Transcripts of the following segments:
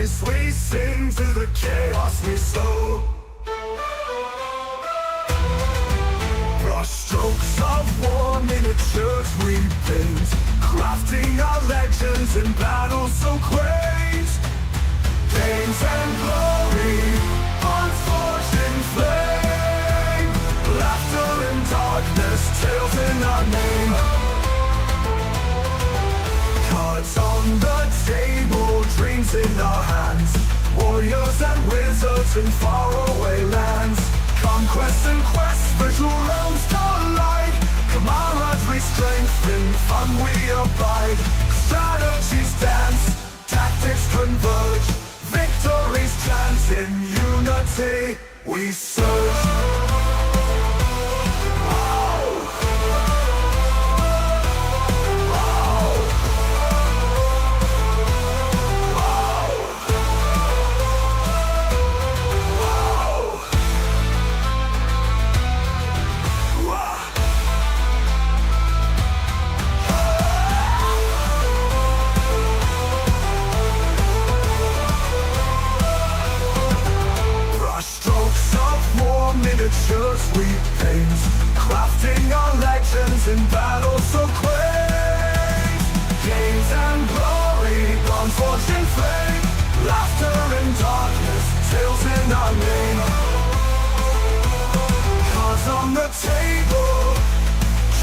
dice we sing to the chaos we sow. Brushstrokes of war, miniatures we paint, crafting our legends in battles so quaint. Gains and glory, unforged in flame, laughter in darkness, tales in our name. Cards on the table, dreams in our hands, warriors and wizards in faraway lands. Conquest and quest, virtual realms collide, camaraderie, strength, in fun we abide. Strategies dance, tactics converge, victories chant, in unity we surge. Miniatures we paint, crafting our legends in battle so quaint. Gains and glory, unforged in flame, laughter in darkness, tales in our name. Cards on the table,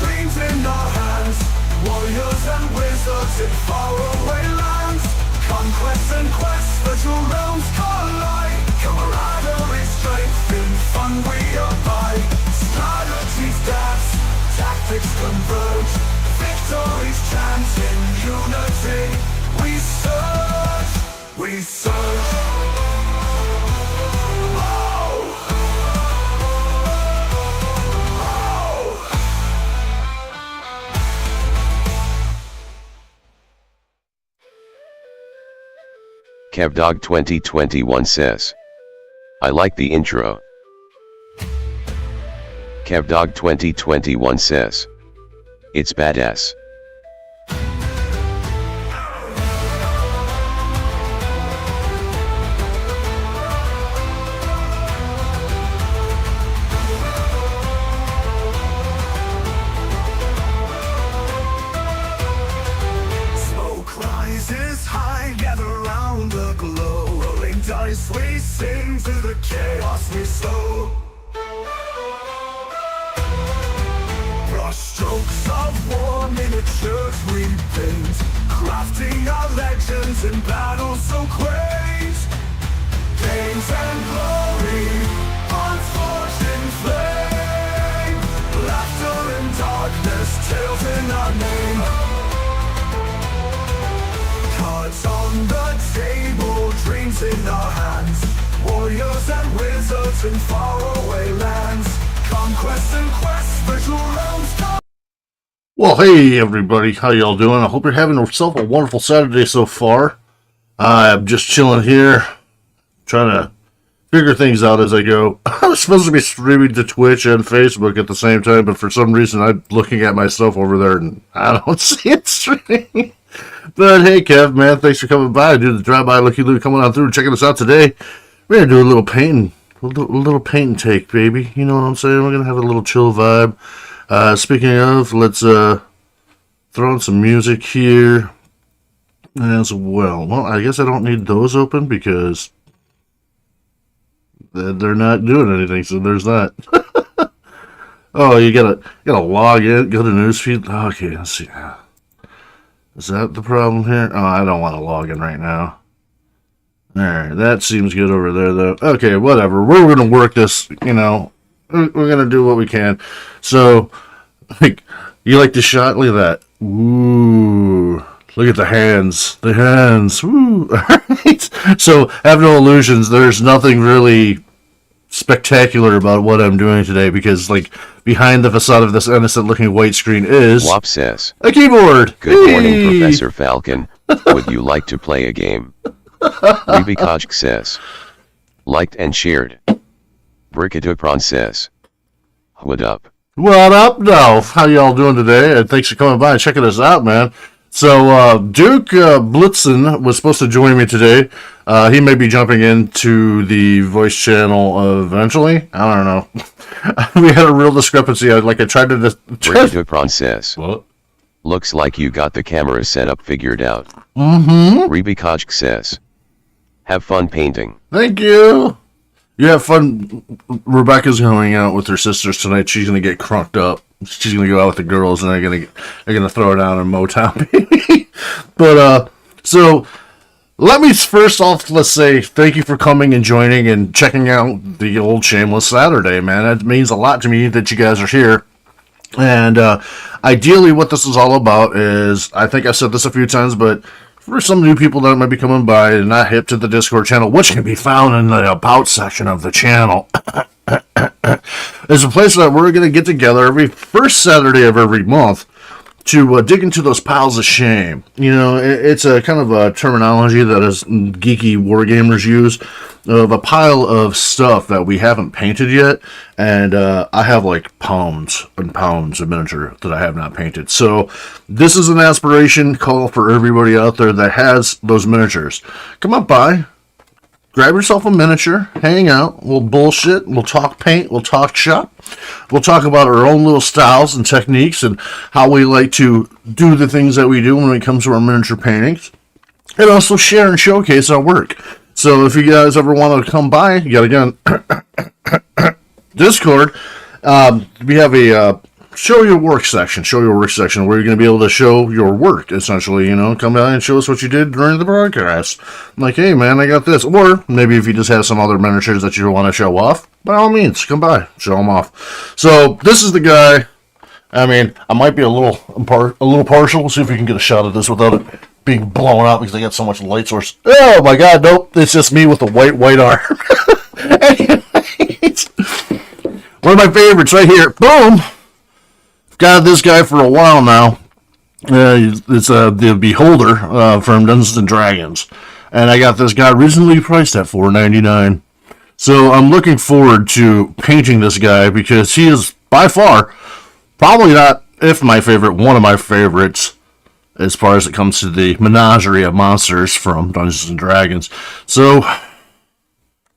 dreams in our hands, warriors and wizards in faraway lands. Conquest and quest, virtual realms collide, camaraderie, strength, in fun we abide. Strategies dance, tactics converge, victories chant, in unity we surge, we surge. Kevdog 2021 says, I like the intro. Kevdog 2021 says, it's badass. Dice we sing to the chaos we sow. Brushstrokes of war, miniatures we paint, crafting our legends in battle so quaint. Gains and glory, unforged in flame, laughter in darkness, tales in our name. Cards on the table, dreams in our hands, warriors and wizards in faraway lands. Conquest and quest, virtual realms. Well, hey everybody, how y'all doing? I hope you're having yourself a wonderful Saturday so far. I'm just chilling here, trying to figure things out as I go. I was supposed to be streaming to Twitch and Facebook at the same time, but for some reason I'm looking at myself over there and I don't see it streaming. But hey, Kev, man, thanks for coming by. Do the drive-by looky-loo coming on through and checking us out today. We're going to do a little painting. A little paint and take, baby. You know what I'm saying? We're going to have a little chill vibe. Speaking of, let's throw in some music here as well. Well, I guess I don't need those open because they're not doing anything, so there's that. Oh, you gotta log in, go to newsfeed. Okay, let's see. Is that the problem here? Oh, I don't want to log in right now. Alright, that seems good over there, though. Okay, whatever. We're going to work this, you know. We're going to do what we can. So, like, you like the shot? Look at that. Ooh. Look at the hands. The hands. Woo. Alright. So, have no illusions. There's nothing really spectacular about what I'm doing today because, like, behind the facade of this innocent-looking white screen is Wop says, a keyboard. Good morning, Professor Falcon. Would you like to play a game? Ribikajk says, liked and shared. Brickadupron says, what up? What up, now? How y'all doing today? And thanks for coming by and checking us out, man. So Duke Blitzen was supposed to join me today. He may be jumping into the voice channel eventually. I don't know. We had a real discrepancy. I tried to Brigitte Princess. What? Looks like you got the camera setup figured out. Ribikaj says. Have fun painting. Thank you. You have fun. Rebecca's going out with her sisters tonight. She's gonna get crunked up. She's gonna go out with the girls, and they're gonna throw her down in Motown, baby. But so let me first off, let's say thank you for coming and joining and checking out the old Shameless Saturday, man. It means a lot to me that you guys are here. And ideally, what this is all about is, I think I've said this a few times, but for some new people that might be coming by and not hip to the Discord channel, which can be found in the About section of the channel, is a place that we're going to get together every first Saturday of every month to dig into those piles of shame. You know, it's a kind of a terminology that is geeky wargamers use of a pile of stuff that we haven't painted yet, and I have like pounds and pounds of miniature that I have not painted. So this is an aspiration call for everybody out there that has those miniatures. Come up by, grab yourself a miniature, hang out, we'll bullshit, we'll talk paint, we'll talk shop, we'll talk about our own little styles and techniques and how we like to do the things that we do when it comes to our miniature paintings, and also share and showcase our work. So if you guys ever want to come by, yet again, Discord, we have a show your work section where you're going to be able to show your work, essentially, you know, come by and show us what you did during the broadcast. Like, hey man, I got this. Or maybe if you just have some other miniatures that you want to show off, by all means, come by, show them off. So this is the guy. I mean, I might be a little partial. We'll see if we can get a shot of this without it being blown out because I got so much light source. Oh my god, nope, it's just me with the white arm. Anyways, one of my favorites right here. Boom. Got this guy for a while now. It's the Beholder from Dungeons and Dragons, and I got this guy reasonably priced at $4.99. So I'm looking forward to painting this guy because he is by far probably not, if my favorite, one of my favorites as far as it comes to the menagerie of monsters from Dungeons and Dragons. So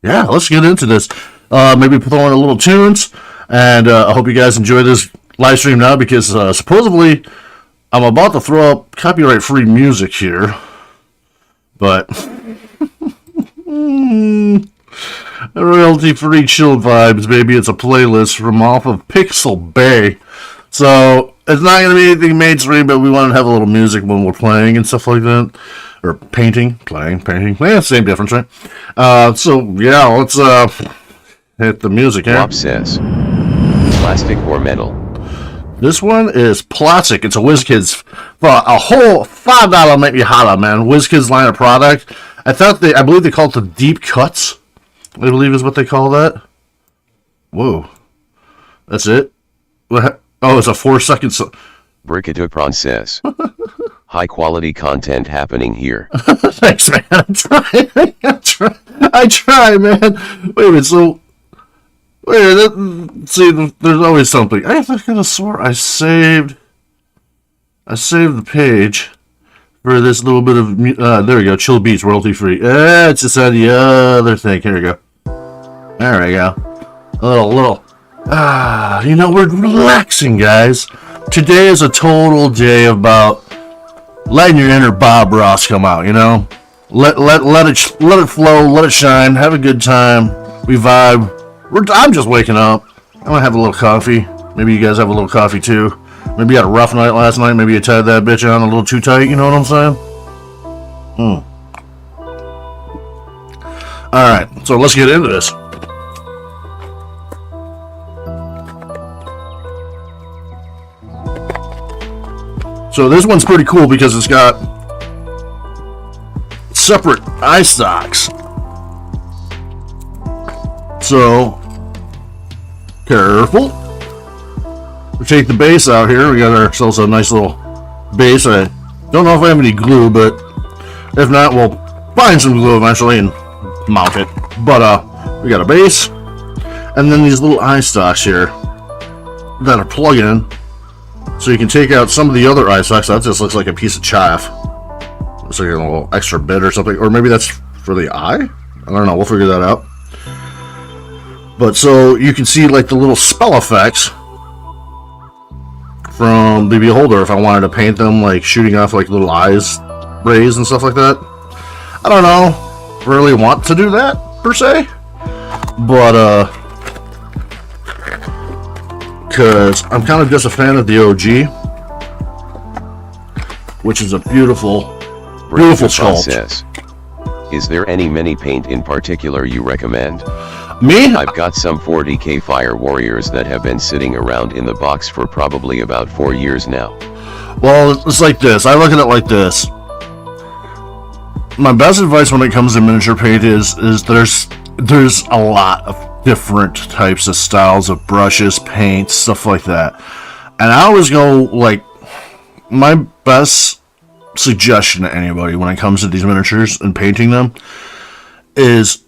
yeah, let's get into this. Maybe throw in a little tunes, and I hope you guys enjoy this live stream now because supposedly I'm about to throw up copyright-free music here, but royalty-free chill vibes, baby. It's a playlist from off of Pixel Bay, so it's not going to be anything mainstream, but we want to have a little music when we're playing and stuff like that, or painting, same difference, right? So yeah, let's hit the music. Rob says, plastic or metal? This one is plastic. It's a WizKids for a whole $5 make me holla, man. WizKids line of product. I believe they call it the deep cuts. I believe is what they call that. Whoa, that's it. What? Oh, it's a 4-second. Brigitte Princess. High quality content happening here. Thanks, man. I try, man. Wait a minute. So. Wait, see, there's always something. I could have swore I saved the page for this little bit of, there we go, chill beats, royalty free. It's just on the other thing. Here we go. There we go. A little, you know, we're relaxing, guys. Today is a total day about letting your inner Bob Ross come out, you know? Let it flow, let it shine, have a good time, we vibe. I'm just waking up. I'm gonna have a little coffee. Maybe you guys have a little coffee too. Maybe you had a rough night last night. Maybe you tied that bitch on a little too tight. You know what I'm saying? Alright, so let's get into this. So this one's pretty cool because it's got separate eye stalks. So careful. We take the base out here. We got ourselves a nice little base. I don't know if I have any glue, but if not, we'll find some glue eventually and mount it. But we got a base, and then these little eye stalks here that are plug-in So you can take out some of the other eye sockets. That just looks like a piece of chaff. Looks like a little extra bit or something. Or maybe that's for the eye? I don't know. We'll figure that out. But so you can see like the little spell effects from the Beholder if I wanted to paint them like shooting off like little eyes rays and stuff like that. I don't know really want to do that per se, but because I'm kind of just a fan of the OG, which is a beautiful sculpt. Process. Is there any mini paint in particular you recommend? Me? I've got some 40k Fire Warriors that have been sitting around in the box for probably about 4 years now. Well, it's like this. I look at it like this. My best advice when it comes to miniature paint is there's a lot of different types of styles of brushes, paints, stuff like that. And I always go like, my best suggestion to anybody when it comes to these miniatures and painting them is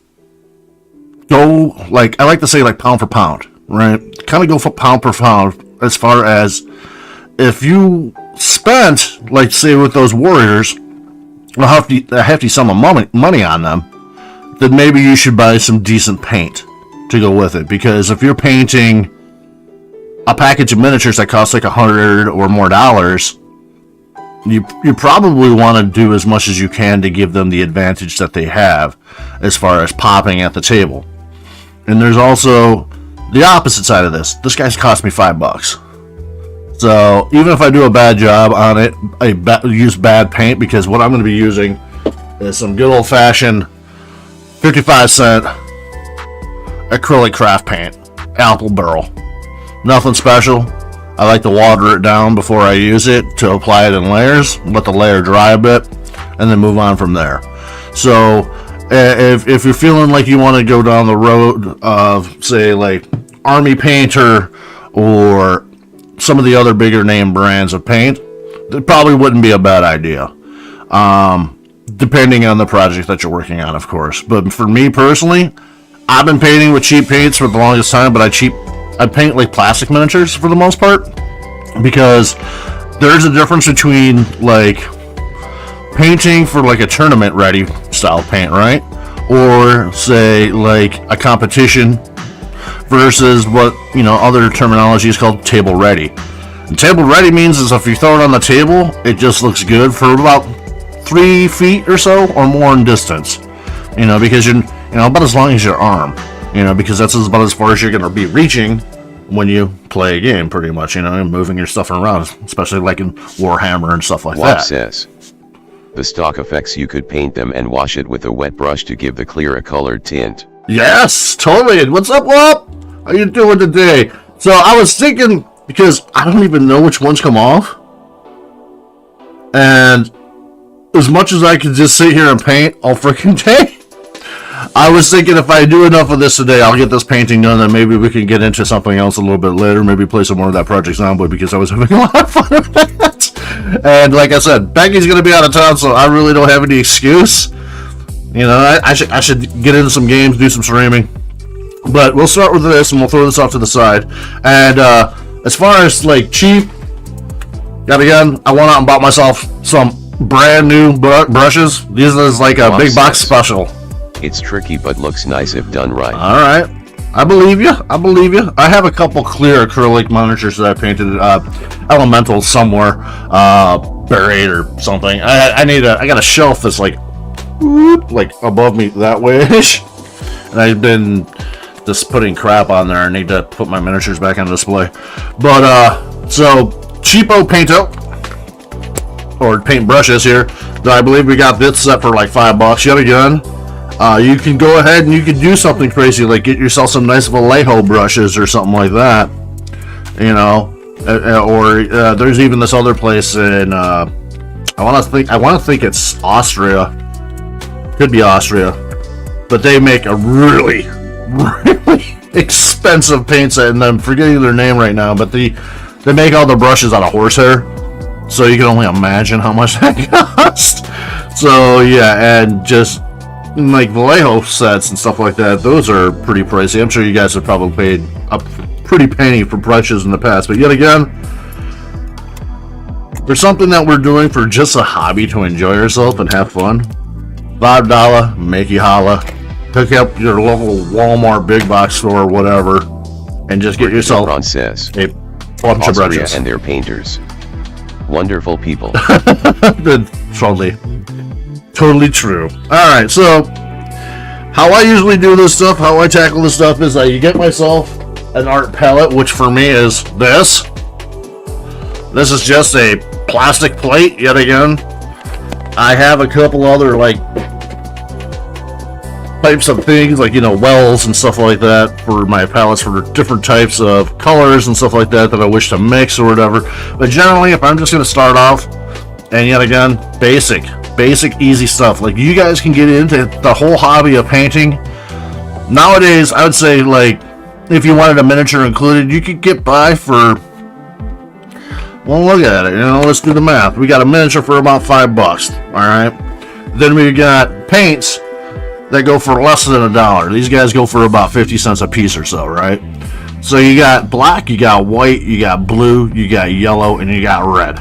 go, like, I like to say like pound for pound, right? Kind of go for pound per pound as far as if you spent, like, say with those Warriors, a hefty sum of money on them, then maybe you should buy some decent paint to go with it. Because if you're painting a package of miniatures that costs like $100 or more, you probably want to do as much as you can to give them the advantage that they have as far as popping at the table. And there's also the opposite side of this. This guy's cost me $5. So even if I do a bad job on it, I use bad paint, because what I'm going to be using is some good old-fashioned 55-cent acrylic craft paint, apple barrel. Nothing special. I like to water it down before I use it to apply it in layers, let the layer dry a bit, and then move on from there. So if you're feeling like you want to go down the road of, say, like Army Painter or some of the other bigger name brands of paint, that probably wouldn't be a bad idea. Depending on the project that you're working on, of course. But for me personally, I've been painting with cheap paints for the longest time, but I paint like plastic miniatures for the most part, because there's a difference between like painting for like a tournament ready style paint, right? Or say like a competition versus what, other terminology is called table ready. And table ready means is if you throw it on the table, it just looks good for about 3 feet or so or more in distance. Because you're, about as long as your arm. Because that's about as far as you're going to be reaching when you play a game, pretty much, moving your stuff around, especially like in Warhammer and stuff like Wop that. says, the stock effects, you could paint them and wash it with a wet brush to give the clear a colored tint. Yes, totally. What's up, Wop? How you doing today? So I was thinking, because I don't even know which ones come off, and as much as I could just sit here and paint all freaking day, I was thinking if I do enough of this today, I'll get this painting done, and maybe we can get into something else a little bit later. Maybe play some more of that Project Zomboid, because I was having a lot of fun with that. And like I said, Becky's going to be out of town, so I really don't have any excuse. I should get into some games, do some streaming. But we'll start with this, and we'll throw this off to the side. And as far as like cheap, yet again, I went out and bought myself some brand new brushes. These is like a big box special. It's tricky but looks nice if done right. Alright. I believe you. I have a couple clear acrylic miniatures that I painted elementals somewhere buried or something. I got a shelf that's like above me that way-ish. And I've been just putting crap on there. I need to put my miniatures back on display. But so cheapo paint-o or paint brushes here. I believe we got this set for like $5 yet again. You can go ahead and you can do something crazy, like get yourself some nice Vallejo brushes or something like that, or there's even this other place in I want to think it's Austria, could be Austria, but they make a really expensive paint set, and I'm forgetting their name right now, but they make all the brushes out of horsehair, so you can only imagine how much that costs. So yeah, and just like Vallejo sets and stuff like that, those are pretty pricey. I'm sure you guys have probably paid a pretty penny for brushes in the past, but yet again, For something that we're doing for just a hobby to enjoy yourself and have fun, $5, make you holla. Pick up your local Walmart big box store or whatever, and just get yourself says, a bunch of brushes. And their painters. Wonderful people. Totally true. Alright, so how I usually do this stuff, how I tackle this stuff is I get myself an art palette, which for me is this. This is just a plastic plate, yet again. I have a couple other, like, types of things, like, wells and stuff like that for my palettes for different types of colors and stuff like that I wish to mix or whatever. But generally, if I'm just going to start off, and yet again, basic, easy stuff. Like, you guys can get into the whole hobby of painting. Nowadays, I would say, like, if you wanted a miniature included, you could get by for, well, look at it, let's do the math. We got a miniature for about $5, alright? Then we got paints that go for less than $1. These guys go for about 50 cents a piece or so, right? So you got black, you got white, you got blue, you got yellow, and you got red.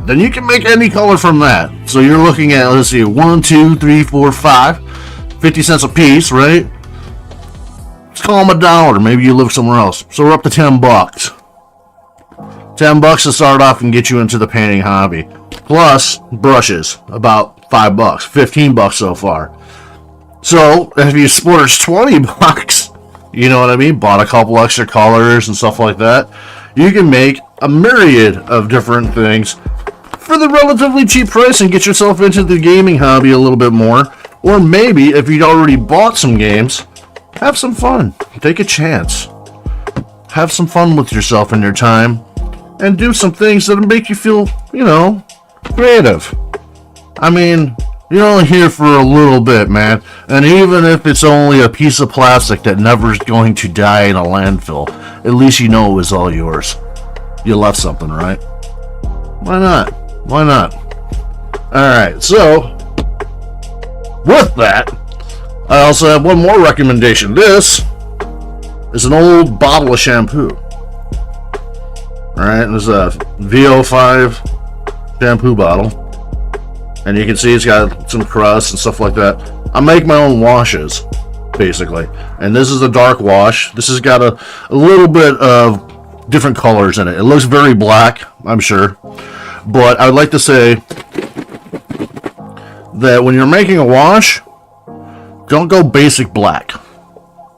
Then you can make any color from that. So you're looking at, let's see, 1, 2, 3, 4, 5, 50 cents a piece, right? Let's call them $1. Maybe you live somewhere else. So we're up to $10. $10 to start off and get you into the painting hobby. Plus brushes, about $5, $15 so far. So if you splurge $20, you know what I mean, bought a couple extra colors and stuff like that, you can make a myriad of different things for the relatively cheap price and get yourself into the gaming hobby a little bit more. Or maybe if you'd already bought some games, have some fun. Take a chance. Have some fun with yourself and your time. And do some things that make you feel, creative. I mean, you're only here for a little bit, man. And even if it's only a piece of plastic that never is going to die in a landfill, at least you know it was all yours. You left something, right? Why not? Why not? Alright, so with that, I also have one more recommendation. This is an old bottle of shampoo. Alright, this is a VO5 shampoo bottle. And you can see it's got some crust and stuff like that. I make my own washes, basically. And this is a dark wash. This has got a little bit of different colors in it. It looks very black, I'm sure. But I would like to say that when you're making a wash, don't go basic black.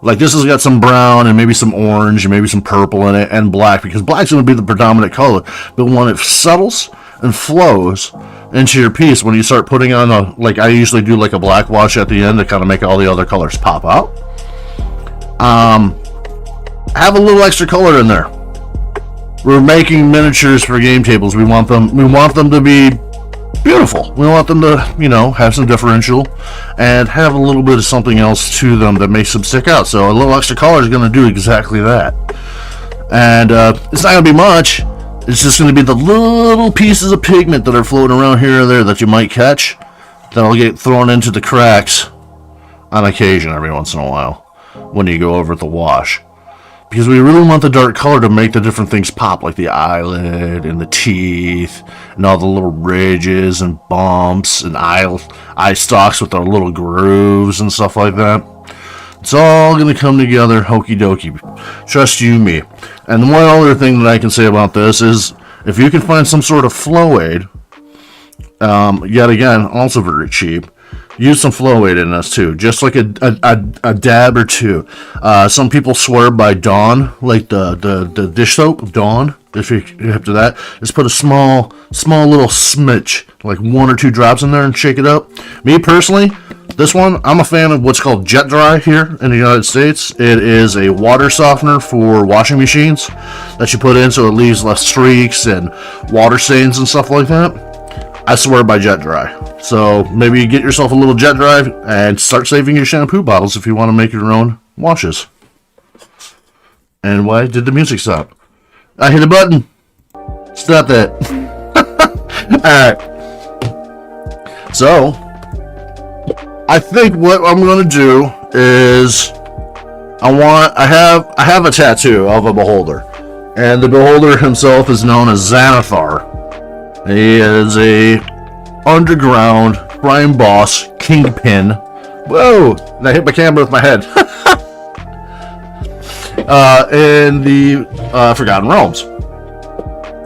Like, this has got some brown and maybe some orange and maybe some purple in it and black, because black's going to be the predominant color. But when it settles and flows into your piece, when you start putting on like I usually do, like a black wash at the end to kind of make all the other colors pop out, have a little extra color in there. We're making miniatures for game tables. We want them to be beautiful. We want them to, have some differential and have a little bit of something else to them that makes them stick out. So a little extra color is going to do exactly that. And it's not going to be much. It's just going to be the little pieces of pigment that are floating around here or there that you might catch that'll get thrown into the cracks on occasion every once in a while when you go over the wash. Because we really want the dark color to make the different things pop, like the eyelid and the teeth and all the little ridges and bumps and eye stalks with their little grooves and stuff like that. It's all going to come together hokey dokey. Trust you me. And one other thing that I can say about this is if you can find some sort of flow aid, yet again, also very cheap, use some flow aid in this too, just like a dab or two. Some people swear by Dawn, like the dish soap Dawn. If you're up to that, just put a small little smidge, like 1 or 2 drops in there and shake it up. Me personally, this one, I'm a fan of what's called Jet Dry here in the United States. It is a water softener for washing machines that you put in so it leaves less streaks and water stains and stuff like that. I swear by Jet Dry. So maybe you get yourself a little Jet Dry and start saving your shampoo bottles if you want to make your own washes. And why did the music stop? I hit a button. Stop that. Alright. So, I think what I'm going to do is I have a tattoo of a beholder. And the beholder himself is known as Xanathar. He is a underground crime boss kingpin. Whoa! And I hit my camera with my head. In the Forgotten Realms.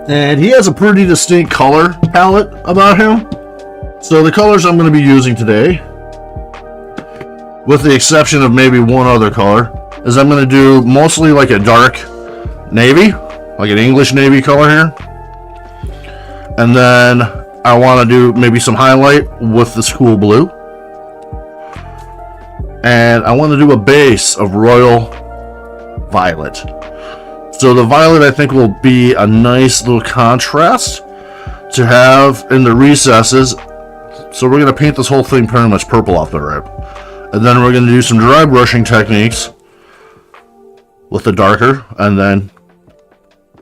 And he has a pretty distinct color palette about him. So the colors I'm going to be using today, with the exception of maybe one other color, is I'm going to do mostly like a dark navy, like an English navy color here. And then I want to do maybe some highlight with this cool blue. And I want to do a base of royal violet. So the violet I think will be a nice little contrast to have in the recesses. So we're going to paint this whole thing pretty much purple off the rip. And then we're going to do some dry brushing techniques with the darker, and then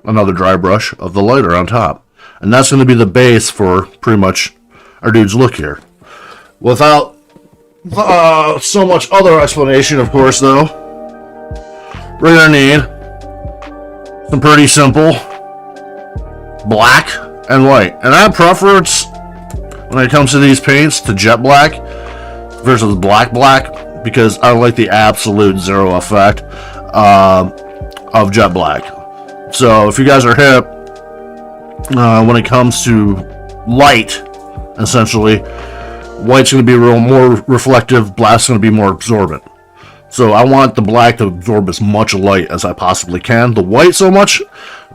another dry brush of the lighter on top. And that's going to be the base for pretty much our dude's look here. Without so much other explanation, of course, though, we're going to need some pretty simple black and white. And I have preference when it comes to these paints to jet black versus black because I like the absolute zero effect of jet black. So if you guys are hip when it comes to light, essentially, white's going to be more reflective, black's going to be more absorbent. So I want the black to absorb as much light as I possibly can. The white so much.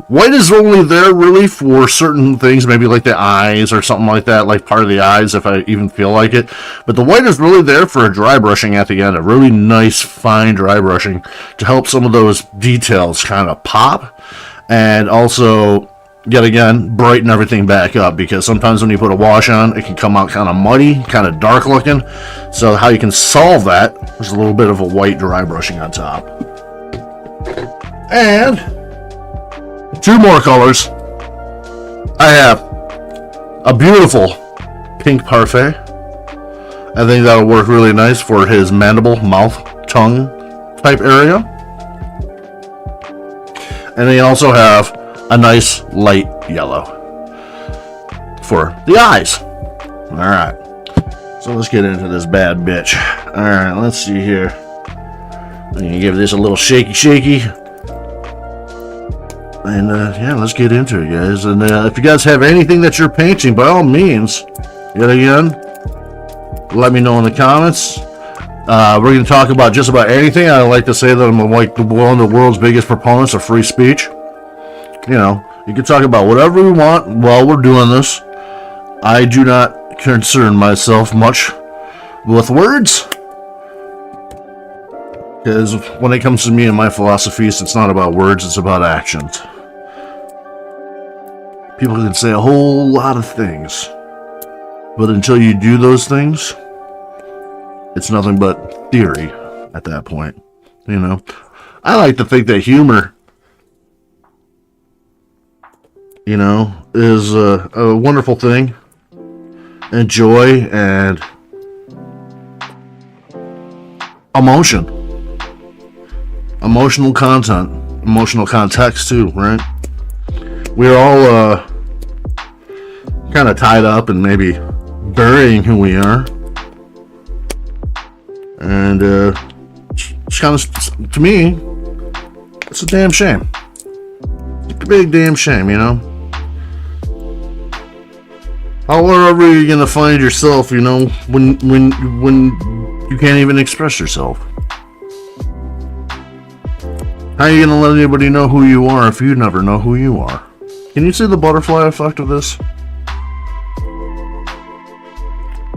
White is only there really for certain things, maybe like the eyes or something like that, like part of the eyes if I even feel like it. But the white is really there for a dry brushing at the end, a really nice fine dry brushing to help some of those details kind of pop. And also, yet again, brighten everything back up, because sometimes when you put a wash on, it can come out kind of muddy, kind of dark looking. So how you can solve that is a little bit of a white dry brushing on top. And two more colors. I have a beautiful pink parfait. I think that'll work really nice for his mandible, mouth, tongue type area. And then you also have a nice light yellow for the eyes. Alright, so let's get into this bad bitch. Alright, let's see here. I'm gonna give this a little shaky. And yeah, let's get into it, guys. And if you guys have anything that you're painting, by all means, yet again, let me know in the comments. We're going to talk about just about anything. I like to say that I'm like one of the world's biggest proponents of free speech. You know, you can talk about whatever we want while we're doing this. I do not concern myself much with words, because when it comes to me and my philosophies, it's not about words, it's about actions. People can say a whole lot of things, but until you do those things, it's nothing but theory at that point. You know, I like to think that humor, you know, is a wonderful thing, and joy and emotion, emotional content, emotional context too, right? We're all kind of tied up and maybe burying who we are, and it's kind of, to me, it's a damn shame. It's a big damn shame, you know. However you're gonna find yourself, you know, when you can't even express yourself. How are you gonna let anybody know who you are if you never know who you are? Can you see the butterfly effect of this?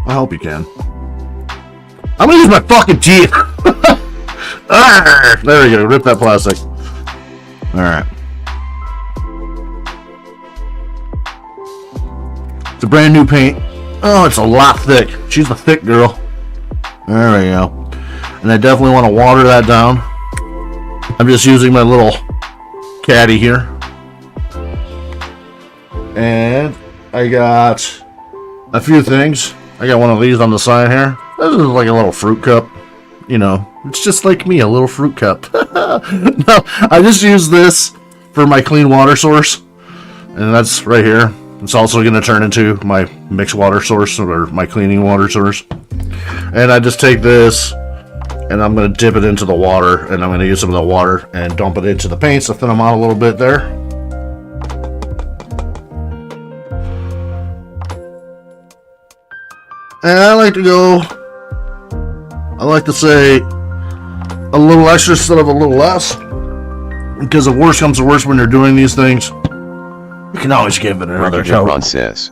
I hope you can. I'm gonna use my fucking teeth. There we go. Rip that plastic. Alright. It's a brand new paint. Oh, it's a lot thick. She's a thick girl. There we go. And I definitely want to water that down. I'm just using my little caddy here. And I got a few things. I got one of these on the side here. This is like a little fruit cup. You know, it's just like me, a little fruit cup. No, I just use this for my clean water source. And that's right here. It's also going to turn into my mixed water source or my cleaning water source. And I just take this and I'm going to dip it into the water, and I'm going to use some of the water and dump it into the paints to thin them out a little bit there. And I like to say a little extra instead of a little less, because if worse comes to worse when you're doing these things, you can always give it another coat. Says,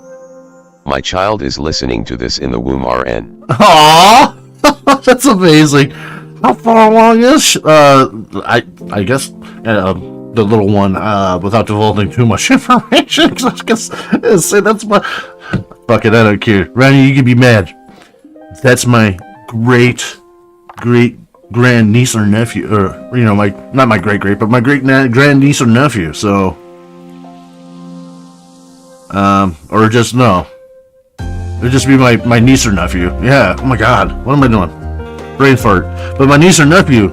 my child is listening to this in the womb RN. Aww! That's amazing. How far along is I guess the little one, without divulging too much information, because I guess say that's my... Fuck it, I don't care. Randy, you can be mad. That's my great grand niece or nephew, or not my great, but my grand niece or nephew. So, or just no, it'd just be my niece or nephew. Yeah. Oh my God, what am I doing? Brain fart. But my niece or nephew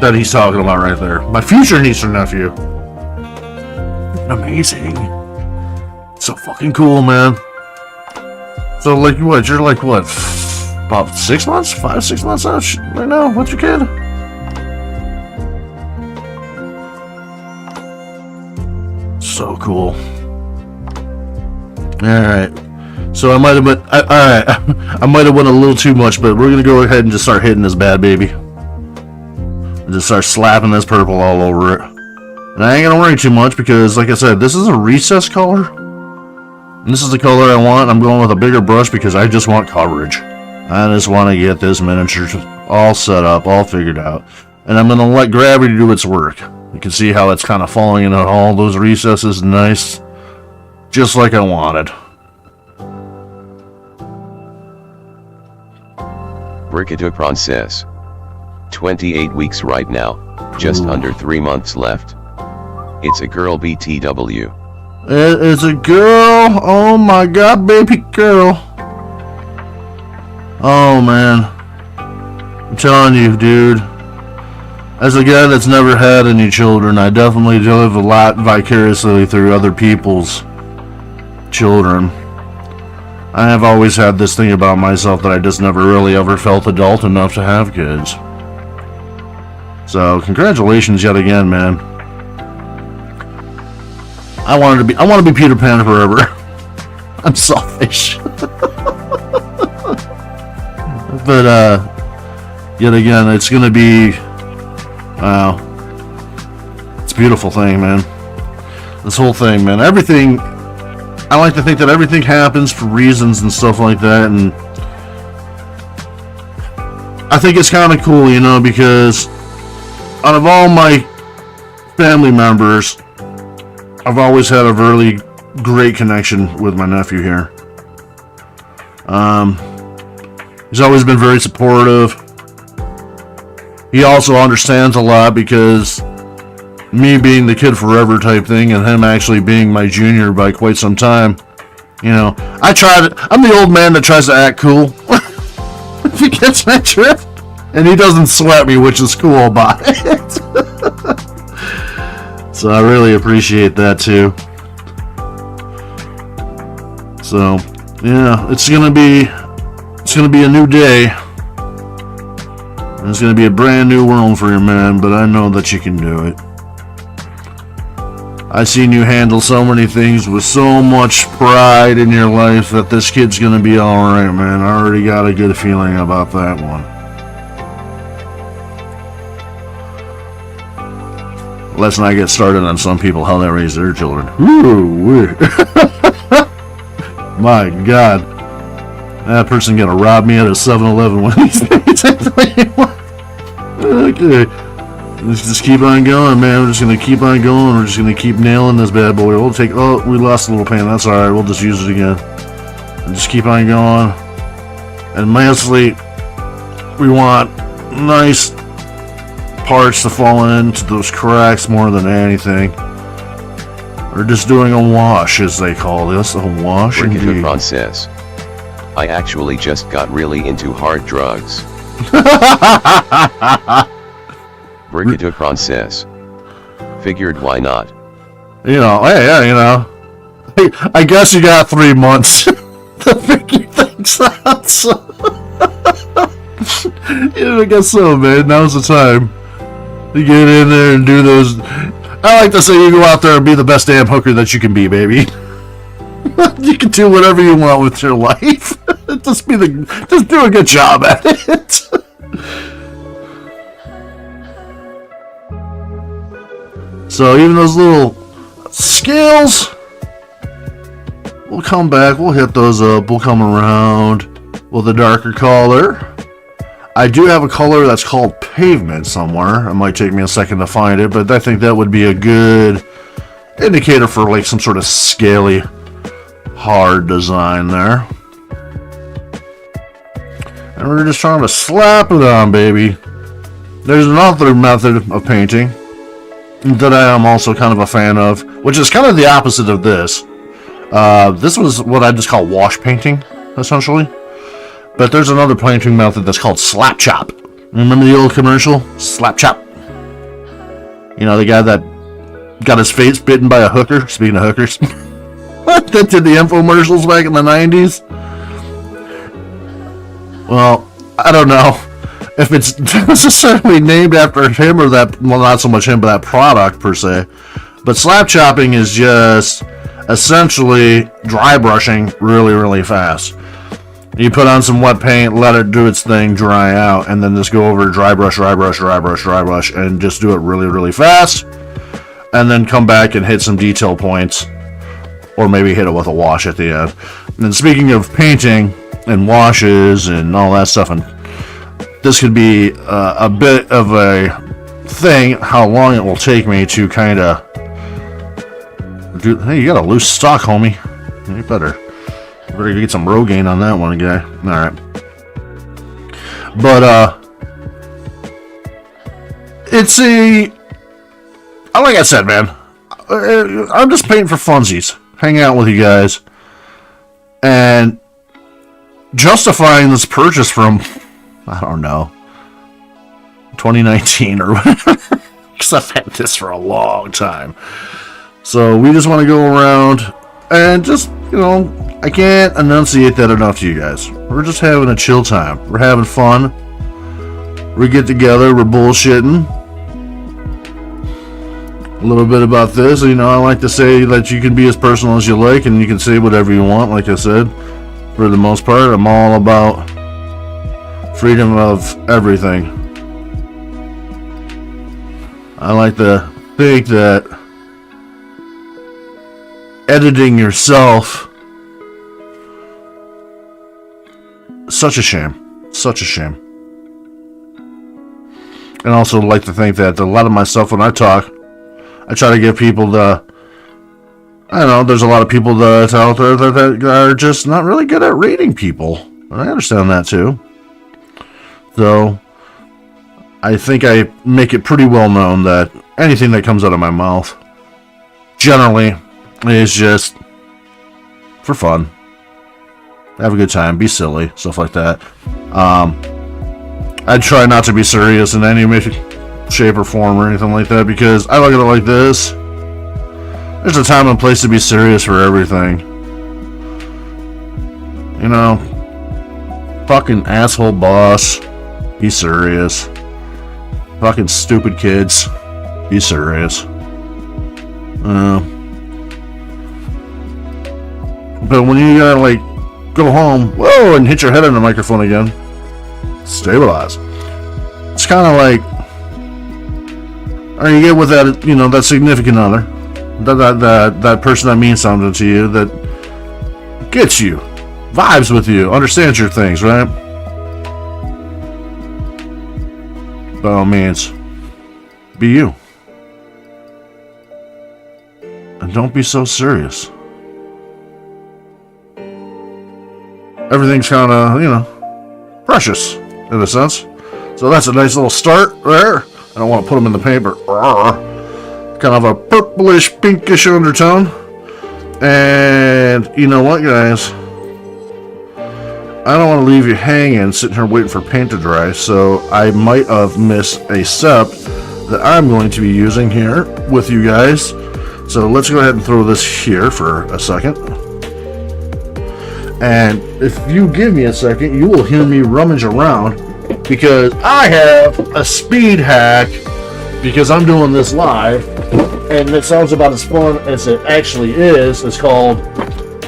that he's talking about right there. My future niece or nephew. Amazing. So fucking cool, man. So like what? You're like what? About 6 months? 5-6 months out right now? What's your kid? So cool. Alright. So I might have been I might have went a little too much, but we're gonna go ahead and just start hitting this bad baby. And just start slapping this purple all over it. And I ain't gonna worry too much because, like I said, this is a recessed color. And this is the color I want. I'm going with a bigger brush because I just want coverage. I just want to get this miniature all set up, all figured out. And I'm going to let gravity do its work. You can see how it's kind of falling into all those recesses nice. Just like I wanted. Brigadupron says, 28 weeks right now, just under 3 months left. It's a girl BTW. It is a girl. Oh my God, baby girl. Oh man. I'm telling you, dude. As a guy that's never had any children, I definitely live a lot vicariously through other people's children. I have always had this thing about myself that I just never really ever felt adult enough to have kids. So, congratulations yet again, man. I want to be Peter Pan forever. I'm selfish. But yet again, it's gonna be wow. It's a beautiful thing, man. This whole thing, man. Everything. I like to think that everything happens for reasons and stuff like that, and I think it's kind of cool, because out of all my family members, I've always had a really great connection with my nephew here. He's always been very supportive. He also understands a lot because me being the kid forever type thing and him actually being my junior by quite some time, I'm the old man that tries to act cool. If he gets my drift. And he doesn't sweat me, which is cool about it. So I really appreciate that too. So yeah, it's gonna be a new day. It's gonna be a brand new world for you, man, but I know that you can do it. I've seen you handle so many things with so much pride in your life that this kid's gonna be alright, man. I already got a good feeling about that one. Let's not get started on some people, how they raise their children. Ooh, my God. That person gonna rob me at a 7-Eleven one of these days. Okay. Let's just keep on going, man. We're just gonna keep on going. We're just gonna keep nailing this bad boy. We lost a little paint. That's alright. We'll just use it again. And just keep on going. And lastly, we want nice parts to fall into those cracks more than anything. We're just doing a wash, as they call this. A wash indeed. Brigadupron says, I actually just got really into hard drugs. Brigadupron says, figured why not? Hey, I guess you got 3 months to figure things out. So. Yeah, I guess so, man. Now's the time to get in there and do those. I like to say you go out there and be the best damn hooker that you can be, baby. You can do whatever you want with your life. Just do a good job at it. So even those little scales, we'll come back, we'll hit those up, we'll come around with a darker color. I do have a color that's called Pavement somewhere. It might take me a second to find it, but I think that would be a good indicator for like some sort of scaly, hard design there. And we're just trying to slap it on, baby. There's another method of painting that I am also kind of a fan of, which is kind of the opposite of this. This was what I just call wash painting, essentially. But there's another painting method that's called slap chop. Remember the old commercial? Slap chop. You know, the guy that got his face bitten by a hooker, speaking of hookers, that did the infomercials back in the 90s. Well, I don't know if it's necessarily named after him or that, well, not so much him, but that product per se. But slap chopping is just essentially dry brushing really, really fast. You put on some wet paint, let it do its thing, dry out, and then just go over dry brush, and just do it really, really fast. And then come back and hit some detail points, or maybe hit it with a wash at the end. And speaking of painting and washes and all that stuff, and this could be a bit of a thing, how long it will take me to kind of do. Hey, you got a loose stock, homie. You better get some Rogaine on that one, guy. Alright. But, it's like I said, man, I'm just painting for funsies. Hanging out with you guys. And justifying this purchase from, I don't know, 2019 or whatever. Because I've had this for a long time. So we just want to go around and just, you know, I can't enunciate that enough to you guys. We're just having a chill time. We're having fun. We get together. We're bullshitting. A little bit about this. You know, I like to say that you can be as personal as you like, and you can say whatever you want, like I said. For the most part, I'm all about freedom of everything. I like to think that editing yourself, such a shame. Such a shame. And also like to think that a lot of my stuff when I talk, I try to give people the, I don't know, there's a lot of people that out there that are just not really good at reading people. And I understand that too. So, I think I make it pretty well known that anything that comes out of my mouth generally is just for fun. Have a good time, be silly, stuff like that. I try not to be serious in any shape or form or anything like that, because I look at it like this. There's a time and place to be serious for everything. You know, fucking asshole boss, be serious. Fucking stupid kids, be serious. But when you gotta, like, go home, whoa, and hit your head on the microphone again, stabilize. It's kind of like, or you get with that, you know, that significant other, that person that means something to you, that gets you, vibes with you, understands your things, right? By all means, be you. And don't be so serious. Everything's kind of, you know, precious, in a sense. So that's a nice little start there. I don't want to put them in the paper. Kind of a purplish, pinkish undertone. And you know what, guys? I don't want to leave you hanging, sitting here waiting for paint to dry, so I might have missed a step that I'm going to be using here with you guys So let's go ahead and throw this here for a second. And if you give me a second, you will hear me rummage around because I have a speed hack because I'm doing this live and it sounds about as fun as it actually is. It's called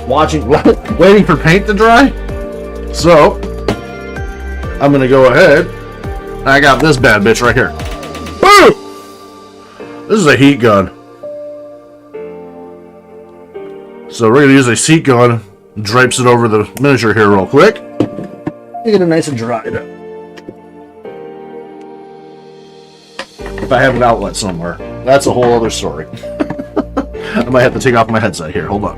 waiting for paint to dry. So I'm going to go ahead. I got this bad bitch right here. Boom! This is a heat gun. So we're going to use a heat gun, drapes it over the miniature here real quick. Get it nice and dried. If I have an outlet somewhere, that's a whole other story. I might have to take off my headset here. Hold on.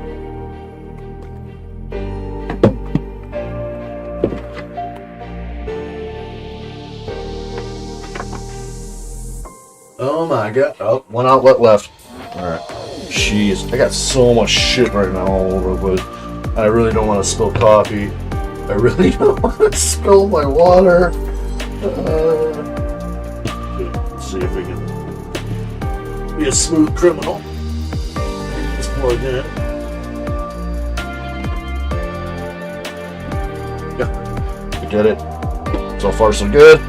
Oh my god. Oh, one outlet left. Alright. Jeez. I got so much shit right now all over the place. I really don't want to spill coffee. I really don't want to spill my water. Let's see if we can be a smooth criminal. Just plug in. Yeah. We did it. So far so good.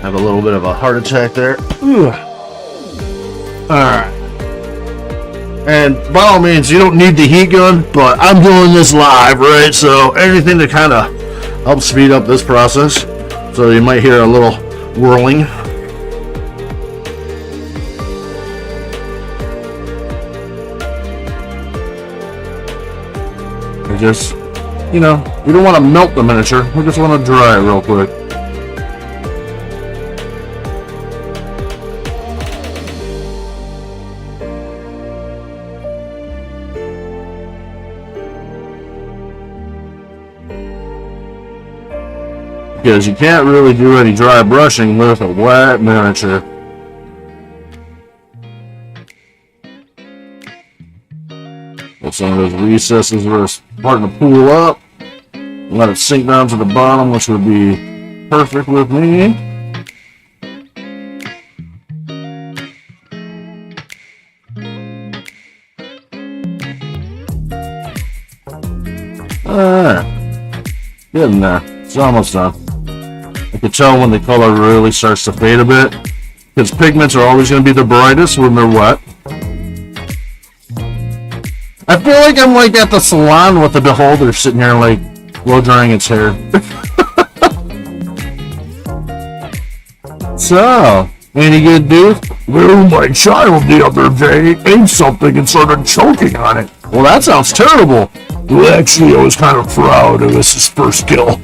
Have a little bit of a heart attack there. Alright. And by all means, you don't need the heat gun, but I'm doing this live, right? So anything to kind of help speed up this process. So you might hear a little whirling. We just, we don't want to melt the miniature. We just want to dry it real quick. Because you can't really do any dry brushing with a wet miniature. Get some of those recesses where it's starting to pool up. Let it sink down to the bottom, which would be perfect with me. Alright. Getting there. It's almost done. I can tell when the color really starts to fade a bit, because pigments are always going to be the brightest when they're wet. I feel like I'm like at the salon with the beholder sitting here like blow drying its hair. So, any good news? Well, my child the other day ate something and started choking on it. Well, that sounds terrible. Well, actually, I was kind of proud. It was his first kill.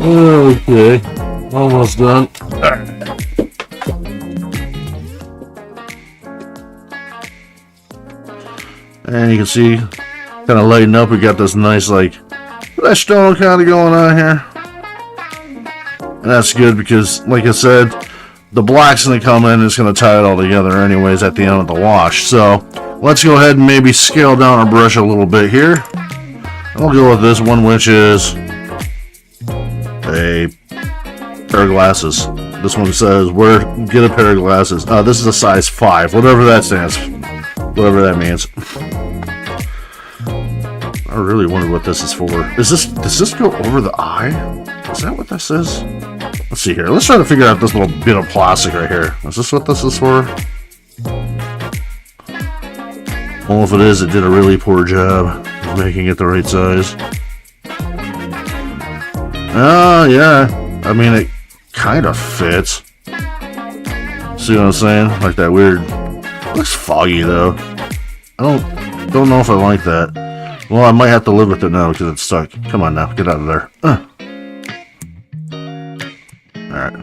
Okay, almost done. And you can see, kind of lighting up. We got this nice, like, flesh tone kind of going on here. And that's good because, like I said, the black's going to come in and it's going to tie it all together anyways at the end of the wash. So, let's go ahead and maybe scale down our brush a little bit here. I'll go with this one, which is a pair of glasses. This one says, where get a pair of glasses. This is a size 5, whatever that stands, whatever that means. I really wonder what this is for. Does this go over the eye? Is that what this is? Let's see here. Let's try to figure out this little bit of plastic right here. Is this what this is for? Well, if it is, it did a really poor job of making it the right size. Oh, yeah. I mean, it kind of fits. See what I'm saying? Like that weird... It looks foggy, though. I don't know if I like that. Well, I might have to live with it now because it's stuck. Come on now, get out of there. Alright.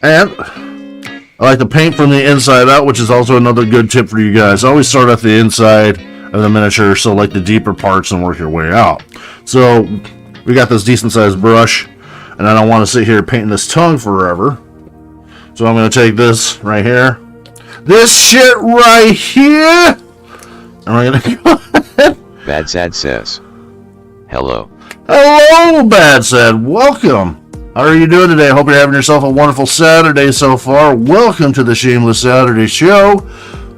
And I like to paint from the inside out, which is also another good tip for you guys. Always start at the inside of the miniature, so like the deeper parts, and work your way out. So we got this decent sized brush, and I don't want to sit here painting this tongue forever. So I'm going to take this right here. This shit right here! And we're going to go ahead. Bad Sad says, hello. Hello, Bad Sad. Welcome. How are you doing today? I hope you're having yourself a wonderful Saturday so far. Welcome to the Shameless Saturday Show,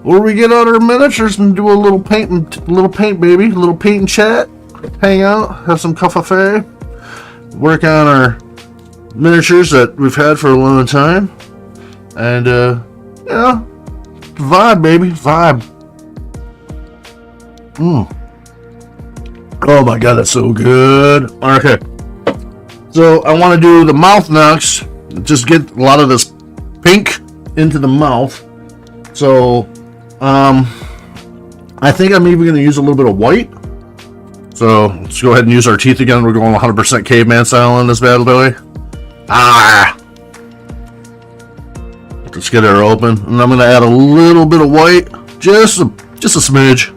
where we get out our miniatures and do a little paint, baby, a little paint and chat, hang out, have some coffee, work on our miniatures that we've had for a long time, and vibe, baby, vibe. Oh my god, that's so good. Okay, so I want to do the mouth next. Just get a lot of this pink into the mouth. So, I think I'm even going to use a little bit of white. So let's go ahead and use our teeth again. We're going 100% caveman style on this bad boy. Let's get her open, and I'm going to add a little bit of white, just a smidge.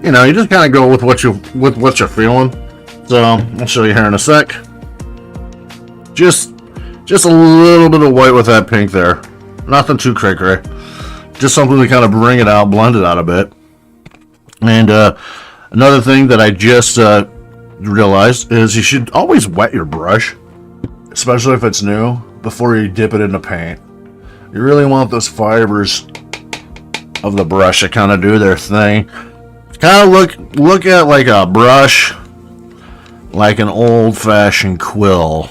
You know, you just kind of go with what you're feeling. So I'll show you here in a sec. Just a little bit of white with that pink there. Nothing too cray-cray. Just something to kind of bring it out, blend it out a bit. And another thing that I just realized is you should always wet your brush, especially if it's new, before you dip it in the paint. You really want those fibers of the brush to kind of do their thing. Kind of look at like a brush, like an old-fashioned quill,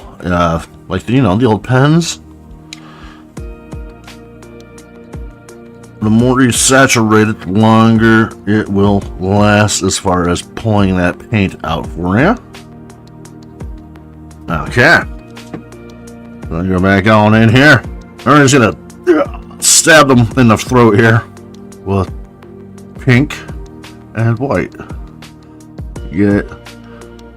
like the old pens. The more you saturate it, the longer it will last as far as pulling that paint out for you. Okay, so go back on in here. I'm just gonna stab them in the throat here with pink and white. Get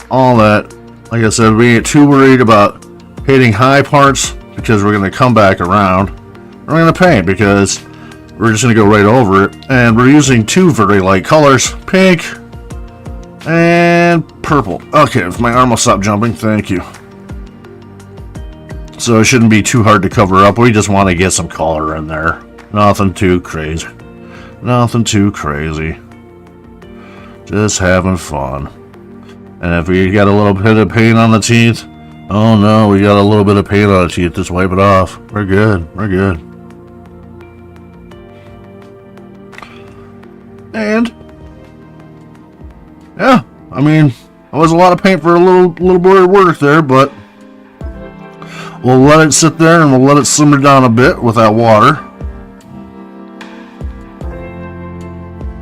all that. Like I said, we ain't too worried about hitting high parts because we're going to come back around. We're going to paint because we're just going to go right over it. And we're using two very light colors, pink and purple. Okay, if my arm will stop jumping, thank you. So it shouldn't be too hard to cover up. We just want to get some color in there. Nothing too crazy. Nothing too crazy. Just having fun. And if we got a little bit of paint on the teeth, oh no, we got a little bit of paint on the teeth, just wipe it off. We're good. We're good. And yeah, I mean, it was a lot of paint for a little bit of work there, but we'll let it sit there and we'll let it simmer down a bit with that water.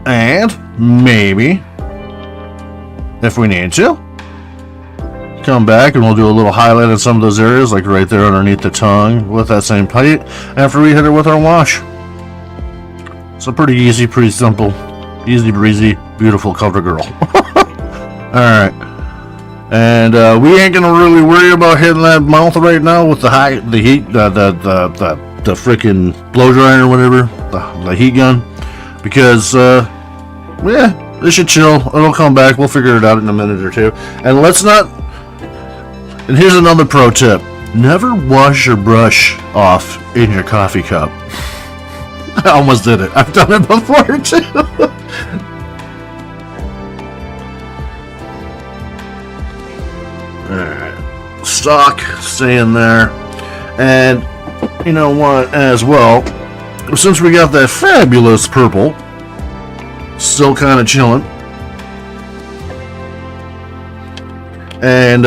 And maybe, if we need to, come back and we'll do a little highlight in some of those areas, like right there underneath the tongue with that same paint after we hit it with our wash. So pretty easy, pretty simple, easy breezy, beautiful cover girl. Alright. And we ain't gonna really worry about hitting that mouth right now with the heat, the freaking blow dryer or whatever, the heat gun, because yeah, this should chill. It'll come back. We'll figure it out in a minute or two. And let's not. And here's another pro tip: never wash your brush off in your coffee cup. I almost did it. I've done it before too. Alright. Stock, stay in there. And you know what, as well, since we got that fabulous purple still kind of chilling, and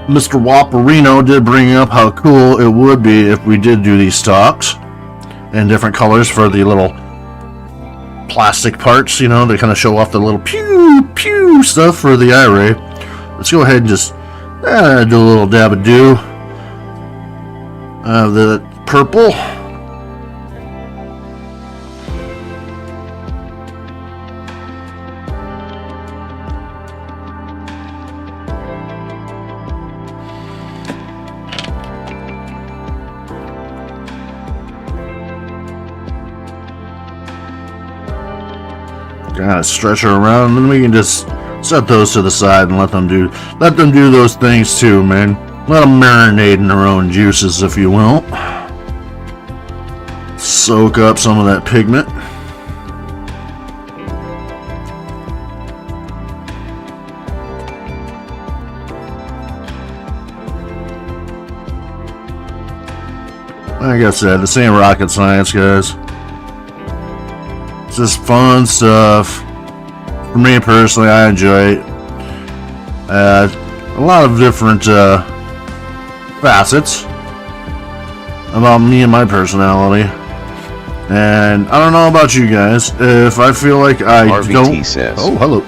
Mr. Waparino did bring up how cool it would be if we did do these stalks in different colors for the little plastic parts, they kind of show off the little pew pew stuff for the eye ray. Let's go ahead and just do a little dab-a-doo of the purple. Kind of stretch her around, and then we can just set those to the side and let them do those things too, man. Let them marinate in their own juices, if you will. Soak up some of that pigment. Like I said, this ain't rocket science, guys. It's just fun stuff. For me personally, I enjoy it. A lot of different facets about me and my personality. And I don't know about you guys. If I feel like I RVT don't... says, Oh, hello.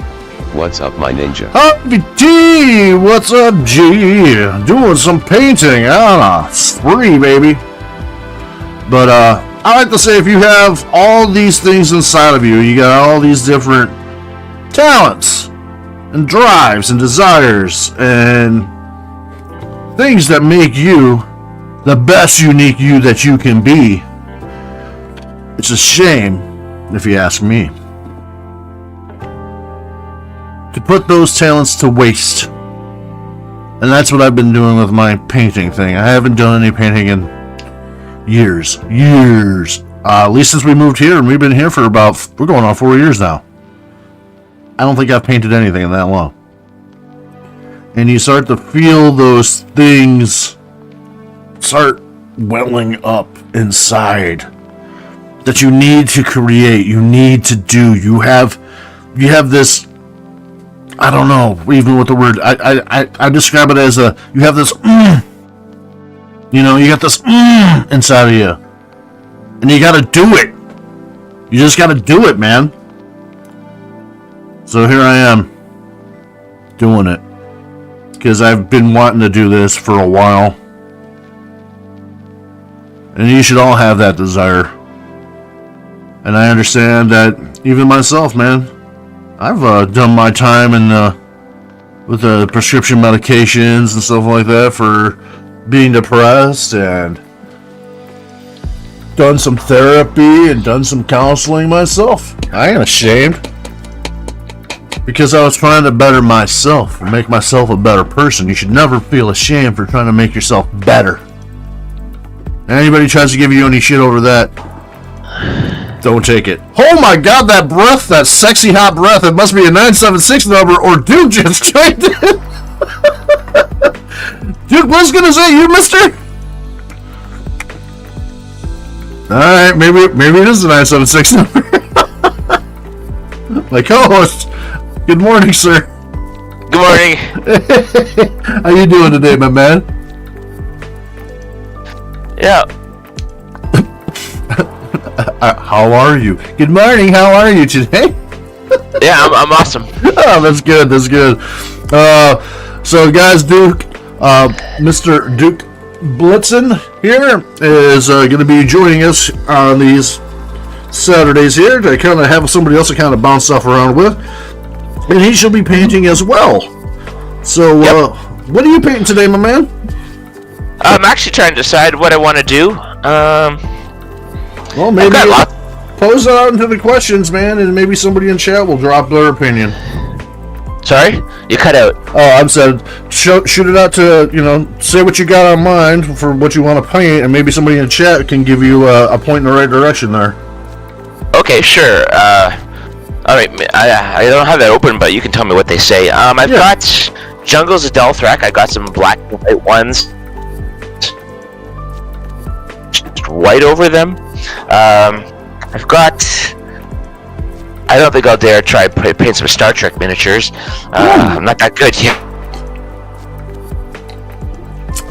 "What's up, my ninja?" RVT! What's up, G? Doing some painting on a spree, baby. But, I like to say, if you have all these things inside of you, you got all these different talents and drives and desires and things that make you the best unique you that you can be. It's a shame, if you ask me, to put those talents to waste. And that's what I've been doing with my painting thing. I haven't done any painting in years. At least since we moved here, and we've been here for we're going on 4 years now. I don't think I've painted anything in that long. And you start to feel those things start welling up inside that you need to create, you need to do. You have this, I don't know, even with the word, I describe it as you have this, you got this inside of you. And you gotta do it. You just gotta do it, man. So here I am, doing it. Because I've been wanting to do this for a while. And you should all have that desire. And I understand that even myself, man, I've done my time with the prescription medications and stuff like that for being depressed, and done some therapy and done some counseling myself. I ain't ashamed. Because I was trying to better myself and make myself a better person. You should never feel ashamed for trying to make yourself better. Anybody tries to give you any shit over that, don't take it. Oh my god, that breath, that sexy hot breath. It must be a 976 number, or Duke just joined in. Duke, what's gonna say, you mister? Alright, maybe it is a 976 number. My co-host. Good morning, sir. Good morning. How you doing today, my man? Yeah. How are you? Good morning. How are you today? Yeah, I'm awesome. Oh, that's good. That's good. So, guys, Duke, Mr. Duke Blitzen here is going to be joining us on these Saturdays here to kind of have somebody else to kind of bounce stuff around with. And he shall be painting as well. So, Yep. What are you painting today, my man? I'm actually trying to decide what I want to do. Well, maybe got lots. pose it out into the questions, man, and maybe somebody in chat will drop their opinion. Sorry? You cut out. Oh, I'm saying, shoot it out to, say what you got on mind for what you want to paint, and maybe somebody in chat can give you a point in the right direction there. Okay, sure. Alright, I don't have that open, but you can tell me what they say. I've got Jungles of Delthrak. I got some black and white ones. Just white over them. I've got... I don't think I'll dare try paint some Star Trek miniatures. I'm not that good yet.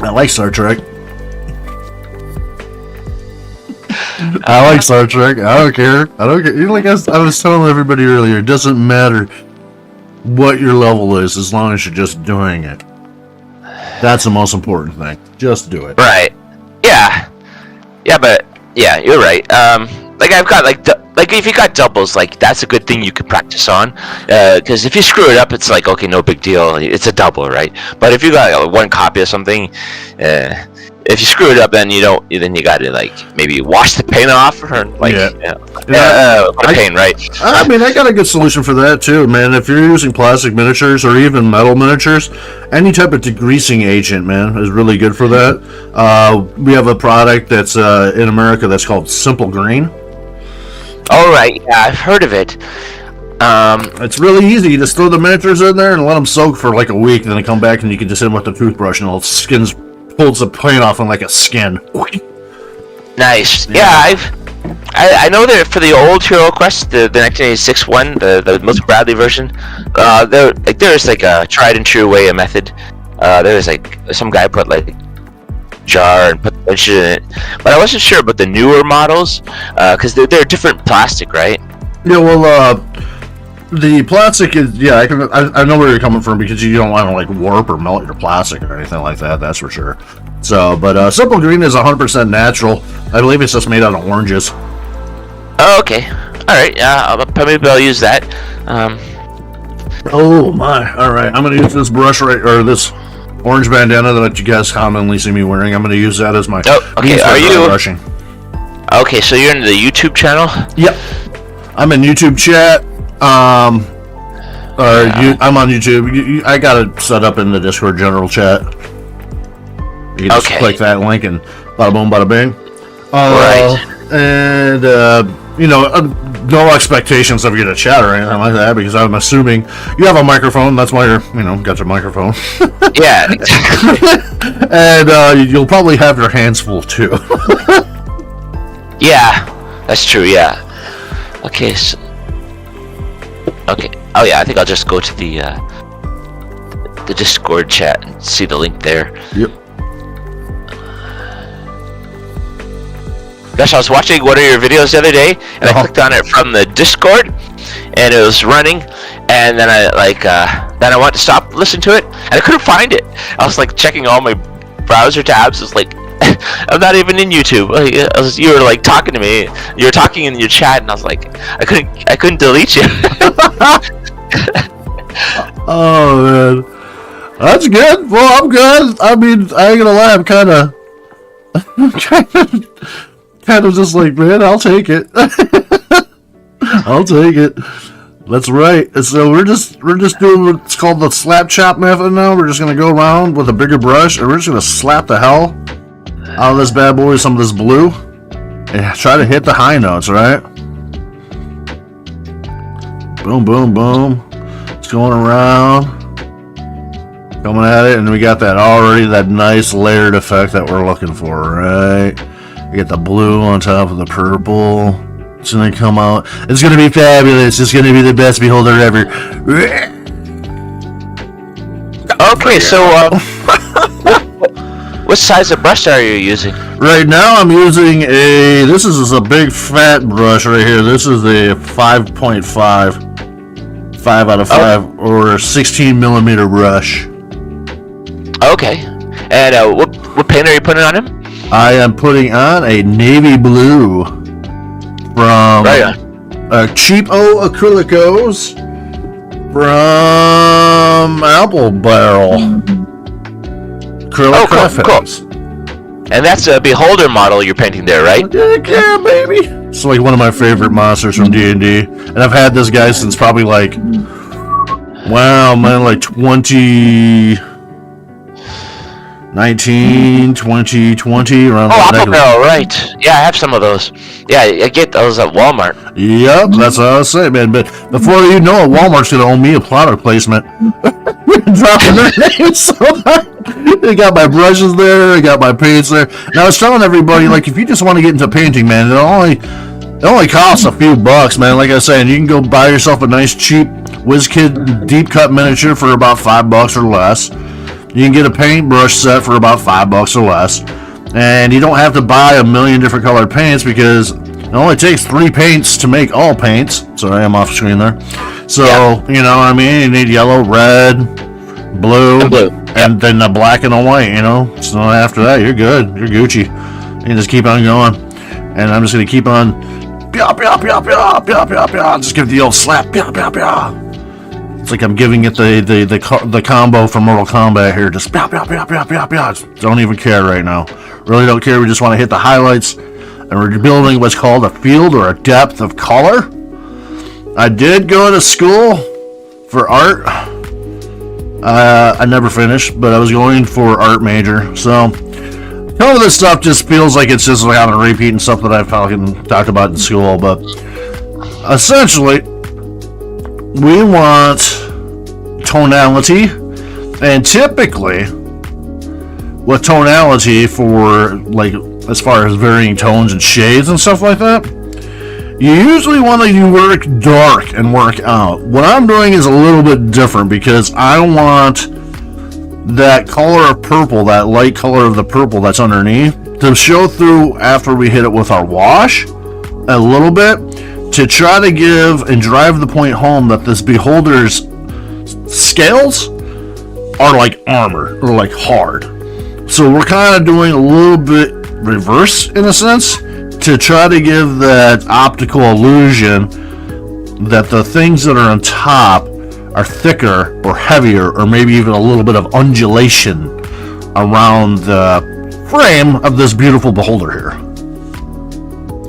I like Star Trek. I like Star Trek. I don't care. Like I was telling everybody earlier, it doesn't matter what your level is as long as you're just doing it. That's the most important thing. Just do it. Right. Yeah. Yeah, but yeah, you're right. Like I've got like if you got doubles, like that's a good thing you could practice on. Because if you screw it up, it's like okay, no big deal. It's a double, right? But if you got one copy of something, if you screw it up, then you got to like maybe wash the paint off or like paint, right? I mean, I got a good solution for that too, man. If you're using plastic miniatures or even metal miniatures, any type of degreasing agent, man, is really good for that. We have a product that's in America that's called Simple Green. All right, yeah, I've heard of it. It's really easy. You just throw the miniatures in there and let them soak for like a week, and then come back and you can just hit them with the toothbrush and pulls the paint off on like a skin. Nice. Yeah, I know that for the old Hero Quest, the 1986 one, the Milton Bradley version, there's like a tried and true way, a method. There's like some guy put like jar and put a bunch in it, but I wasn't sure about the newer models because they're different plastic, right? Yeah, well, the plastic is, yeah, I know where you're coming from, because you don't want to like warp or melt your plastic or anything like that. That's for sure. So, but Simple Green is 100% natural. I believe it's just made out of oranges. Oh, okay. All right. Maybe I'll use that. Oh my! All right, I'm gonna use this brush this orange bandana that you guys commonly see me wearing. I'm gonna use that as my okay. Are you brushing? Okay, so you're in the YouTube channel? Yep. I'm in YouTube chat. I'm on YouTube. I got it set up in the Discord general chat. You can just click that link and bada boom, bada bing. Right. And no expectations of you to chat or anything like that, because I'm assuming you have a microphone. That's why you're, got your microphone. Yeah. And you'll probably have your hands full too. Yeah, that's true. Yeah. Okay. Okay. Oh yeah, I think I'll just go to the Discord chat and see the link there. Yep. Gosh, I was watching one of your videos the other day, and I clicked on it from the Discord, and it was running, and then I wanted to stop, listen to it, and I couldn't find it. I was like checking all my browser tabs. It's like I'm not even in YouTube. You were like talking to me. You were talking in your chat, and I was like, I couldn't delete you. Oh man, that's good. Well, I'm good. I mean, I ain't gonna lie. I'm kind of just like, man, I'll take it. I'll take it. That's right. And so we're just doing what's called the slap chop method now. We're just gonna go around with a bigger brush, and we're just gonna slap the hell out of this bad boy, some of this blue, and try to hit the high notes, right? Boom, boom, boom. It's going around, coming at it, and we got that nice layered effect that we're looking for, right? We get the blue on top of the purple. It's gonna come out. It's gonna be fabulous. It's gonna be the best beholder ever. Okay, so what size of brush are you using? Right now I'm using this is a big fat brush right here. This is a 5.5, 5 out of 5, or 16 millimeter brush. Okay, and what paint are you putting on him? I am putting on a navy blue from Cheapo Acrylicos from Apple Barrel. Acrylic graphics. Cool. And that's a beholder model you're painting there, right? Yeah, baby. It's like one of my favorite monsters from D&D, and I've had this guy since probably like 2020, around Apple Barrel, right. Yeah, I have some of those. Yeah, I get those at Walmart. Yep, that's what I was saying, man. But before you know it, Walmart's going to owe me a product placement. Dropping their names so high. They got my brushes there, they got my paints there. Now, I was telling everybody, like, if you just want to get into painting, man, it only costs a few bucks, man. Like I said, you can go buy yourself a nice, cheap WizKid deep cut miniature for about $5 or less. You can get a paintbrush set for about $5 or less, and you don't have to buy a million different colored paints, because it only takes 3 paints to make all paints. Sorry, I'm off screen there. So, you know what I mean? You need yellow, red, blue, and then the black and the white, So after that, you're good. You're Gucci. You can just keep on going. And I'm just going to keep on just give it the old slap. It's like I'm giving it the combo from Mortal Kombat here. Just don't even care right now. Really don't care. We just want to hit the highlights, and we're building what's called a field or a depth of color. I did go to school for art. I never finished, but I was going for art major. So some of this stuff just feels like it's just like on a repeat and stuff that I've fucking talked about in school. But essentially, we want tonality, and typically with tonality for like as far as varying tones and shades and stuff like that, you usually want to work dark and work out. What I'm doing is a little bit different because I want that color of purple, that light color of the purple that's underneath, to show through after we hit it with our wash a little bit, to try to give and drive the point home that this beholder's scales are like armor, or like hard. So we're kind of doing a little bit reverse in a sense, to try to give that optical illusion that the things that are on top are thicker or heavier, or maybe even a little bit of undulation around the frame of this beautiful beholder here.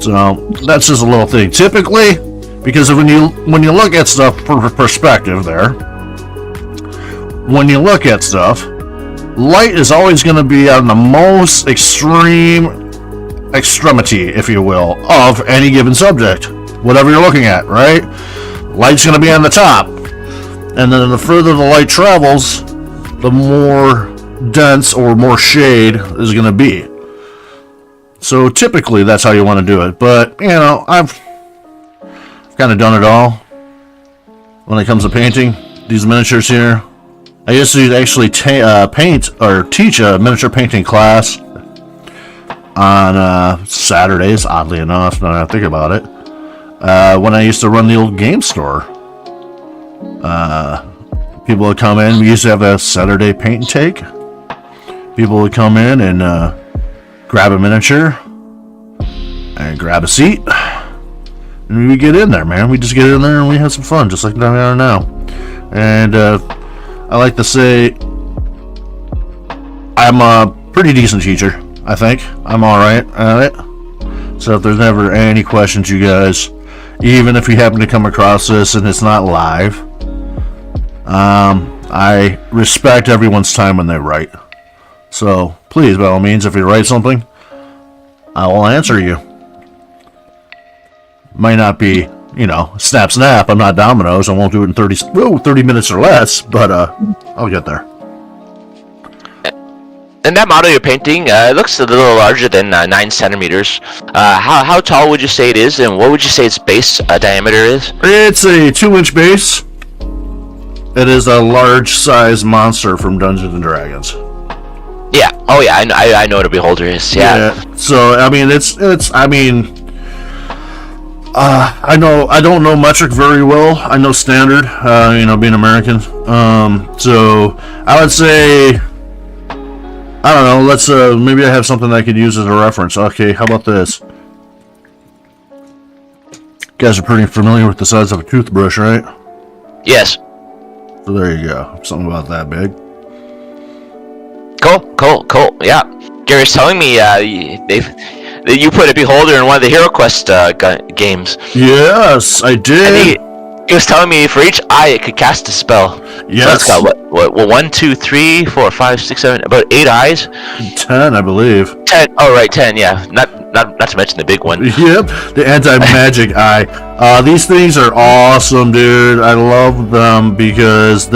So that's just a little thing. Typically, because when you look at stuff for perspective there, when you look at stuff, light is always going to be on the most extreme extremity, if you will, of any given subject, whatever you're looking at, right? Light's going to be on the top, and then the further the light travels, the more dense or more shade is going to be. So typically that's how you want to do it, but you know, I've kind of done it all when it comes to painting these miniatures here. I used to actually paint or teach a miniature painting class on Saturdays, oddly enough, now that I think about it, when I used to run the old game store. People would come in. We used to have a Saturday paint and take. People would come in and grab a miniature and grab a seat, and we get in there, man. We just get in there and we have some fun, just like we are now. And I like to say I'm a pretty decent teacher. I think I'm all right at it. So if there's ever any questions, you guys, even if you happen to come across this and it's not live, I respect everyone's time when they write. So please, by all means, if you write something, I will answer you. Might not be, snap. I'm not Domino's. I won't do it in 30 minutes or less, but I'll get there. And that model you're painting, it looks a little larger than 9 centimeters. How tall would you say it is, and what would you say its base diameter is? It's a 2-inch base. It is a large-size monster from Dungeons and Dragons. Yeah. Oh yeah. I know what a beholder is. Yeah. So I mean, I don't know metric very well. I know standard. Being American. So I would say, I don't know. Let's maybe I have something I could use as a reference. Okay, how about this? You guys are pretty familiar with the size of a toothbrush, right? Yes. So there you go. Something about that big. Cool. Yeah. Gary's telling me you put a beholder in one of the Hero Quest games. Yes, I did. He was telling me for each eye it could cast a spell. Yes. So it's got what 1, 2, 3, 4, 5, 6, 7, about 8 eyes. 10, I believe. 10. Oh right, 10. Yeah. Not to mention the big one. Yep, the anti-magic eye. These things are awesome, dude. I love them because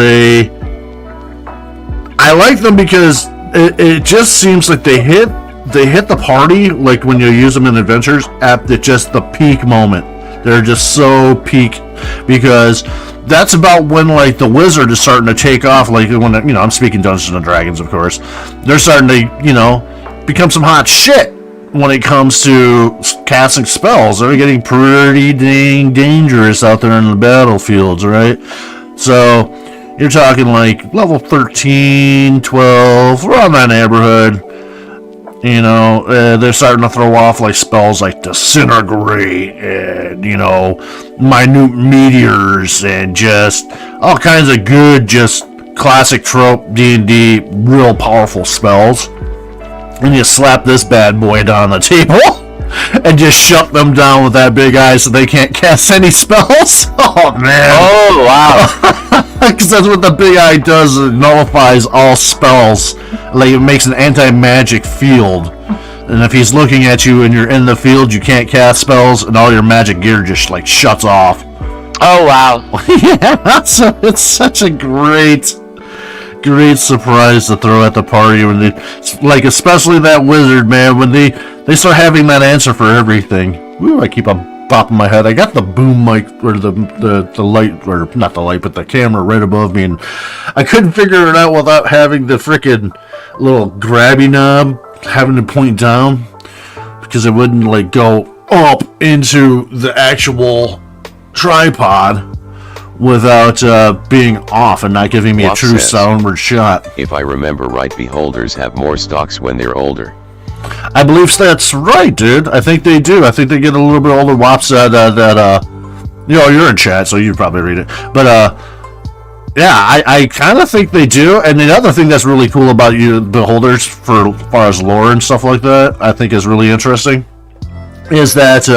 I like them because it just seems like they hit the party, like when you use them in adventures, at just the peak moment. They're just so peak, because that's about when like the wizard is starting to take off, like when I'm speaking Dungeons and Dragons, of course. They're starting to become some hot shit when it comes to casting spells. They're getting pretty dang dangerous out there in the battlefields, right? So you're talking like level 13, 12, around that neighborhood. They're starting to throw off like spells like Disintegrate and, minute meteors and just all kinds of good, just classic trope D&D, real powerful spells. And you slap this bad boy down the table and just shut them down with that big eye so they can't cast any spells. Oh, man. Oh, wow. Because that's what the big eye does. It nullifies all spells. Like, it makes an anti-magic field. And if he's looking at you and you're in the field, you can't cast spells, and all your magic gear just, like, shuts off. Oh, wow. Yeah, so it's such a great great surprise to throw at the party when they, like, especially that wizard, man, when they start having that answer for everything. Woo, I keep on bopping my head. I got the boom mic, or the light, or not the light, but the camera right above me, and I couldn't figure it out without having the freaking little grabby knob, having to point down, because it wouldn't, like, go up into the actual tripod without being off and not giving me a true soundward shot. If I remember right, beholders have more stocks when they're older. I believe that's right, dude. I think they do. I think they get a little bit older. WAP said that you know, you're in chat, so you'd probably read it. But, yeah, I kind of think they do. And the other thing that's really cool about you beholders, for as far as lore and stuff like that, I think is really interesting, is that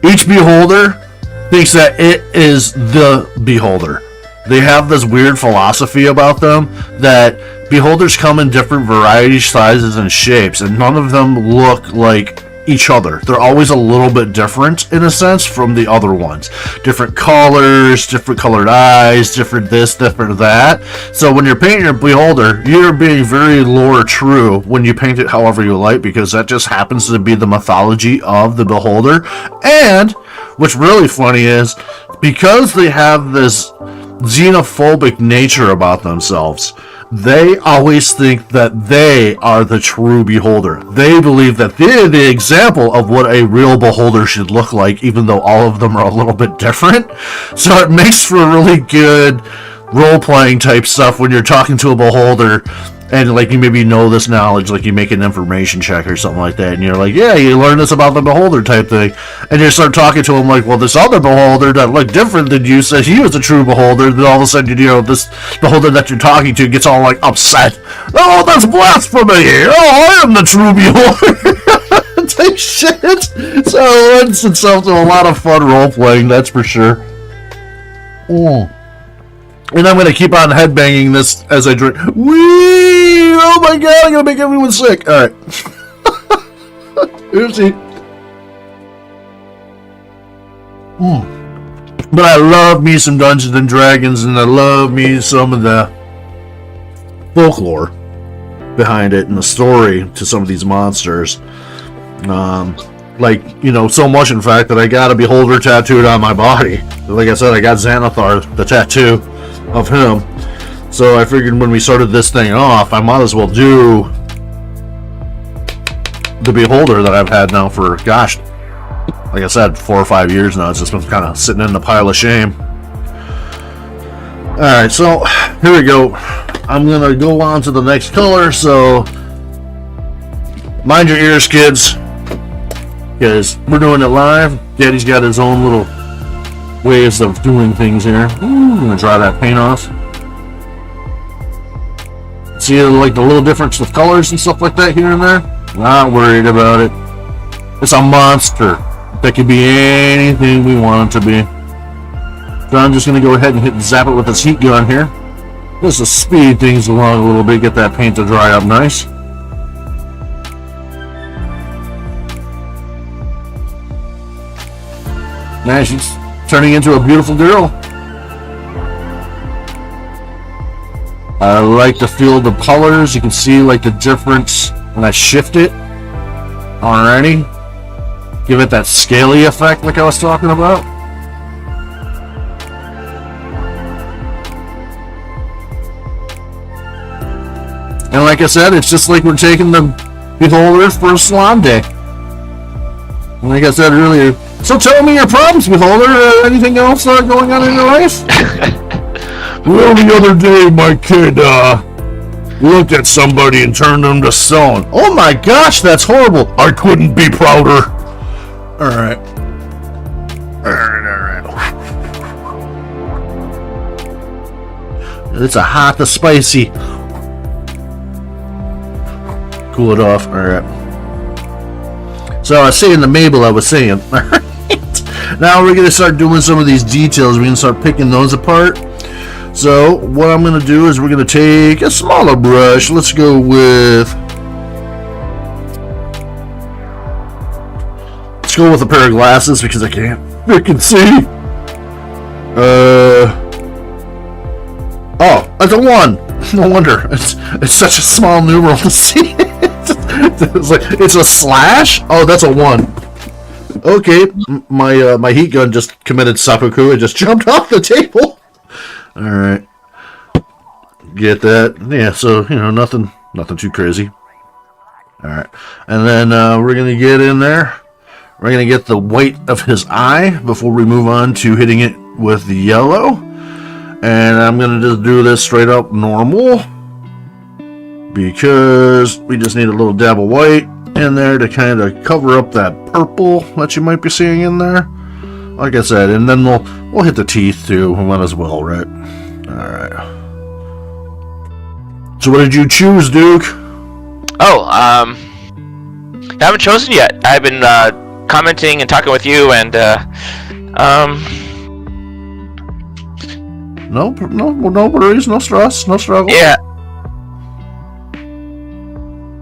each beholder thinks that it is the beholder. They have this weird philosophy about them that beholders come in different varieties, sizes, and shapes, and none of them look like each other. They're always a little bit different, in a sense, from the other ones. Different colors, different colored eyes, different this, different that. So when you're painting your beholder, you're being very lore true when you paint it however you like, because that just happens to be the mythology of the beholder. And what's really funny is, because they have this xenophobic nature about themselves, they always think that they are the true beholder. They believe that they're the example of what a real beholder should look like, even though all of them are a little bit different. So it makes for really good role-playing type stuff when you're talking to a beholder, and like you maybe know this knowledge, like you make an information check or something like that, and you're like, yeah, you learn this about the beholder type thing, and you start talking to him like, well, this other beholder that looked different than you said he was a true beholder. Then all of a sudden, you know, this beholder that you're talking to gets all like upset. Oh, that's blasphemy! Oh, I am the true beholder. Type shit. So it lends itself to a lot of fun role playing, that's for sure. And I'm going to keep on headbanging this as I drink. Whee! Oh my god, I'm going to make everyone sick. Alright. Oopsie. But I love me some Dungeons and Dragons, and I love me some of the folklore behind it and the story to some of these monsters. Like, you know, so much in fact that I got a beholder tattooed on my body. Like I said, I got Xanathar, the tattoo of him. So I figured when we started this thing off, I might as well do the beholder that I've had now for, gosh, like I said, 4 or 5 years now. It's just been kind of sitting in the pile of shame. Alright, so here we go. I'm going to go on to the next color, so mind your ears, kids, because we're doing it live. Daddy's got his own little ways of doing things here. I'm going to dry that paint off. See, like the little difference with colors and stuff like that here and there? Not worried about it. It's a monster that could be anything we want it to be. So I'm just going to go ahead and zap it with this heat gun here. Just to speed things along a little bit, get that paint to dry up nice. Now she's turning into a beautiful girl. I like to feel the colors. You can see like the difference when I shift it. Alrighty. Give it that scaly effect like I was talking about. And like I said, it's just like we're taking the beholder for a salon day. And like I said earlier, so tell me your problems, beholder. Anything else going on in your life? Well, the other day, my kid looked at somebody and turned them to stone. Oh my gosh, that's horrible. I couldn't be prouder. Alright. It's a hot, the spicy. Cool it off. Alright. So I was saying the Mabel I was saying. Now we're going to start doing some of these details. We're going to start picking those apart. So what I'm going to do is we're going to take a smaller brush. Let's go with... Let's go with a pair of glasses because I can't freaking see. Oh, that's a 1. No wonder it's such a small numeral to see. It's like it's a slash. Oh, that's a 1. Okay, my heat gun just committed seppuku. It just jumped off the table. All right, get that? Yeah. So nothing too crazy. All right, and then we're gonna get in there. We're gonna get the white of his eye before we move on to hitting it with the yellow. And I'm gonna just do this straight up normal because we just need a little dab of white in there to kind of cover up that purple that you might be seeing in there. Like I said, and then we'll hit the teeth too. We might as well, right? All right. So what did you choose, Duke? Oh, I haven't chosen yet. I've been commenting and talking with you, and no worries, no stress, no struggle. Yeah.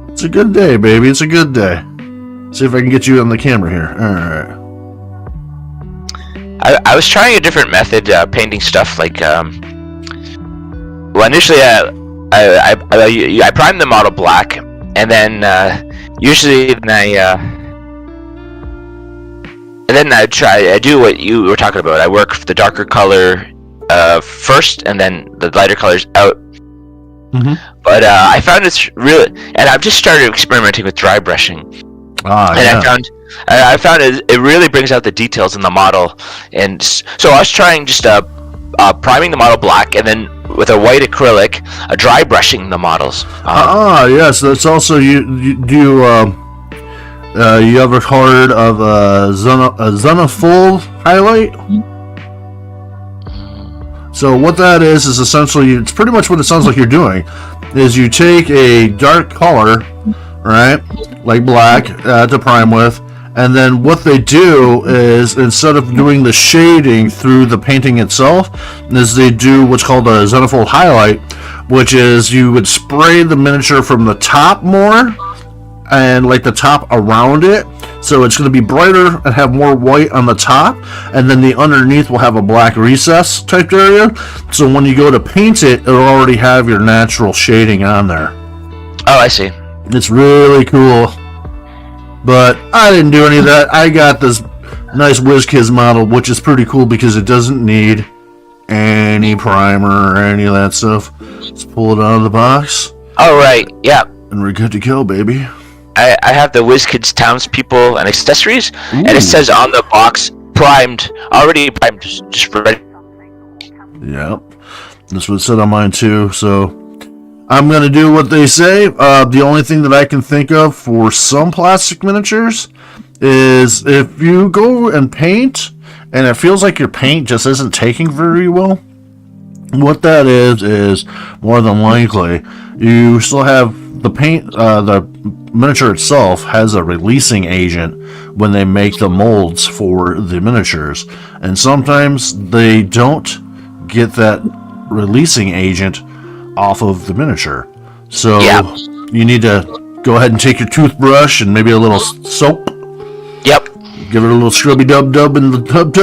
It's a good day, baby. It's a good day. See if I can get you on the camera here. All right. I was trying a different method, painting stuff like well, initially I primed the model black, and then usually I do what you were talking about. I work the darker color first, and then the lighter colors out. Mm-hmm. But I found it's really, and I've just started experimenting with dry brushing. And yeah. I found it really brings out the details in the model, and so I was trying just priming the model black, and then with a white acrylic, dry brushing the models. Yes, that's also you ever heard of a Zenithal highlight? So what that is essentially, it's pretty much what it sounds like you're doing, is you take a dark color, right, like black, to prime with, and then what they do is, instead of doing the shading through the painting itself, is they do what's called a Zenithal highlight, which is you would spray the miniature from the top more, and like the top around it, so it's going to be brighter and have more white on the top, and then the underneath will have a black recess type area, so when you go to paint it, it'll already have your natural shading on there. Oh, I see. It's really cool, but I didn't do any of that. I got this nice WizKids model, which is pretty cool because it doesn't need any primer or any of that stuff. Let's pull it out of the box. Oh, right, yeah. And we're good to go, baby. I have the WizKids townspeople and accessories, Ooh. and it says on the box, already primed, just ready. Yep. This would sit on mine too, so I'm going to do what they say. The only thing that I can think of for some plastic miniatures is if you go and paint, and it feels like your paint just isn't taking very well, what that is more than likely, you still have the paint, the miniature itself has a releasing agent when they make the molds for the miniatures, and sometimes they don't get that releasing agent off of the miniature, so you need to go ahead and take your toothbrush and maybe a little soap. Yep. Give it a little scrubby dub in the tub,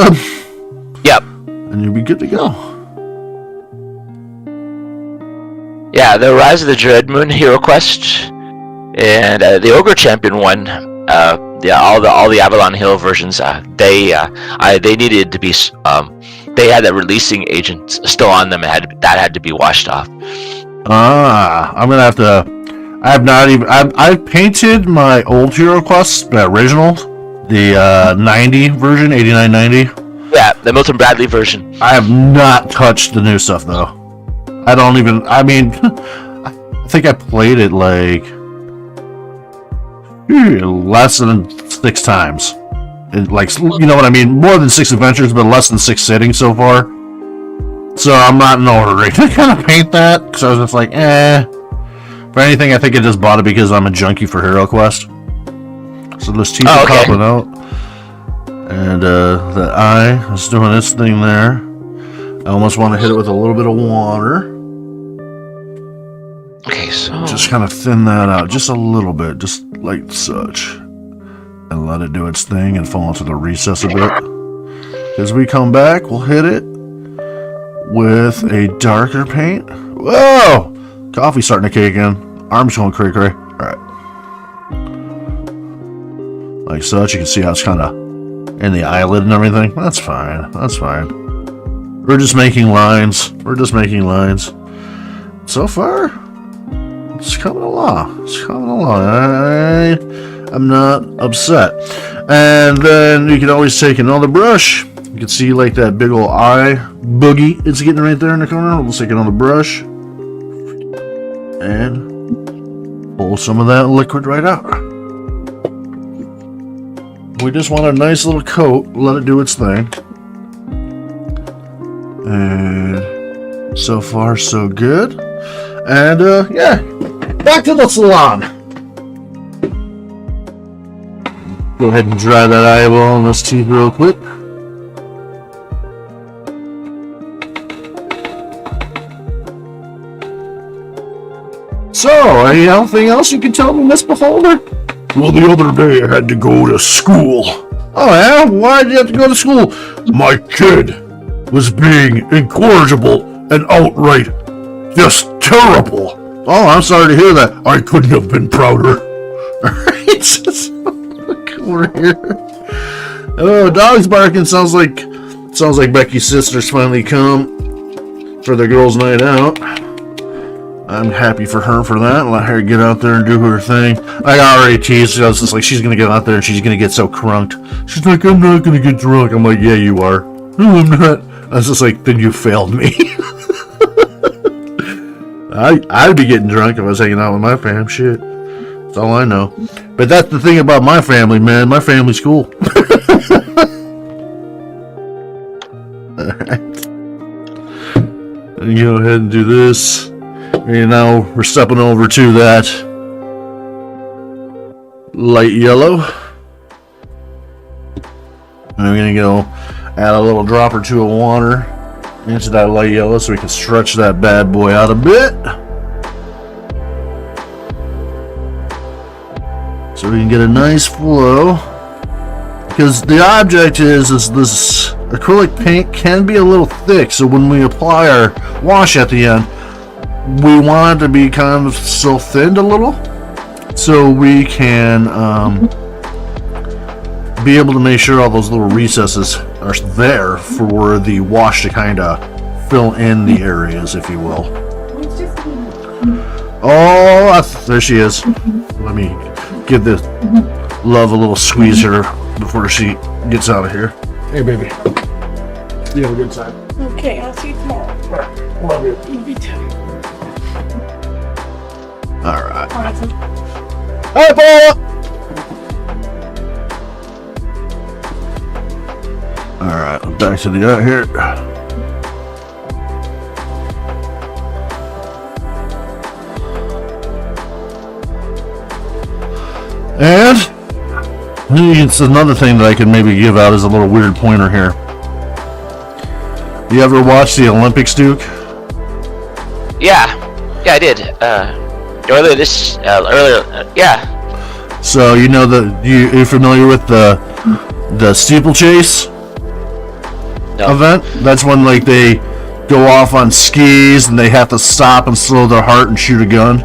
Yep. and you'll be good to go. Yeah, the Rise of the Dreadmoon Hero Quest and the Ogre Champion one. All the Avalon Hill versions. They needed to be. They had that releasing agent still on them. That had to be washed off. I'm gonna have to. I have not even. I've painted my old Hero Quest, the original, the 90 version, 8990. Yeah, the Milton Bradley version. I have not touched the new stuff though. I don't even. I mean, I think I played it like less than 6 times. Like, you know what I mean? More than 6 adventures, but less than 6 sittings so far. So I'm not in no hurry to kind of paint that, because I was just like, For anything, I think I just bought it because I'm a junkie for Hero Quest. So this teeth is popping out. And the eye is doing its thing there. I almost want to hit it with a little bit of water. Okay, so Just kind of thin that out just a little bit, just like such. And let it do its thing and fall into the recess a bit. As we come back, we'll hit it with a darker paint. Whoa! Coffee's starting to kick in. Arms going cray-cray. Alright. Like such. You can see how it's kind of in the eyelid and everything. That's fine. That's fine. We're just making lines. We're just making lines. So far, it's coming along. It's coming along. I'm not upset. And then you can always take another brush. You can see like that big old eye boogie it's getting right there in the corner. We'll take another brush and pull some of that liquid right out. We just want a nice little coat. Let it do its thing. And so far so good. And yeah, back to the salon. Go ahead and dry that eyeball on this teeth real quick. So, anything else you can tell me, Miss Beholder? Well, the other day I had to go to school. Oh yeah? Why did you have to go to school? My kid was being incorrigible and outright just terrible. Oh, I'm sorry to hear that. I couldn't have been prouder. Alright, come over here. Oh, dog's barking. Sounds like Becky's sisters finally come for the girls' night out. I'm happy for her for that. Let her get out there and do her thing. I already teased. I was just like, she's gonna get out there and she's gonna get so crunked. She's like, I'm not gonna get drunk. I'm like, yeah, you are. No, I'm not. I was just like, then you failed me. I'd be getting drunk if I was hanging out with my fam. Shit. That's all I know. But that's the thing about my family, man. My family's cool. Alright. Go ahead and do this. And now we're stepping over to that light yellow. And we're going to go add a little drop or two of water into that light yellow so we can stretch that bad boy out a bit. So we can get a nice flow. Because the object is this acrylic paint can be a little thick, so when we apply our wash at the end, we want it to be kind of still thinned a little, so we can be able to make sure all those little recesses are there for the wash to kind of fill in the areas, if you will. Oh, there she is. Let me give the love a little squeeze here before she gets out of here. Hey, baby. You have a good time. Okay, I'll see you tomorrow. Love you. You too. Alright. Awesome. Hey, Paula! Alright, back to the out here. And it's another thing that I could maybe give out as a little weird pointer here. You ever watch the Olympics, Duke? Yeah, I did. Earlier, yeah. So you know you're familiar with the steeplechase event? That's when like they go off on skis and they have to stop and slow their heart and shoot a gun,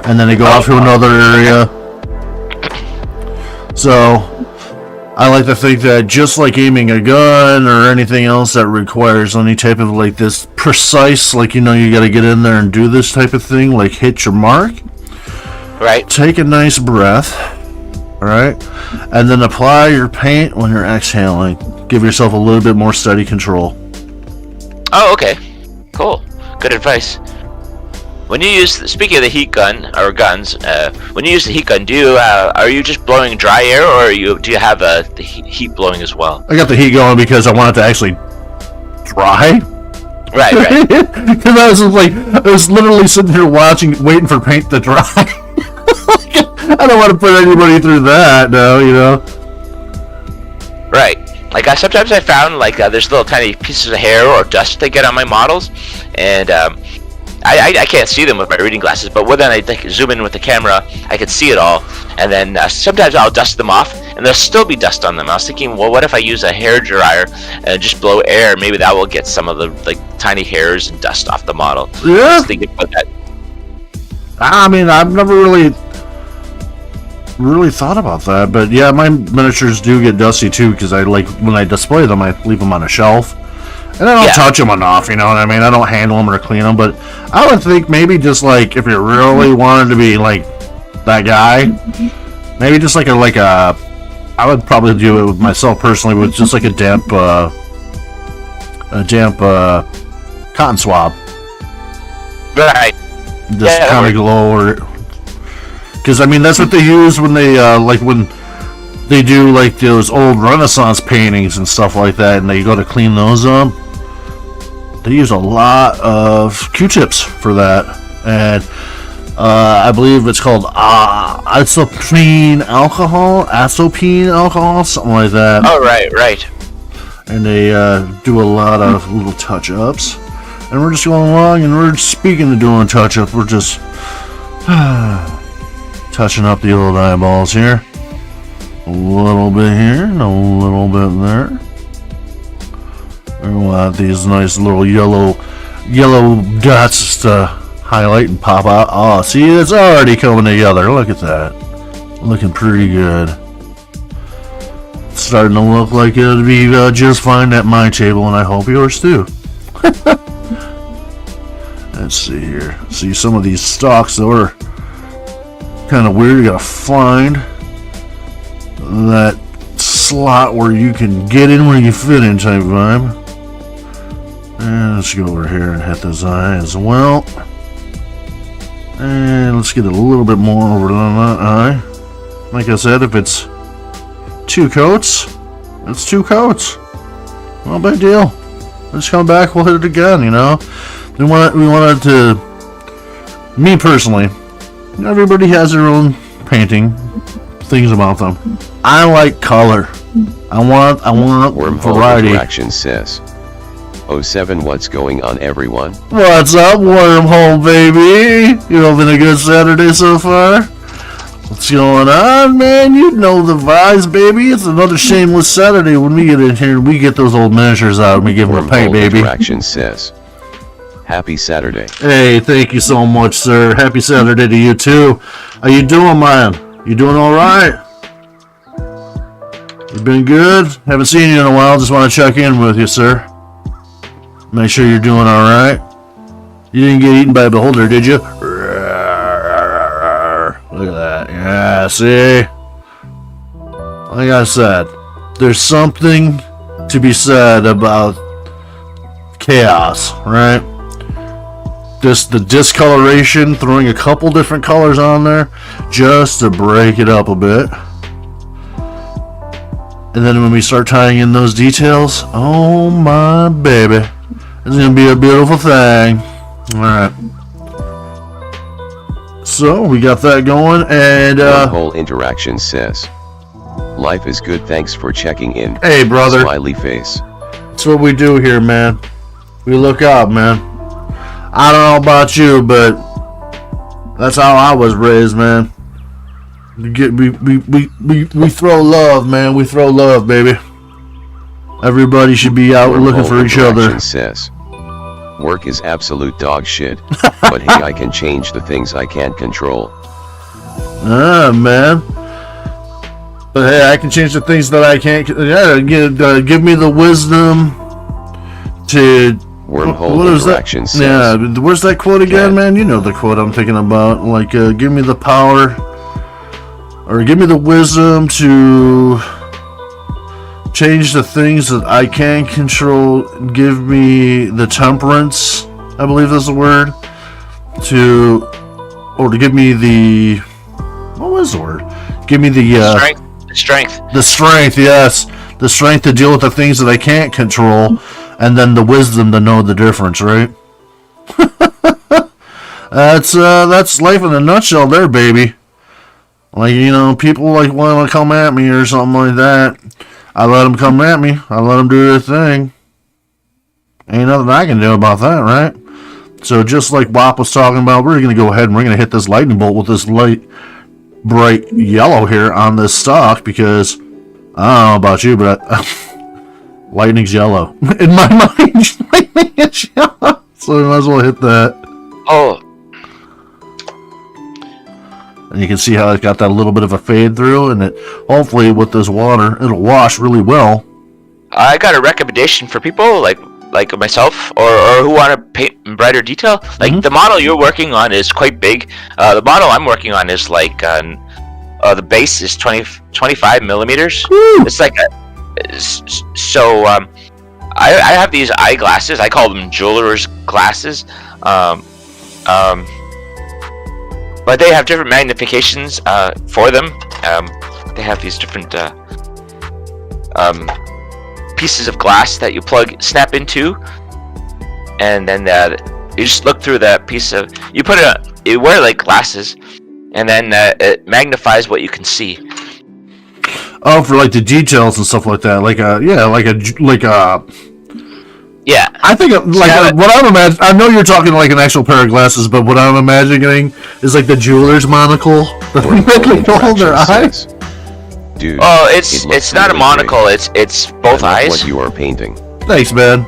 and then they go off to another area. So I like to think that just like aiming a gun or anything else that requires any type of like this precise, like, you know, you got to get in there and do this type of thing, like hit your mark. Right. Take a nice breath. All right. And then apply your paint when you're exhaling. Give yourself a little bit more steady control. Oh, okay. Cool. Good advice. When you use, speaking of the heat gun or guns, when you use the heat gun, are you just blowing dry air, or do you have the heat blowing as well? I got the heat going because I want it to actually dry. Right. Because I was literally sitting here waiting for paint to dry. I don't want to put anybody through that, no, you know. Right. Like sometimes I found like there's little tiny pieces of hair or dust they get on my models, and I can't see them with my reading glasses, but when I zoom in with the camera, I can see it all. And then sometimes I'll dust them off, and there'll still be dust on them. I was thinking, well, what if I use a hair dryer and just blow air? Maybe that will get some of the tiny hairs and dust off the model. Yeah. I was thinking about that. I mean, I've never really thought about that, but yeah, my miniatures do get dusty too, because I like when I display them, I leave them on a shelf, and I don't touch them enough. You know what I mean? I don't handle them or clean them, but I would think maybe just like if you really wanted to be like that guy, maybe just like a I would probably do it with myself personally with just like a damp cotton swab. Right. Just kind of glow, or because I mean that's what they use when they like when they do like those old Renaissance paintings and stuff like that, and they go to clean those up. They use a lot of Q-tips for that, and I believe it's called isopene alcohol, something like that. Oh, right. And they do a lot of little touch-ups. And we're just going along, and we're speaking of doing touch-ups. We're just touching up the old eyeballs here. A little bit here, and a little bit there. We want these nice little yellow dots to highlight and pop out. Oh, see, it's already coming together. Look at that. Looking pretty good. It's starting to look like it'll be just fine at my table, and I hope yours too. Let's see here. See, some of these stalks though are kind of weird. You gotta find that slot where you can get in where you fit in type vibe. And let's go over here and hit this eye as well. And let's get a little bit more over on that eye. Like I said, if it's 2 coats, it's 2 coats. No big deal. Let's come back, we'll hit it again, you know. We wanted to, me personally, everybody has their own painting things about them. I like color. I want Wormhole variety. Interaction says, 07 what's going on everyone? What's up, Wormhole baby? You having a good Saturday so far? What's going on, man? You know the vibes, baby. It's another Shameless Saturday when we get in here and we get those old miniatures out and we give them a paint, baby. Interaction says, happy Saturday. Hey, thank you so much, sir. Happy Saturday to you, too. How you doing, man? You doing all right? You been good? Haven't seen you in a while. Just want to check in with you, sir. Make sure you're doing all right. You didn't get eaten by a beholder, did you? Look at that. Yeah, see? Like I said, there's something to be said about chaos, right? The discoloration, throwing a couple different colors on there just to break it up a bit. And then when we start tying in those details, oh my baby, it's gonna be a beautiful thing. Alright. So we got that going, and Wormhole Interaction says, life is good, thanks for checking in. Hey brother. Smiley face. That's what we do here, man. We look out, man. I don't know about you, but that's how I was raised, man. We throw love, man. We throw love, baby. Everybody should be out looking for each other. Says, work is absolute dog shit, but hey, I can change the things I can't control. Ah, man. But hey, I can change the things that I can't. Yeah, give me the wisdom to. Wormhole Interaction says, yeah, where's that quote again, man? You know the quote I'm thinking about. Like, give me the power, or give me the wisdom to change the things that I can control. Give me the temperance, I believe that's the word, to give me the, what was the word? Give me the strength. The strength, yes. The strength to deal with the things that I can't control, and then the wisdom to know the difference, right? That's life in a nutshell there, baby. Like, you know, people like want to come at me or something like that. I let them come at me. I let them do their thing. Ain't nothing I can do about that, right? So just like Wop was talking about, we're going to go ahead and we're going to hit this lightning bolt with this light, bright yellow here on this stock, because I don't know about you, but Lightning's yellow. In my mind, lightning is yellow. So we might as well hit that. Oh. And you can see how it got that little bit of a fade through, and it hopefully with this water, it'll wash really well. I got a recommendation for people like myself or who want to paint in brighter detail. Like the model you're working on is quite big. The model I'm working on is like the base is 25 millimeters. Woo! It's like so. I have these eyeglasses. I call them jeweler's glasses. But they have different magnifications for them. They have these different pieces of glass that you snap into, and then you just look through that piece of. You wear like glasses, and then it magnifies what you can see. Oh, for like the details and stuff like that, Yeah. I think what I'm imagining. I know you're talking like an actual pair of glasses, but what I'm imagining is like the jeweler's monocle that we make to hold their eyes. Dude. Oh, it's not a monocle. It's both eyes. What you are painting. Thanks, man.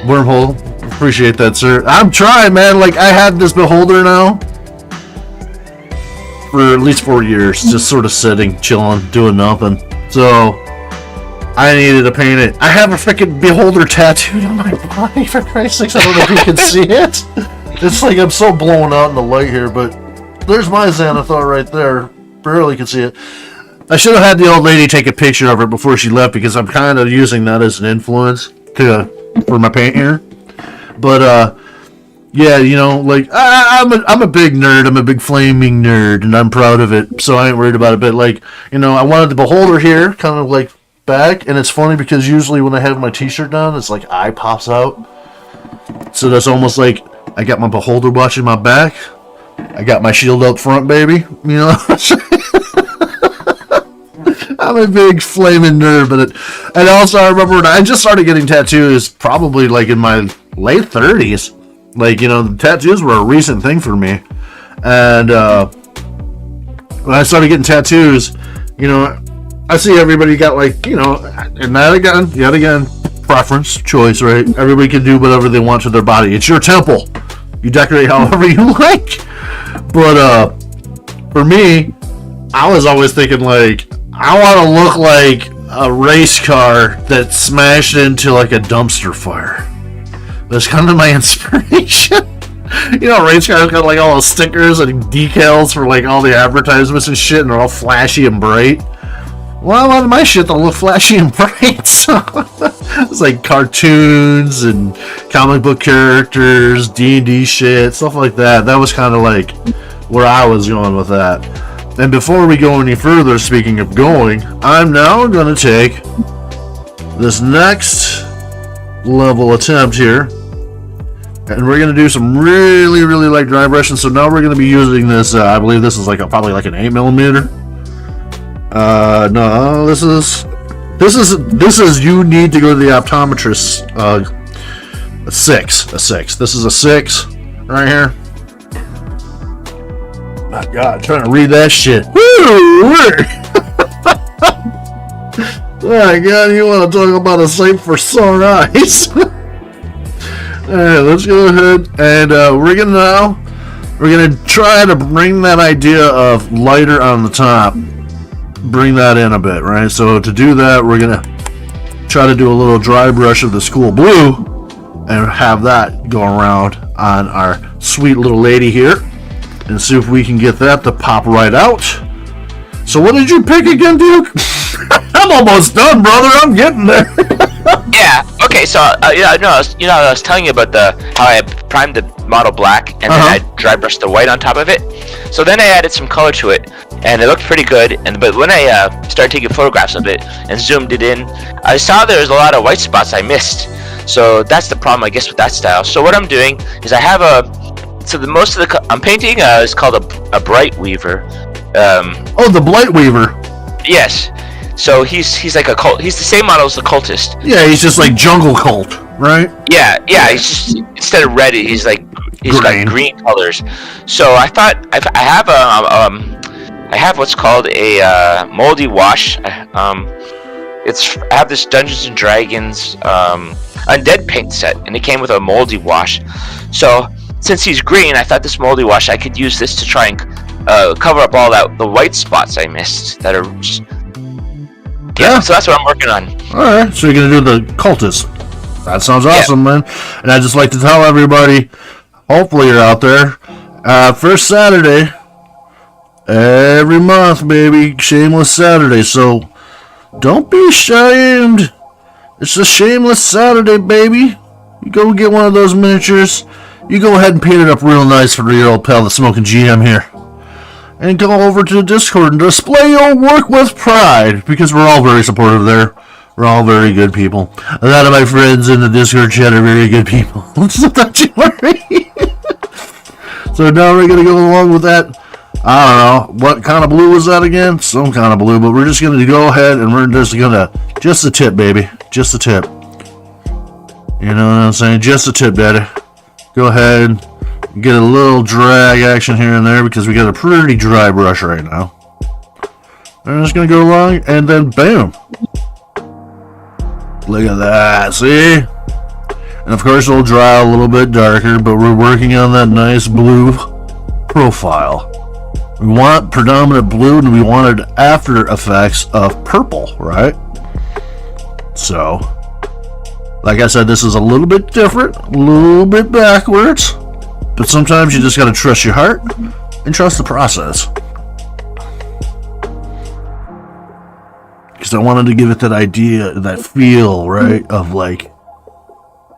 Wormhole. Appreciate that, sir. I'm trying, man. Like, I had this beholder now for at least 4 years, just sort of sitting, chilling, doing nothing. So I needed to paint it. I have a freaking beholder tattooed on my body, for Christ's sakes. I don't know if you can see it. It's like I'm so blown out in the light here, but there's my Xanathar right there. Barely can see it. I should have had the old lady take a picture of it before she left, because I'm kind of using that as an influence for my paint here. But yeah, you know, like I'm a big nerd. I'm a big flaming nerd, and I'm proud of it. So I ain't worried about it. But like, you know, I wanted the beholder here, kind of like back, and it's funny because usually when I have my T-shirt down, it's like eye pops out. So that's almost like I got my beholder watching my back. I got my shield up front, baby. You know. I'm a big flaming nerd, and also I remember when I just started getting tattoos, probably like in my late 30s. Like, you know, the tattoos were a recent thing for me, and when I started getting tattoos, you know, I see everybody got like, you know, and yet again, preference, choice, right? Everybody can do whatever they want to their body. It's your temple. You decorate however you like. But for me, I was always thinking like, I want to look like a race car that smashed into like a dumpster fire. That's kind of my inspiration. You know, race cars got like all the stickers and decals for like all the advertisements and shit, and they're all flashy and bright. Well, I wanted my shit to look flashy and bright, so it's like cartoons and comic book characters, D&D shit, stuff like that. That was kind of like where I was going with that. And before we go any further, speaking of going, I'm now going to take this next level attempt here, and we're going to do some really, really light dry brushing. So now we're going to be using this, I believe this is like probably like an 8mm. No, this is you need to go to the optometrist. A 6. This is a 6 right here. My God, trying to read that shit. Woo! My God, you want to talk about a sight for sore eyes? Alright, let's go ahead and we're gonna try to bring that idea of lighter on the top, bring that in a bit, right? So to do that, we're gonna try to do a little dry brush of the school blue and have that go around on our sweet little lady here, and see if we can get that to pop right out. So what did you pick again, Duke? I'm almost done, brother. I'm getting there. Yeah. Okay. So I was telling you about how I primed the model black and then I dry brushed the white on top of it. So then I added some color to it, and it looked pretty good. But when I started taking photographs of it and zoomed it in, I saw there was a lot of white spots I missed. So that's the problem, I guess, with that style. So what I'm doing is I have I'm painting is called a bright weaver. Oh, the Blight Weaver. Yes. So he's like a cult. He's the same model as the cultist. Yeah, he's just like jungle cult, right? Yeah. He's just, instead of red, he's got green colors. So I thought I have what's called a moldy wash. I have this Dungeons and Dragons undead paint set, and it came with a moldy wash. So since he's green, I thought this moldy wash, I could use this to try and cover up all the white spots I missed that are just... Yeah, so that's what I'm working on. Alright, so you're going to do the cultist. That sounds awesome, man. And I'd just like to tell everybody, hopefully you're out there, first Saturday, every month, baby, Shameless Saturday. So don't be ashamed. It's a Shameless Saturday, baby. You go get one of those miniatures. You go ahead and paint it up real nice for your old pal, the Smoking GM here. And go over to the Discord and display your work with pride, because we're all very supportive there. We're all very good people. A lot of my friends in the Discord chat are very good people. So don't you worry. So now we're going to go along with that. I don't know. What kind of blue was that again? Some kind of blue, but we're just going to go ahead and we're just going to... Just the tip, baby. Just the tip. You know what I'm saying? Just the tip, daddy. Go ahead. Get a little drag action here and there because we got a pretty dry brush right now. I'm just going to go along and then bam. Look at that. See? And of course it'll dry a little bit darker, but we're working on that nice blue profile. We want predominant blue and we wanted after effects of purple, right? So, like I said, this is a little bit different, a little bit backwards, but sometimes you just gotta trust your heart and trust the process. Because I wanted to give it that idea, that feel, right, of like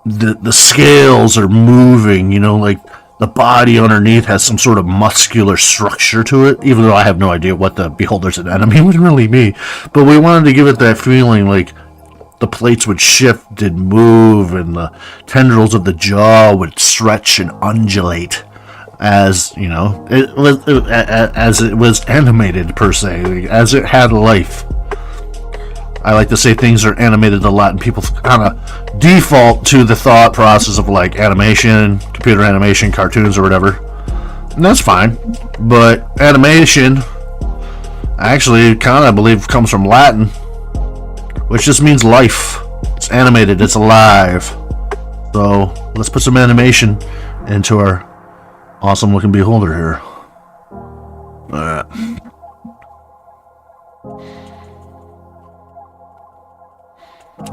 the scales are moving, you know, like the body underneath has some sort of muscular structure to it, even though I have no idea what the beholder's anatomy would really be. But we wanted to give it that feeling like the plates would shift and move and the tendrils of the jaw would stretch and undulate as, you know, as it was animated per se, as it had life. I like to say things are animated a lot and people kind of default to the thought process of like animation, computer animation, cartoons or whatever. And that's fine. But animation actually kind of believe comes from Latin, which just means life. It's animated, it's alive. So let's put some animation into our awesome looking beholder here. Alright.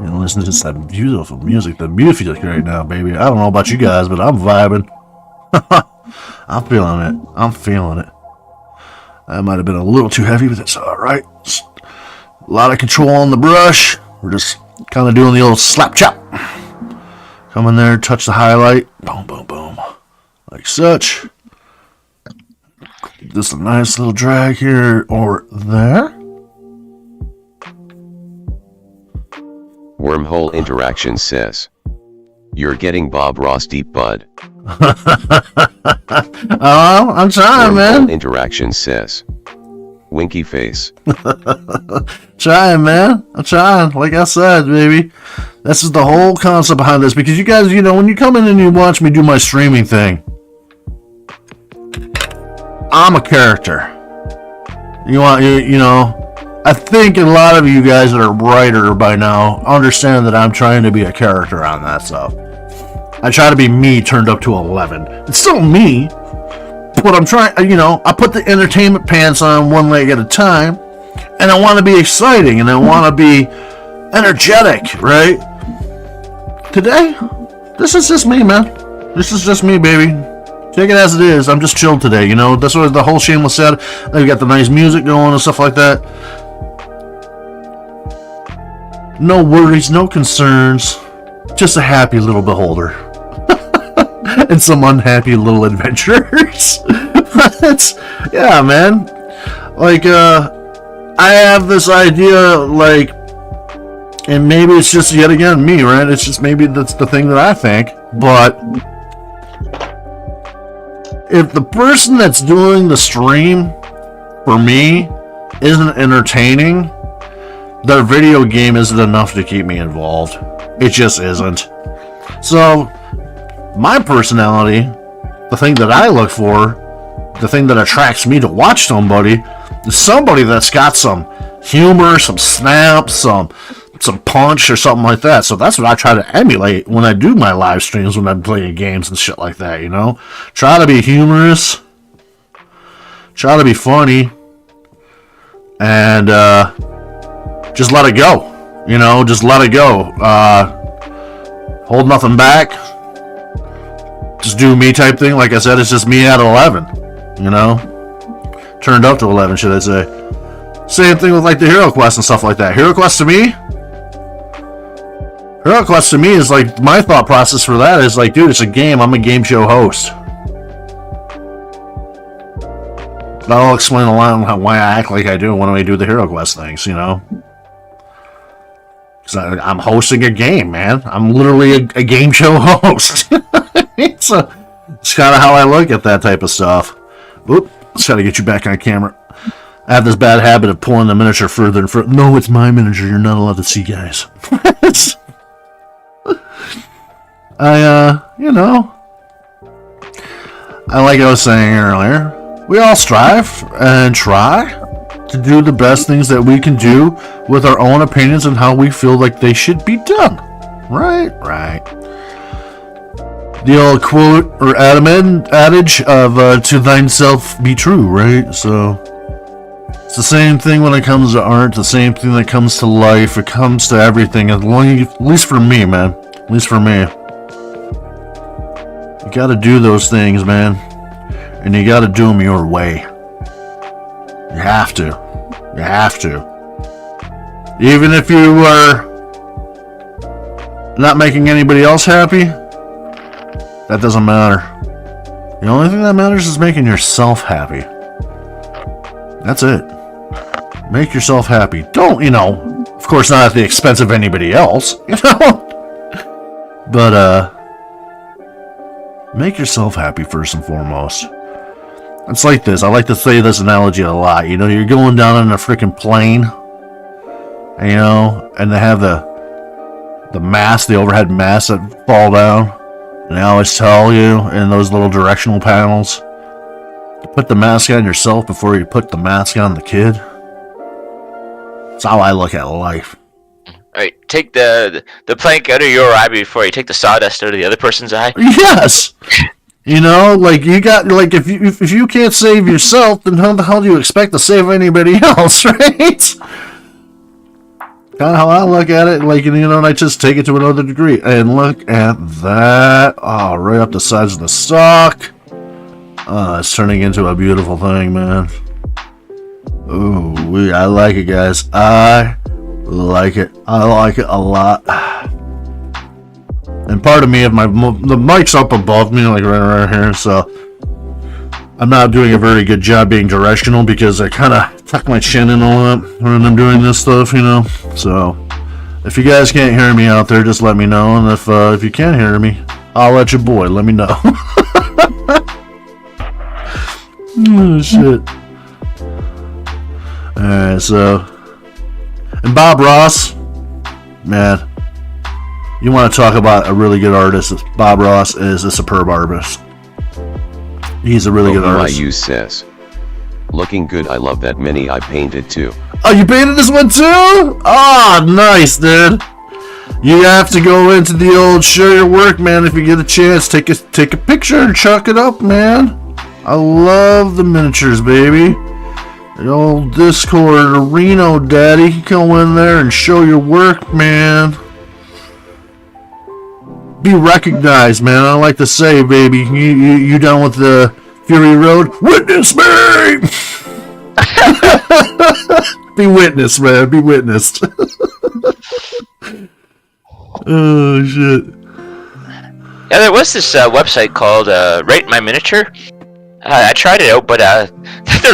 And listen to that beautiful music. The music right now, baby. I don't know about you guys, but I'm vibing. I'm feeling it. I'm feeling it. That might have been a little too heavy, but that's alright. A lot of control on the brush. We're just kind of doing the old slap chop. Come in there, touch the highlight. Boom, boom, boom. Like such. Just a nice little drag here or there. Wormhole Interaction says, "You're getting Bob Ross deep, bud." Oh, I'm trying, Wormhole man. Interaction says, "Winky face." Trying, man. I'm trying. Like I said, baby. This is the whole concept behind this. Because you guys, you know, when you come in and you watch me do my streaming thing, I'm a character. You know, I think a lot of you guys that are brighter by now understand that I'm trying to be a character on that stuff. I try to be me turned up to 11. It's still me, but I'm trying, you know, I put the entertainment pants on one leg at a time, and I want to be exciting, and I want to be energetic, right? Today, this is just me, man. This is just me, baby. Take it as it is. I'm just chilled today, you know? That's what the whole Shameless said. We got the nice music going and stuff like that. No worries, no concerns. Just a happy little beholder. And some unhappy little adventurers. But, yeah, man. Like, I have this idea, like, and maybe it's just yet again me, right? It's just maybe that's the thing that I think. But if the person that's doing the stream for me isn't entertaining, their video game isn't enough to keep me involved. It just isn't. So, my personality, the thing that I look for, the thing that attracts me to watch somebody, is somebody that's got some humor, some snaps, some some punch or something like that. So that's what I try to emulate when I do my live streams when I'm playing games and shit like that, you know? Try to be humorous, try to be funny, and just let it go. You know, just let it go. Hold nothing back. Just do me type thing. Like I said, it's just me at 11. You know? Turned up to 11, should I say. Same thing with like the Hero Quest and stuff like that. Hero Quest to me is like, my thought process for that is like, dude, it's a game. I'm a game show host. I'll explain a lot on why I act like I do when I do the Hero Quest things, you know? Because I'm hosting a game, man. I'm literally a game show host. It's kind of how I look at that type of stuff. Oop, just gotta get you back on camera. I have this bad habit of pulling the miniature further and further. No, it's my miniature. You're not allowed to see, guys. You know, like I was saying earlier, we all strive and try to do the best things that we can do with our own opinions and how we feel like they should be done. Right. The old quote or adage of "to thyself be true," right? So it's the same thing when it comes to art. The same thing that comes to life. It comes to everything. At least for me, man. At least for me. You gotta do those things, man. And you gotta do them your way. You have to. You have to. Even if you are not making anybody else happy, that doesn't matter. The only thing that matters is making yourself happy. That's it. Make yourself happy. Don't, you know, of course not at the expense of anybody else, you know? But, make yourself happy first and foremost. It's like this. I like to say this analogy a lot. You know, you're going down on a freaking plane, you know, and they have the mast, the overhead mast that fall down. And they always tell you in those little directional panels to put the mask on yourself before you put the mask on the kid. That's how I look at life. Alright, take the plank out of your eye before you take the sawdust out of the other person's eye. Yes! You know, like, you got, like, if you can't save yourself, then how the hell do you expect to save anybody else, right? Kind of how I look at it, like, you know, and I just take it to another degree. And look at that. Oh, right up the sides of the stalk. It's turning into a beautiful thing, man. Ooh, I like it, guys. I like it. I like it a lot. And part of me, if the mic's up above me, like right around here, so I'm not doing a very good job being directional because I kind of tuck my chin in a lot when I'm doing this stuff, you know. So if you guys can't hear me out there, just let me know. And if you can hear me, I'll let your boy. Let me know. Oh shit. Alright, so, and Bob Ross, man, you want to talk about a really good artist. Bob Ross is a superb artist. He's a really good artist. You says, looking good. I love that mini I painted too. Oh, you painted this one too? Oh, nice, dude. You have to go into the old share your work, man. If you get a chance, take a picture and chuck it up, man. I love the miniatures, baby. The old Discord Reno daddy, go in there and show your work, man. Be recognized, man. I like to say, baby, you down with the Fury Road? Witness me! Be witnessed, man. Be witnessed. Oh shit. Yeah, there was this website called Rate My Miniature. I tried it out, but their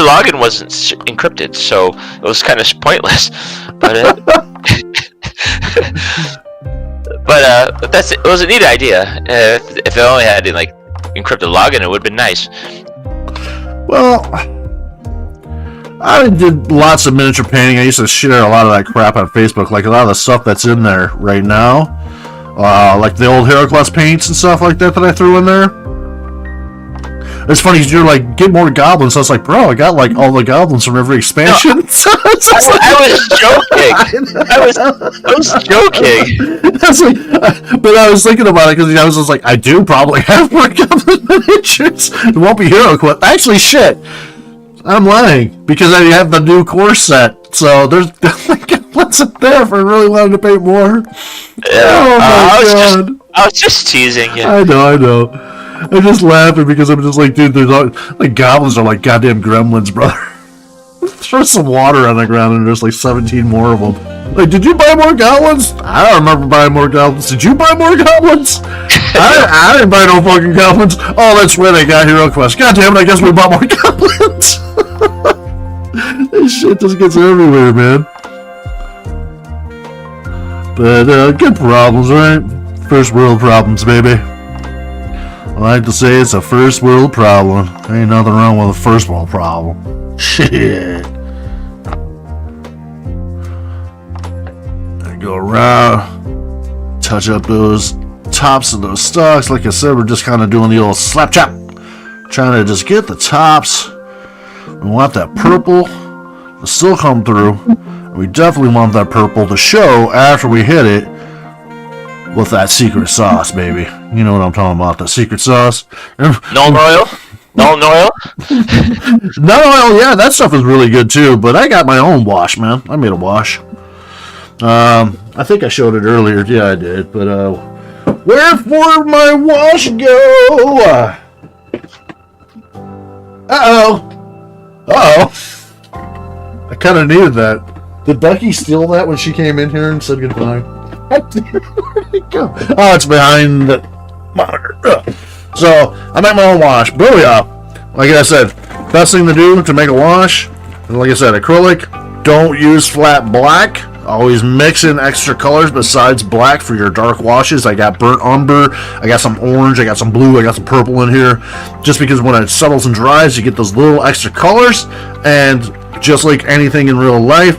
login wasn't encrypted, so it was kind of pointless. But but it was a neat idea. If it only had like encrypted login, it would have been nice. Well, I did lots of miniature painting. I used to share a lot of that crap on Facebook, like a lot of the stuff that's in there right now, like the old Hero Quest paints and stuff like that I threw in there. It's funny, you're like, get more goblins. So I was like, bro, I got like all the goblins from every expansion. No, I was joking. I was joking. That's like, but I was thinking about it because I was just like, I do probably have more goblin miniatures. It won't be hero equipped. Actually, shit. I'm lying because I have the new core set. So there's goblins in there if I really wanted to pay more. Yeah, Oh my god. I was just teasing you. I know. I'm just laughing because I'm just like, dude, there's all, like goblins are like goddamn gremlins, brother. Throw some water on the ground and there's like 17 more of them. Like, did you buy more goblins? I don't remember buying more goblins. Did you buy more goblins? I didn't buy no fucking goblins. Oh, that's right, I got Hero Quest. God damn it, I guess we bought more goblins. This shit just gets everywhere, man. But, good problems, right? First world problems, baby. I like to say it's a first world problem. Ain't nothing wrong with a first world problem. Shit. I go around, touch up those tops of those stalks. Like I said, we're just kind of doing the old slap chop. Trying to just get the tops. We want that purple to still come through. We definitely want that purple to show after we hit it with that secret sauce, baby. You know what I'm talking about, the secret sauce. Null oil? Null oil? Null oil, yeah, that stuff is really good too, but I got my own wash, man. I made a wash. I think I showed it earlier. Yeah, I did, but where'd my wash go? Uh-oh. I kind of needed that. Did Becky steal that when she came in here and said goodbye? Where'd it go? Oh, it's behind the monitor. So, I make my own wash. Booyah! Like I said, best thing to do to make a wash, and like I said, acrylic, don't use flat black. Always mix in extra colors besides black for your dark washes. I got burnt umber, I got some orange, I got some blue, I got some purple in here. Just because when it settles and dries, you get those little extra colors. And just like anything in real life,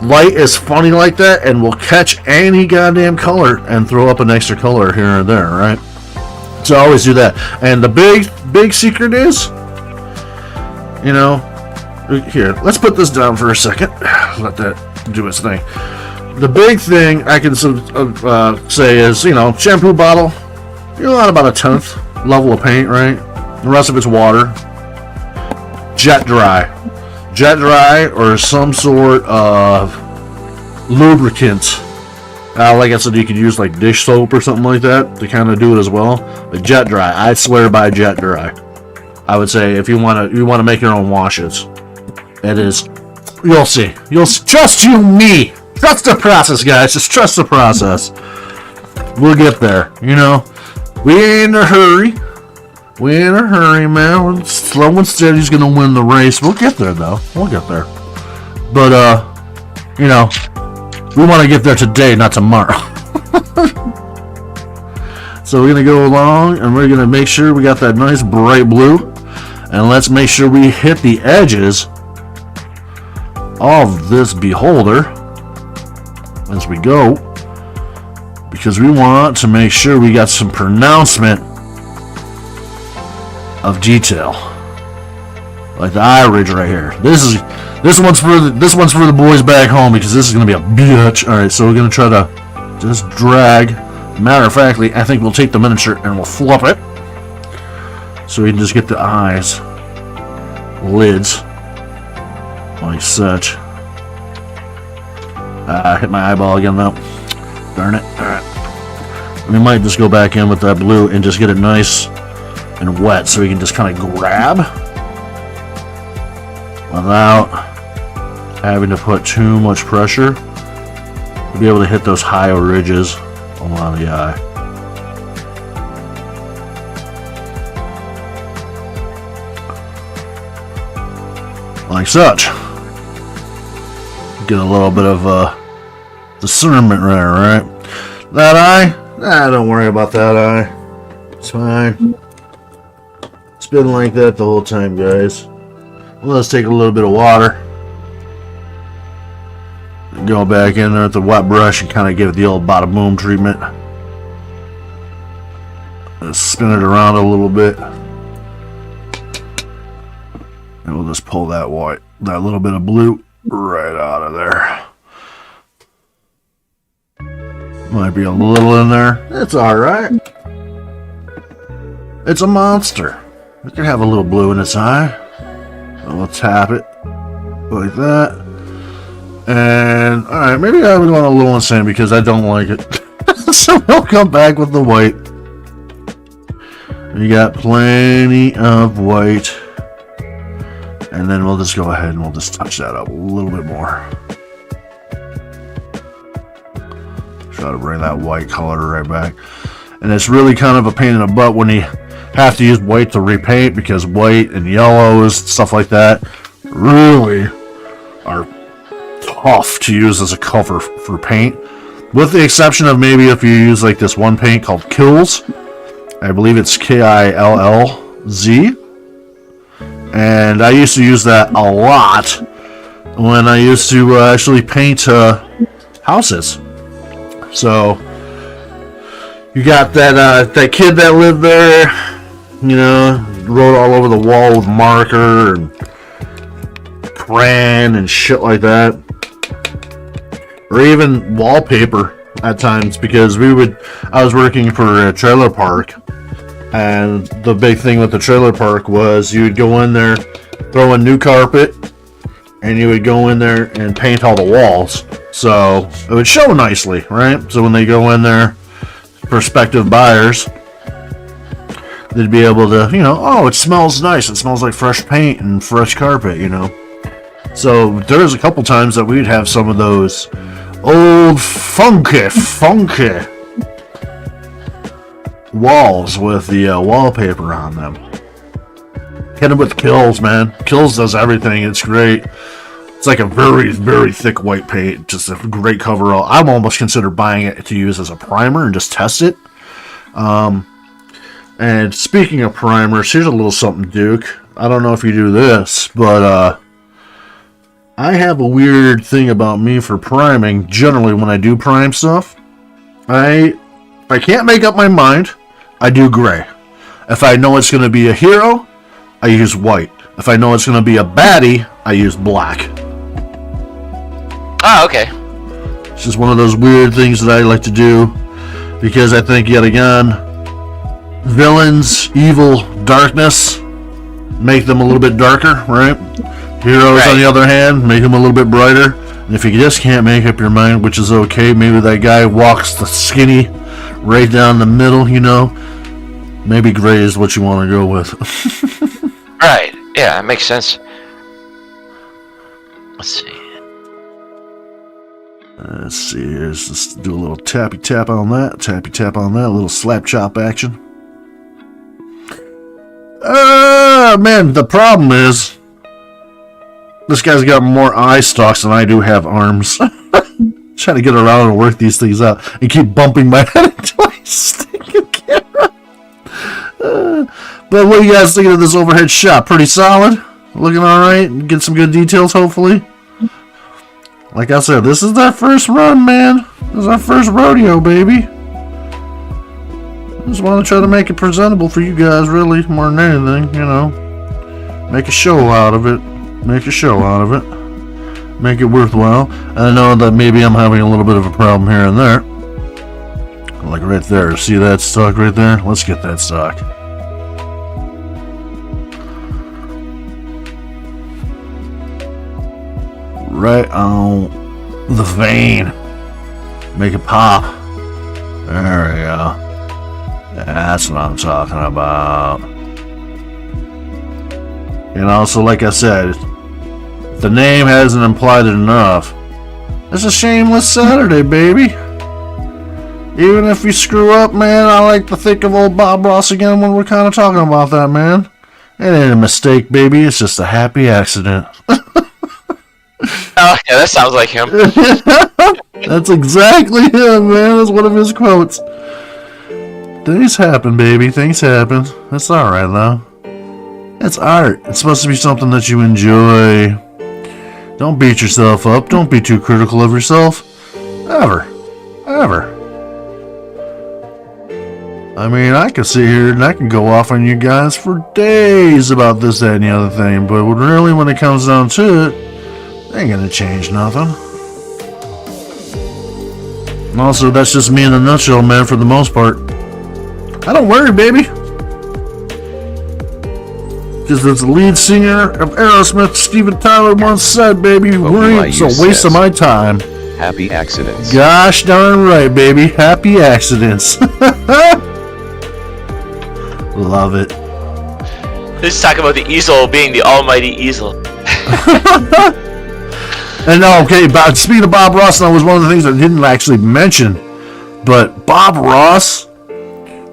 light is funny like that and will catch any goddamn color and throw up an extra color here and there, right? So I always do that. And the big secret is, you know, here, let's put this down for a second. Let that do its thing. The big thing I can say is, you know, shampoo bottle, you're on about a 10th level of paint, right? The rest of it's water. Jet dry or some sort of lubricant. Like I said, you could use like dish soap or something like that to kind of do it as well. But jet dry, I swear by jet dry. I would say if you want to make your own washes, it is. You'll see. Trust me. Trust the process, guys. Just trust the process. We'll get there. You know, we ain't in a hurry. Man. We're slow and steady's gonna win the race. We'll get there, though. We'll get there. But you know, we want to get there today, not tomorrow. So we're gonna go along, and we're gonna make sure we got that nice bright blue, and let's make sure we hit the edges of this beholder as we go, because we want to make sure we got some pronouncement of detail, like the eye ridge right here. This one's for the boys back home, because this is gonna be a bitch. All right, so we're gonna try to just drag. Matter of factly, I think we'll take the miniature and we'll flip it so we can just get the eyes, lids, like such. I hit my eyeball again though. Darn it. Alright. We might just go back in with that blue and just get it nice and wet so we can just kind of grab without having to put too much pressure to be able to hit those higher ridges along the eye. Like such. Get a little bit of discernment there, right? That eye? Don't worry about that eye. It's fine. It's been like that the whole time, guys. Let's take a little bit of water. Go back in there with the wet brush and kind of give it the old bada boom treatment. Spin it around a little bit. And we'll just pull that little bit of blue right out of there. Might be a little in there. It's alright. It's a monster. It could have a little blue in its eye. We'll tap it like that. And, alright, maybe I would want a little insane because I don't like it. So we'll come back with the white. We got plenty of white. And then we'll just go ahead and we'll just touch that up a little bit more. Try to bring that white color right back. And it's really kind of a pain in the butt when you have to use white to repaint, because white and yellows, stuff like that, really are tough to use as a cover for paint. With the exception of maybe if you use like this one paint called Kills. I believe it's Killz. And I used to use that a lot when I used to actually paint houses. So you got that kid that lived there, you know, wrote all over the wall with marker and crayon and shit like that, or even wallpaper at times, because I was working for a trailer park. And the big thing with the trailer park was you would go in there, throw in new carpet, and you would go in there and paint all the walls. So it would show nicely, right? So when they go in there, prospective buyers, they'd be able to, you know, oh, it smells nice. It smells like fresh paint and fresh carpet, you know. So there's a couple times that we'd have some of those old funky walls with the wallpaper on them. Hit them with Kills, man. Kills does everything. It's great. It's like a very, very thick white paint. Just a great coverall. I'm almost consider buying it to use as a primer and just test it. And speaking of primers, here's a little something, Duke. I don't know if you do this, but I have a weird thing about me for priming. Generally, when I do prime stuff, if I can't make up my mind, I do gray. If I know it's going to be a hero, I use white. If I know it's going to be a baddie, I use black. Oh, okay. It's just one of those weird things that I like to do, because I think, yet again, villains, evil, darkness, make them a little bit darker, right? Heroes, right, on the other hand, make them a little bit brighter. And if you just can't make up your mind, which is okay, maybe that guy walks the skinny right down the middle, you know, maybe gray is what you want to go with. Right. Yeah, it makes sense. Let's see. Let's just do a little tappy tap on that, a little slap chop action. Man, the problem is this guy's got more eye stalks than I do have arms. Trying to get around and work these things out and keep bumping my head into my stinking camera. But what do you guys think of this overhead shot? Pretty solid? Looking alright? Get some good details, hopefully? Like I said, this is our first run, man. This is our first rodeo, baby. Just want to try to make it presentable for you guys, really, more than anything, you know. Make a show out of it. Make it worthwhile. I know that maybe I'm having a little bit of a problem here and there. Like right there. See that stock right there? Let's get that stock. Right on the vein. Make it pop. There we go. That's what I'm talking about. And also, like I said, if the name hasn't implied it enough, it's a Shameless Saturday, baby. Even if you screw up, man, I like to think of old Bob Ross again when we're kind of talking about that, man. It ain't a mistake, baby. It's just a happy accident. Oh, yeah, that sounds like him. That's exactly him, man. That's one of his quotes. Things happen, baby. Things happen. That's alright, though. It's art. It's supposed to be something that you enjoy. Don't beat yourself up. Don't be too critical of yourself. Ever. I mean, I could sit here and I can go off on you guys for days about this, that, and the other thing, but really, when it comes down to it, ain't gonna change nothing. And also, that's just me in a nutshell, man, for the most part. I don't worry, baby. Because as the lead singer of Aerosmith, Steven Tyler, once said, baby, worrying's a waste of my time. Happy accidents. Gosh darn right, baby. Happy accidents. Love it. Let's talk about the easel being the almighty easel. And okay, speaking of Bob Ross, that was one of the things I didn't actually mention. But Bob Ross,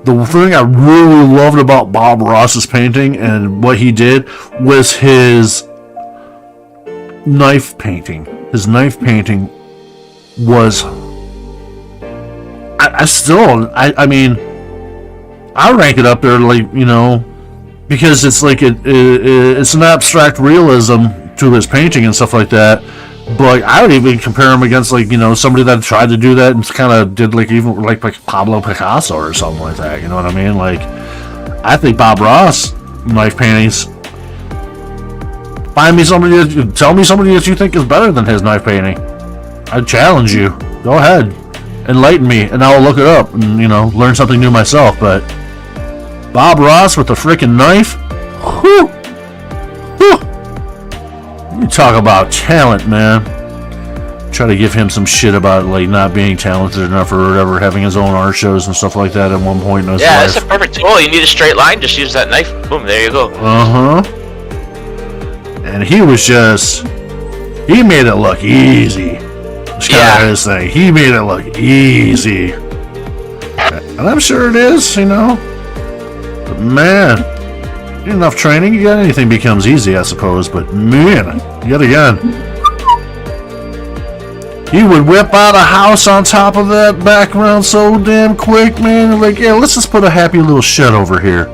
the thing I really loved about Bob Ross's painting and what he did was his knife painting. His knife painting was, I mean, I rank it up there, like, you know, because it's like it's an abstract realism to his painting and stuff like that. But I would even compare him against, like, you know, somebody that tried to do that and kind of did, like, even like Pablo Picasso or something like that. You know what I mean? Like, I think Bob Ross knife paintings. Tell me somebody that you think is better than his knife painting. I challenge you. Go ahead, enlighten me, and I'll look it up and, you know, learn something new myself. But Bob Ross with the freaking knife. Whew. You talk about talent, man. Try to give him some shit about, like, not being talented enough or whatever, having his own art shows and stuff like that at one point in his life. Yeah, that's a perfect tool. You need a straight line, just use that knife. Boom, there you go. And he was just, he made it look easy. It's kind of his thing. He made it look easy. And I'm sure it is, you know. But man, enough training, you got anything becomes easy, I suppose. But man, yet again, he would whip out a house on top of that background so damn quick, man. Like, yeah, let's just put a happy little shed over here.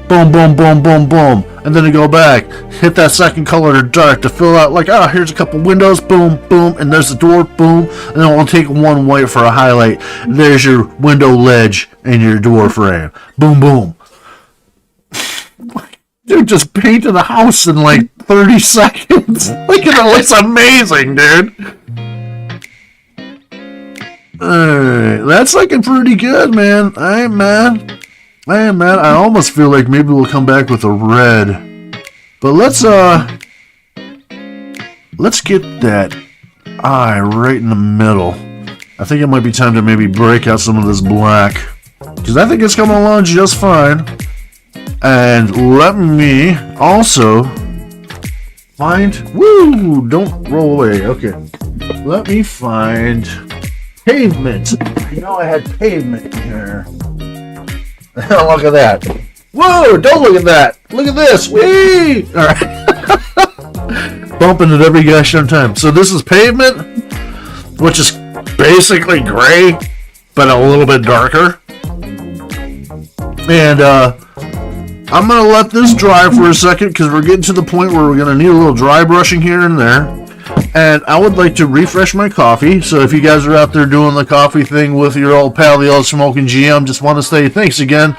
Boom, boom, boom, boom, boom. And then you go back, hit that second color to dark to fill out, like, oh, here's a couple windows, boom, boom, and there's the door, boom. And then we'll take one white for a highlight. And there's your window ledge and your door frame. Boom, boom. Dude just painted a house in like 30 seconds. Like, it looks amazing, dude. Alright, that's looking pretty good, man. I ain't mad. I almost feel like maybe we'll come back with a red. But let's get that eye right in the middle. I think it might be time to maybe break out some of this black, because I think it's coming along just fine. And let me also find... Woo! Don't roll away. Okay. Let me find pavement. I know I had pavement here. Look at that. Whoa! Don't look at that. Look at this. Whee! Alright. Bumping it every gosh darn time. So this is pavement, which is basically gray, but a little bit darker. And, I'm going to let this dry for a second because we're getting to the point where we're going to need a little dry brushing here and there. And I would like to refresh my coffee. So if you guys are out there doing the coffee thing with your old pal, the old smoking GM, just want to say thanks again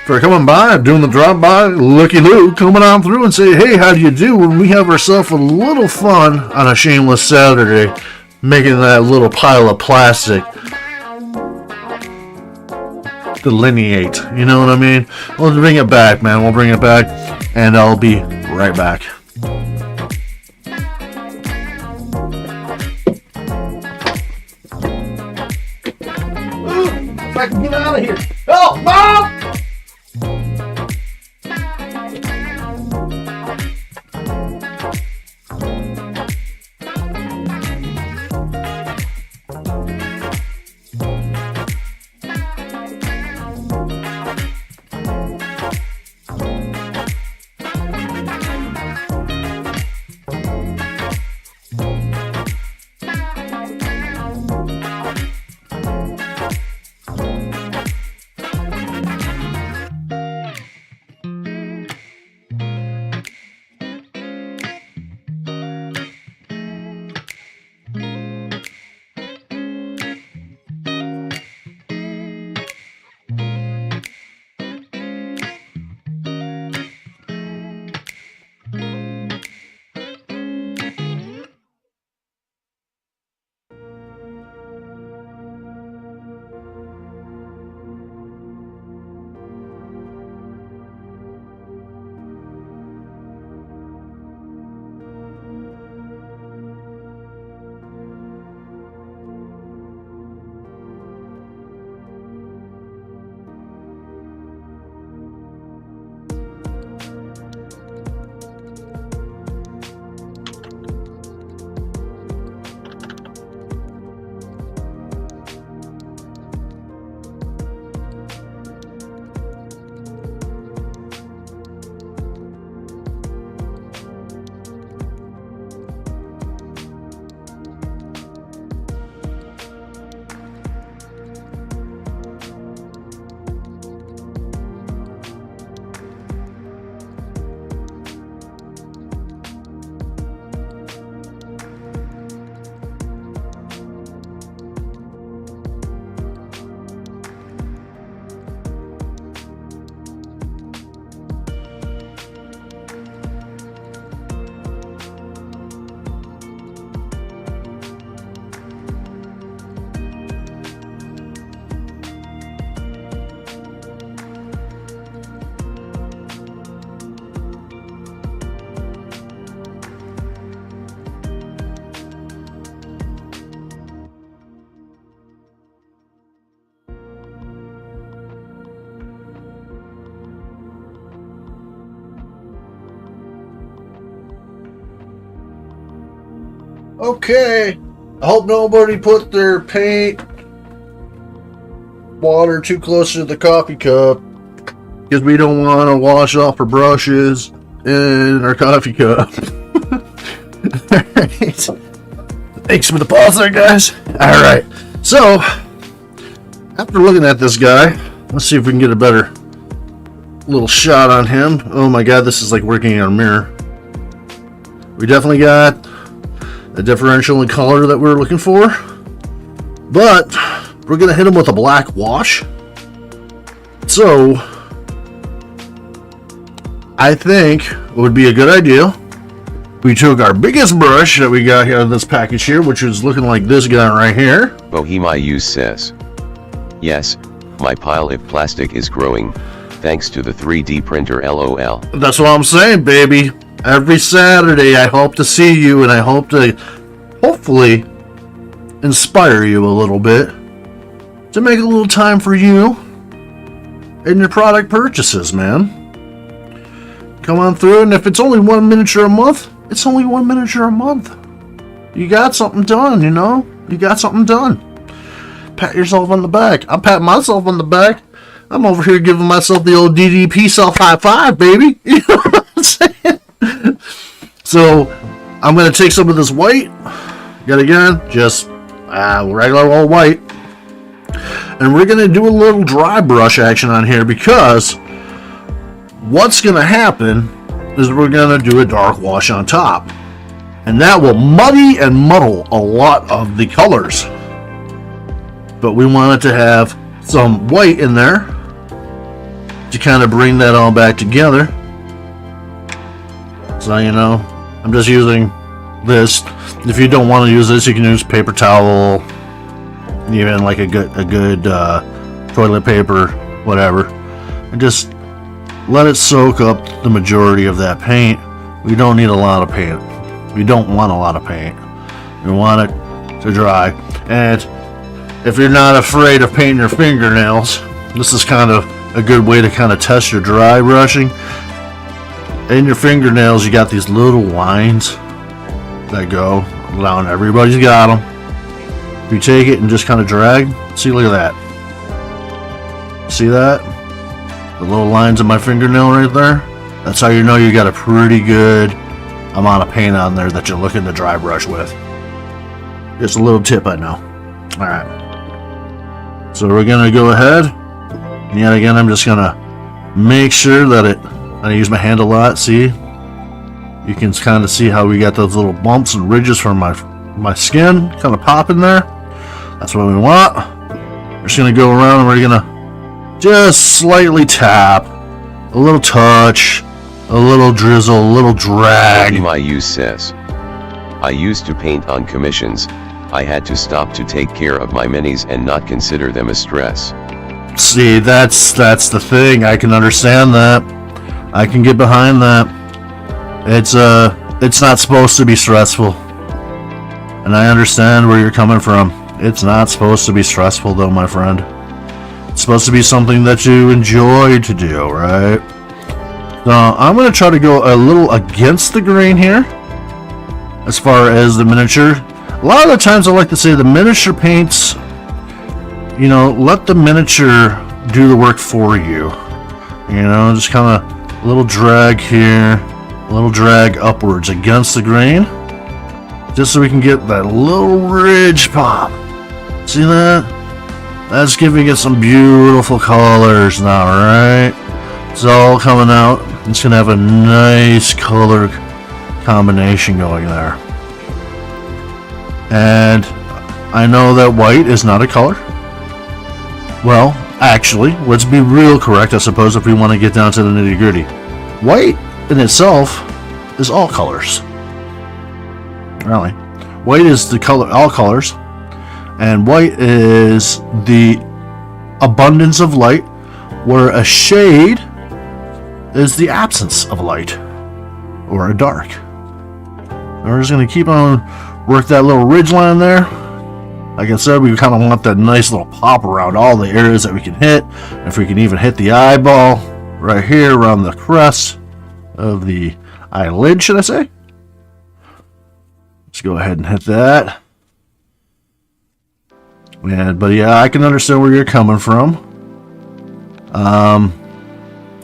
for coming by, doing the drop by, looky-loo, coming on through and say, hey, how do you do when we have ourselves a little fun on a Shameless Saturday, making that little pile of plastic delineate, you know what I mean? We'll bring it back, man. We'll bring it back, and I'll be right back. If I can get out of here. Oh, Mom! Okay. I hope nobody put their paint water too close to the coffee cup, because we don't want to wash off our brushes in our coffee cup. Alright. Thanks for the pause there, guys. Alright. So, after looking at this guy, let's see if we can get a better little shot on him. Oh my god, this is like working in a mirror. We definitely got a differential in color that we're looking for, but we're gonna hit him with a black wash. So I think it would be a good idea, we took our biggest brush that we got here in this package here, which is looking like this guy right here. Bohemius says, yes, my pile of plastic is growing, thanks to the 3D printer LOL. That's what I'm saying, baby. Every Saturday I hope to see you, and I hope to hopefully inspire you a little bit to make a little time for you and your product purchases, man. Come on through, and if it's only one miniature a month, it's only one miniature a month. You got something done, you know? You got something done. Pat yourself on the back. I'm patting myself on the back. I'm over here giving myself the old DDP self high five, baby. You know what I'm saying? So, I'm going to take some of this white. Yet again, just regular old white. And we're going to do a little dry brush action on here, because what's going to happen is we're going to do a dark wash on top. And that will muddy and muddle a lot of the colors. But we want it to have some white in there to kind of bring that all back together. So, you know, I'm just using this. If you don't want to use this, you can use paper towel, even like a good toilet paper, whatever, and just let it soak up the majority of that paint. We don't need a lot of paint. We don't want a lot of paint. We want it to dry. And if you're not afraid of painting your fingernails, this is kind of a good way to kind of test your dry brushing. In your fingernails, you got these little lines that go down. Everybody's got them. If you take it and just kind of drag, see, look at that. See that? The little lines in my fingernail right there? That's how you know you got a pretty good amount of paint on there that you're looking to dry brush with. Just a little tip I know. Alright. So we're going to go ahead. And yet again, I'm just going to make sure that I use my hand a lot. See? You can kind of see how we got those little bumps and ridges from my skin kind of popping there. That's what we want. We're just going to go around and we're going to just slightly tap, a little touch, a little drizzle, a little drag. Bohemius says, I used to paint on commissions. I had to stop to take care of my minis and not consider them a stress. See, that's the thing. I can understand that. I can get behind that. It's not supposed to be stressful. And I understand where you're coming from. It's not supposed to be stressful though, my friend. It's supposed to be something that you enjoy to do, right? So I'm going to try to go a little against the grain here as far as the miniature. A lot of the times I like to say the miniature paints, you know, let the miniature do the work for you. You know, just kind of a little drag here, a little drag upwards against the grain, just so we can get that little ridge pop. See that? That's giving it some beautiful colors now, right? It's all coming out. It's going to have a nice color combination going there. And I know that white is not a color. Well, actually, let's be real correct, I suppose, if we want to get down to the nitty-gritty. White in itself is all colors. Really. White is the color, all colors. And white is the abundance of light, where a shade is the absence of light, or a dark. And we're just going to keep on work that little ridge line there. Like I said, we kind of want that nice little pop around all the areas that we can hit. If we can even hit the eyeball right here around the crest of the eyelid, should I say? Let's go ahead and hit that. But yeah, I can understand where you're coming from.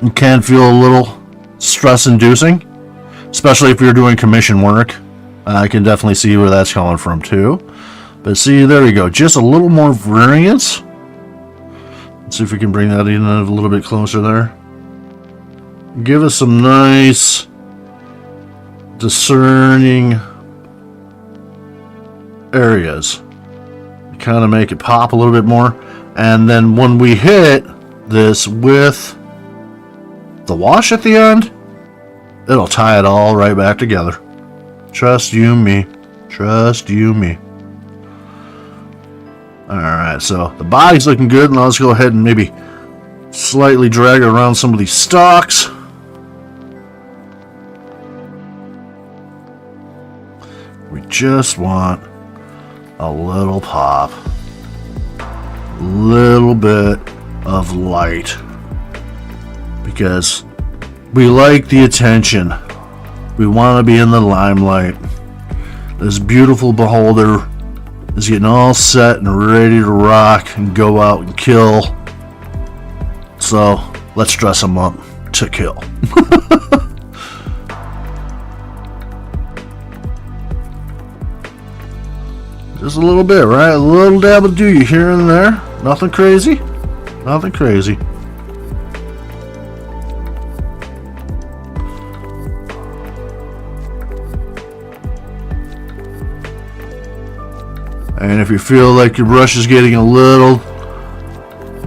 It can feel a little stress-inducing, especially if you're doing commission work. I can definitely see where that's coming from too. But see, there we go. Just a little more variance. Let's see if we can bring that in a little bit closer there. Give us some nice discerning areas. Kind of make it pop a little bit more. And then when we hit this with the wash at the end, it'll tie it all right back together. Trust you me. Trust you me. Alright, so the body's looking good. Now let's go ahead and maybe slightly drag it around some of these stalks. We just want a little pop. Little bit of light. Because we like the attention. We want to be in the limelight. This beautiful beholder is getting all set and ready to rock and go out and kill. So let's dress him up to kill. Just a little bit, right? A little dab will do you here and there. Nothing crazy. Nothing crazy. And if you feel like your brush is getting a little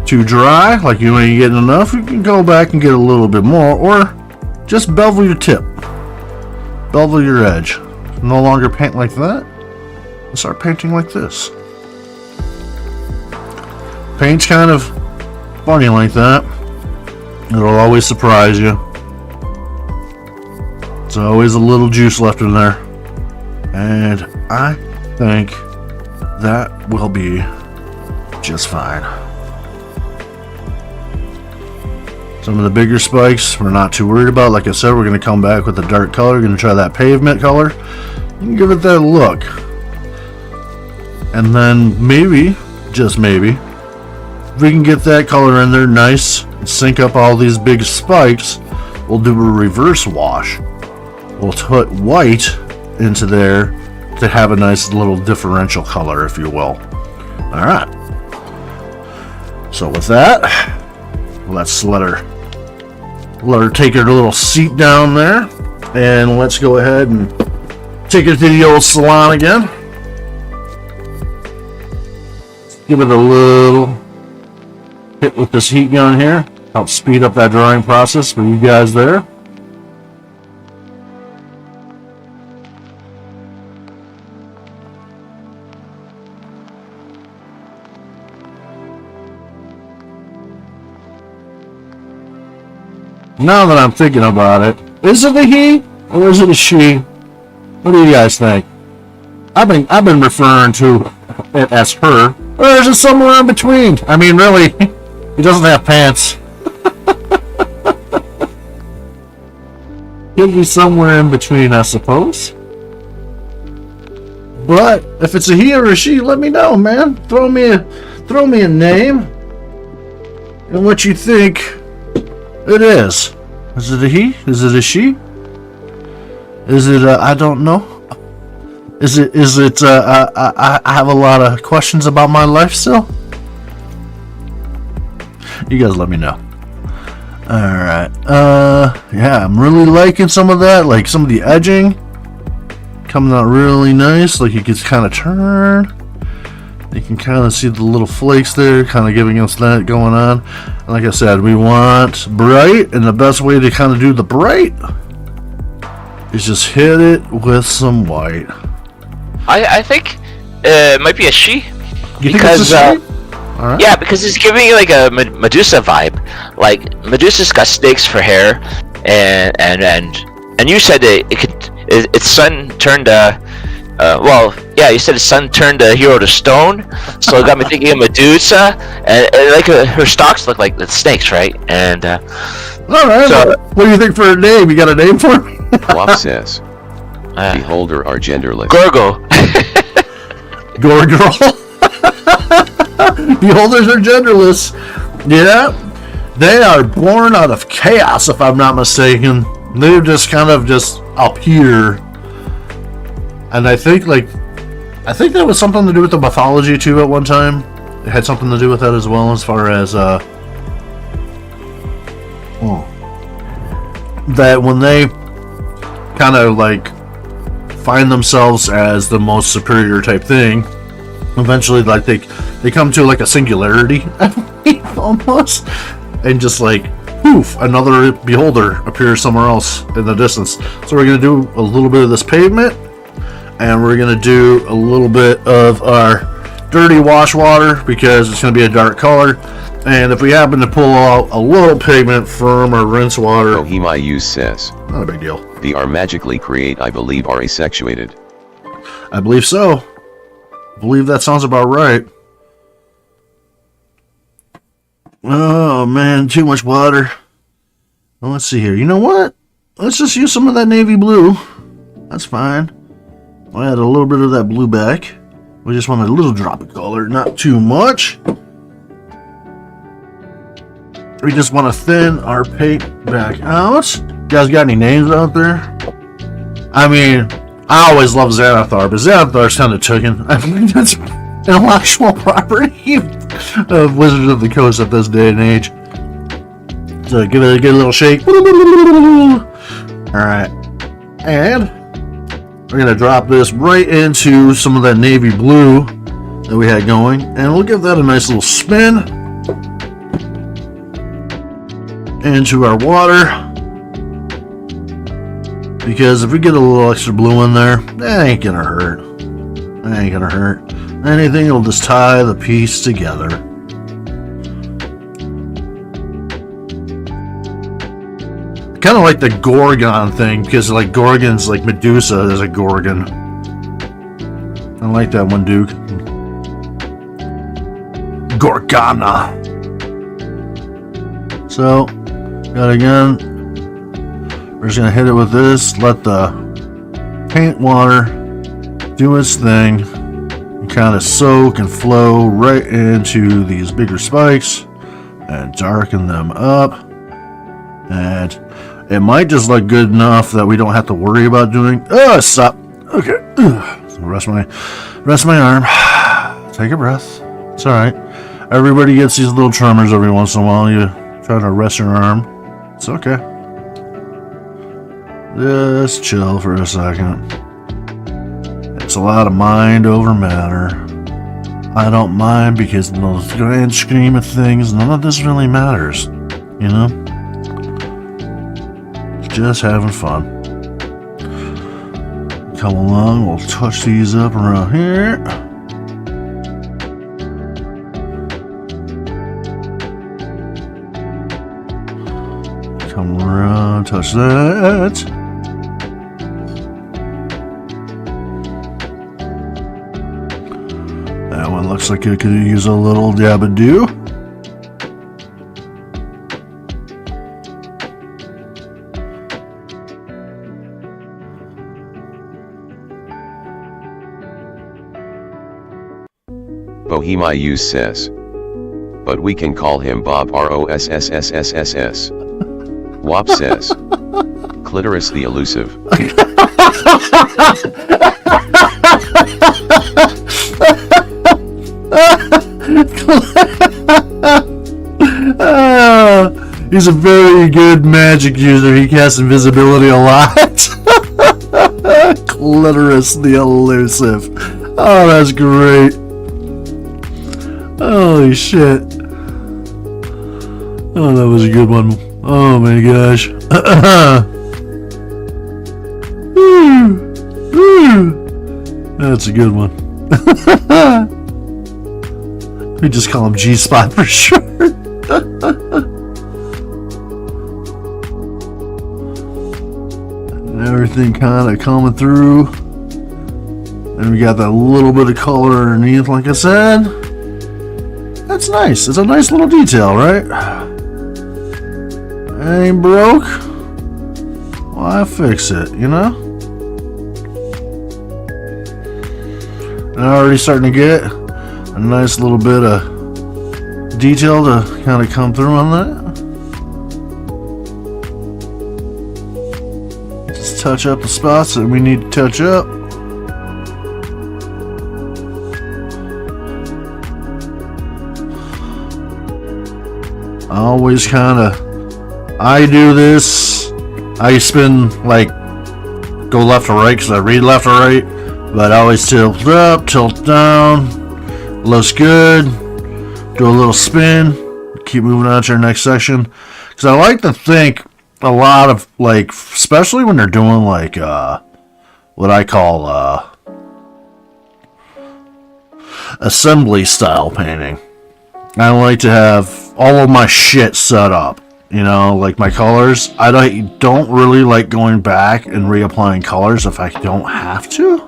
too dry, like you ain't getting enough, you can go back and get a little bit more, or just bevel your tip. Bevel your edge. No longer paint like that. Start painting like this. Paint's kind of funny like that. It'll always surprise you. There's always a little juice left in there. And I think that will be just fine. Some of the bigger spikes we're not too worried about. Like I said, we're going to come back with a dark color. We're going to try that pavement color. You can give it that look. And then maybe, just maybe, if we can get that color in there nice and sync up all these big spikes, we'll do a reverse wash. We'll put white into there to have a nice little differential color, if you will. Alright. So with that, let's let her take her little seat down there. And let's go ahead and take her to the old salon again. Give it a little hit with this heat gun here. Help speed up that drying process for you guys there. Now that I'm thinking about it, is it a he or is it a she? What do you guys think? I've been referring to it as her. Or is it somewhere in between? I mean, really, he doesn't have pants. He'll be somewhere in between, I suppose. But if it's a he or a she, let me know, man. Throw me a name and what you think it is. Is it a he? Is it a she? Is it I don't know. Is it I have a lot of questions about my life still? You guys let me know. Alright. Yeah, I'm really liking some of that, like some of the edging coming out really nice, like you can kind of turn. You can kind of see the little flakes there, kind of giving us that going on. And like I said, we want bright, and the best way to kind of do the bright is just hit it with some white. I think it might be a she. You think it's a she? All right. Yeah, because it's giving you like a Medusa vibe. Like Medusa's got snakes for hair, and you said its son turned well, yeah, you said his son turned a hero to stone, so it got me thinking of Medusa, and like her stalks look like the snakes, right? And all right. So, what do you think for a name? You got a name for me? Wop says, Beholder are genderless. Gorgo. Gorgirl. Beholders are genderless. Yeah, they are born out of chaos, if I'm not mistaken. They're just kind of just up here. And I think that was something to do with the mythology too at one time. It had something to do with that as well, as far as that when they kind of like find themselves as the most superior type thing, eventually like they come to like a singularity almost, and just like poof, another beholder appears somewhere else in the distance. So we're gonna do a little bit of this pavement, and we're gonna do a little bit of our dirty wash water because it's gonna be a dark color. And if we happen to pull out a little pigment from our rinse water, Bohemius says, not a big deal. the are magically create I believe are asexuated. I believe so. I believe that sounds about right. Oh man, too much water. Well, let's see here. You know what? Let's just use some of that navy blue. That's fine. I'll add a little bit of that blue back. We just want a little drop of color, not too much. We just want to thin our paint back out. You guys got any names out there? I mean, I always love Xanathar, but Xanathar's kind of taken. I think that's intellectual property of Wizards of the Coast at this day and age. So give it a little shake. Alright. And we're going to drop this right into some of that navy blue that we had going. And we'll give that a nice little spin into our water, because if we get a little extra blue in there, that ain't gonna hurt. That ain't gonna hurt anything. It'll just tie the piece together. Kind of like the Gorgon thing, because like Gorgon's like Medusa is a Gorgon. I like that one, Duke. Gorgana. So got again, we're just gonna hit it with this, let the paint water do its thing and kind of soak and flow right into these bigger spikes and darken them up. And it might just look good enough that we don't have to worry about doing stop. Okay. Rest my arm. Take a breath. It's alright. Everybody gets these little tremors every once in a while. You try to rest your arm. It's okay. Just chill for a second. It's a lot of mind over matter. I don't mind because in the grand scheme of things, none of this really matters. You know? Just having fun. Come along, we'll touch these up around here. Come around, touch that. That one looks like it could use a little dab-a-do. Bohemius says, but we can call him Bob ROSSSSSS. Wop says, clitoris the elusive. He's a very good magic user. He casts invisibility a lot. Clitoris the elusive. Oh, that's great. Holy shit. Oh, that was a good one. Oh my gosh. That's a good one. We just call him G-Spot for sure. And everything kind of coming through. And we got that little bit of color underneath, like I said. That's nice. It's a nice little detail, right? Ain't broke. Why fix it, you know? And I'm already starting to get a nice little bit of detail to kind of come through on that. Just touch up the spots that we need to touch up. Always kind of, I do this, I spin like, go left or right because I read left or right, but I always tilt up, tilt down, looks good, do a little spin, keep moving on to our next section, because I like to think a lot of, like, especially when they're doing like, what I call, assembly style painting. I like to have all of my shit set up, you know, like my colors. I don't really like going back and reapplying colors if I don't have to,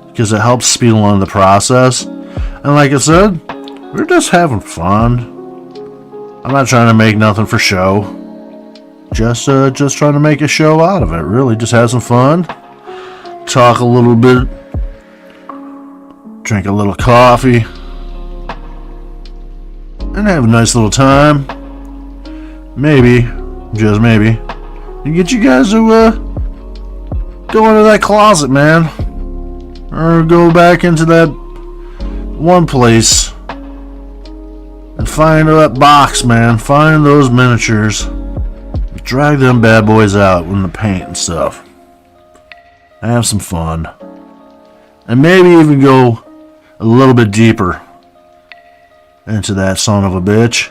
because it helps speed along the process. And like I said, we're just having fun. I'm not trying to make nothing for show. Just trying to make a show out of it. Really, just have some fun. Talk a little bit. Drink a little coffee. And have a nice little time. Maybe, just maybe, and get you guys to go into that closet, man, or go back into that one place and find that box, man. Find those miniatures, drag them bad boys out in the paint and stuff. Have some fun, and maybe even go a little bit deeper into that son of a bitch,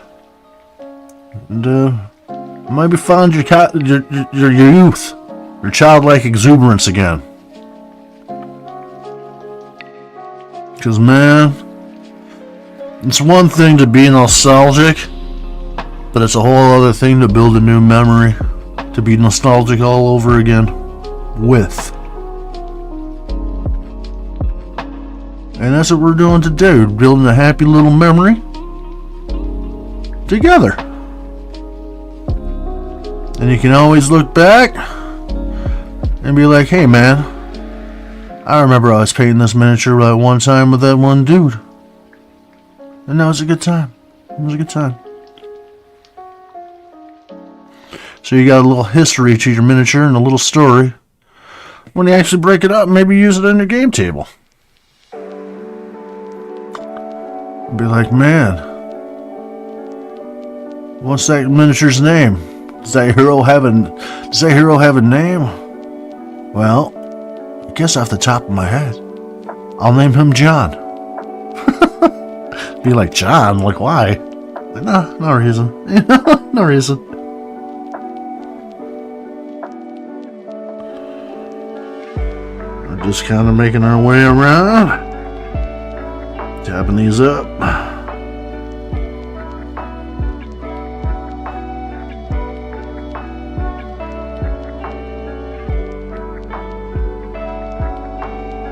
and maybe find your youth, your childlike exuberance again. Because, man, it's one thing to be nostalgic, but it's a whole other thing to build a new memory, to be nostalgic all over again with. And that's what we're doing today. We're building a happy little memory together. And you can always look back and be like, hey man, I remember I was painting this miniature that one time with that one dude. And that was a good time. It was a good time. So you got a little history to your miniature and a little story. When you actually break it up, maybe use it on your game table. Be like, man, what's that miniature's name? Does that hero have a name? Well, I guess off the top of my head, I'll name him John. Be like, John? Like, why? Like, no reason. No reason. We're just kind of making our way around. Tapping these up.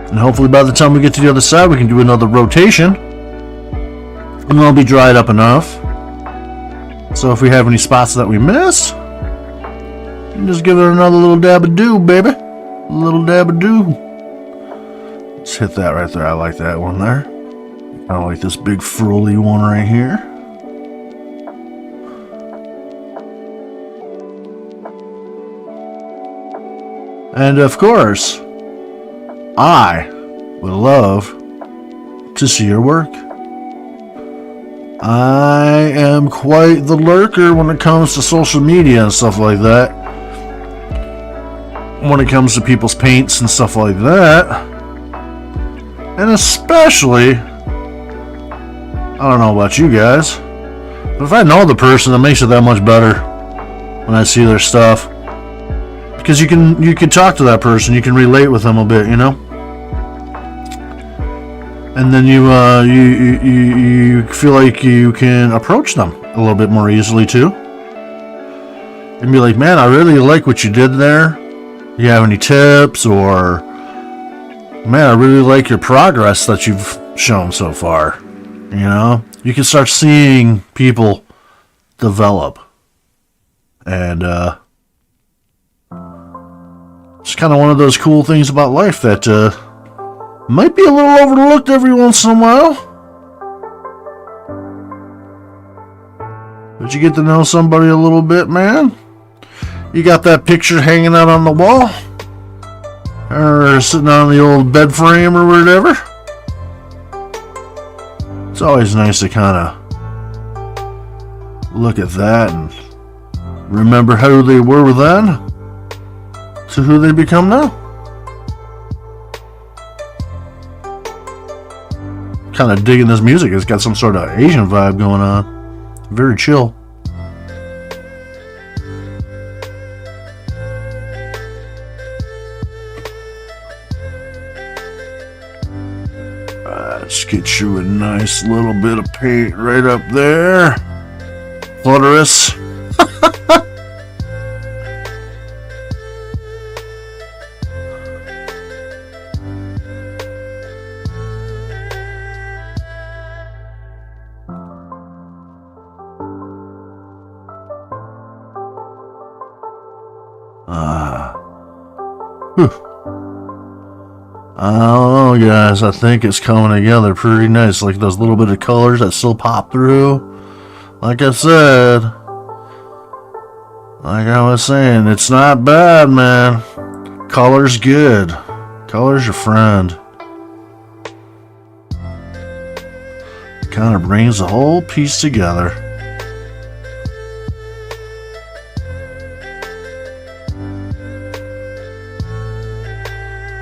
And hopefully by the time we get to the other side, we can do another rotation. And it'll be dried up enough. So if we have any spots that we miss, you can just give it another little dab-a-doo, baby. A little dab-a-doo. Let's hit that right there. I like that one there. I like this big frilly one right here. And of course, I would love to see your work. I am quite the lurker when it comes to social media and stuff like that. When it comes to people's paints and stuff like that. And especially, I don't know about you guys, but if I know the person, it makes it that much better when I see their stuff. Because you can talk to that person, you can relate with them a bit, you know? And then you feel like you can approach them a little bit more easily too. And be like, man, I really like what you did there. Do you have any tips? Or, man, I really like your progress that you've shown so far. You know, you can start seeing people develop, and it's kind of one of those cool things about life that might be a little overlooked every once in a while. But you get to know somebody a little bit, man. You got that picture hanging out on the wall, or sitting on the old bed frame or whatever. It's always nice to kind of look at that and remember who they were then to who they become now. Kind of digging this music. It's got some sort of Asian vibe going on. Very chill. Let's get you a nice little bit of paint right up there. Clutterous. I don't know, guys. I think it's coming together pretty nice. Like those little bit of colors that still pop through. Like I said, like I was saying, it's not bad, man. Color's good. Color's your friend. Kind of brings the whole piece together.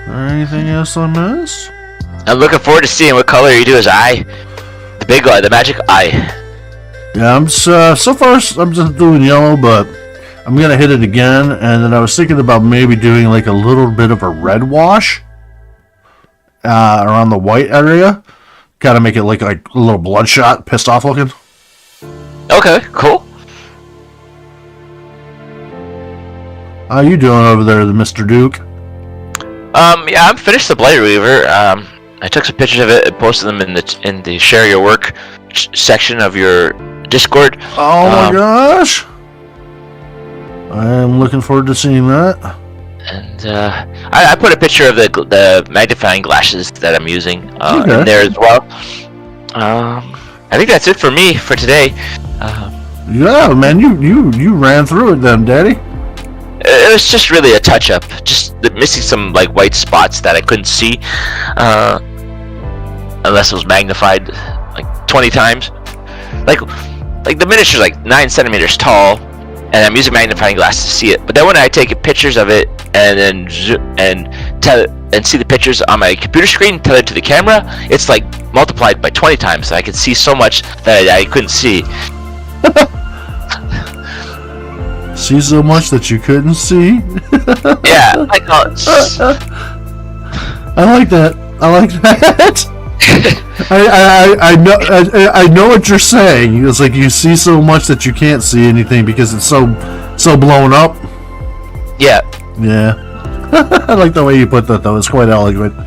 Anything else I missed? I'm looking forward to seeing what color you do his eye. The big eye, the magic eye. Yeah, I'm so far I'm just doing yellow, but I'm gonna hit it again. And then I was thinking about maybe doing like a little bit of a red wash around the white area, kind of make it like a little bloodshot, pissed off looking. Okay, cool. How you doing over there, Mr. Duke? Yeah, I'm finished the Blight Reaver. I took some pictures of it and posted them in the share your work section of your Discord. Oh my gosh! I am looking forward to seeing that. And I put a picture of the magnifying glasses that I'm using in there as well. I think that's it for me for today. Yeah, man, you ran through it then, Daddy. It was just really a touch-up, just missing some like white spots that I couldn't see, unless it was magnified like 20 times. Like the miniature's like 9 centimeters tall, and I'm using magnifying glass to see it. But then when I take pictures of it and then see the pictures on my computer screen, tell it to the camera, it's like multiplied by 20 times. So I could see so much that I couldn't see. See so much that you couldn't see. Yeah, I like that. I like that. I know what you're saying. It's like you see so much that you can't see anything because it's so blown up. Yeah. Yeah. I like the way you put that though. It's quite elegant.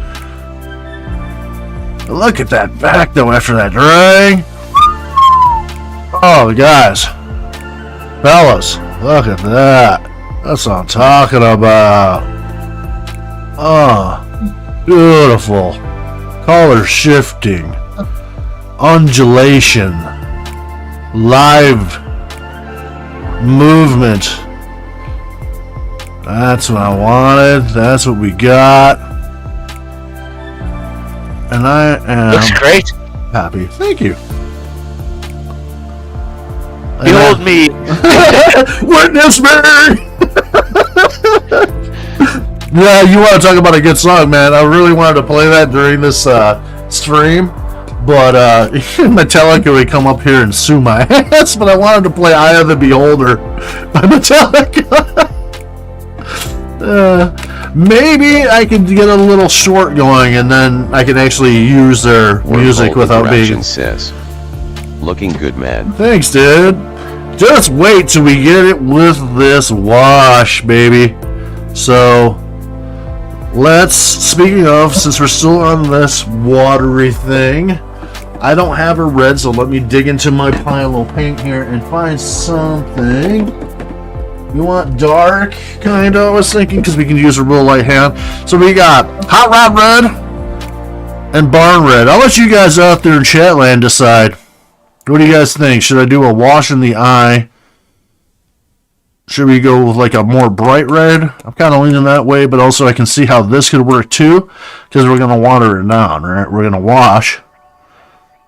Look at that back though after that drying. Oh, guys, fellas. Look at that. That's what I'm talking about. Oh, beautiful. Color shifting. Undulation. Live movement. That's what I wanted. That's what we got. And I am... Looks great. Happy. Thank you. Behold me. Witness me! Yeah, you want to talk about a good song, man. I really wanted to play that during this stream, but Metallica would come up here and sue my ass, but I wanted to play Eye of the Beholder by Metallica. Maybe I could get a little short going, and then I can actually use their music without being... Says, looking good, man. Thanks, dude. Just wait till we get it with this wash, baby. So, speaking of, since we're still on this watery thing, I don't have a red, so let me dig into my pile of paint here and find something. You want dark, kind of, I was thinking, because we can use a real light hand. So we got Hot Rod Red, and barn red. I'll let you guys out there in Chatland decide. What do you guys think? Should I do a wash in the eye? Should we go with like a more bright red? I'm kind of leaning that way, but also I can see how this could work too, because we're going to water it down, right? We're going to wash.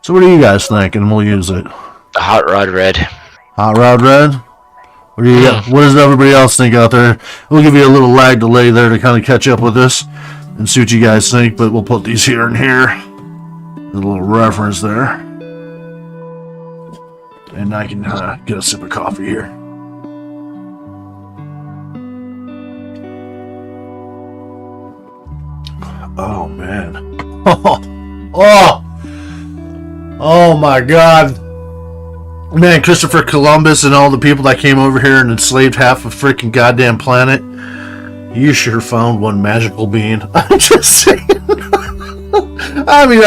So what do you guys think? And we'll use it. Hot rod red. Hot rod red? What do you got? What does everybody else think out there? We'll give you a little lag delay there to kind of catch up with this and see what you guys think, but we'll put these here and here. A little reference there. And I can get a sip of coffee here. Oh, man. Oh my God. Man, Christopher Columbus and all the people that came over here and enslaved half a freaking goddamn planet. You sure found one magical being. I'm just saying. I mean,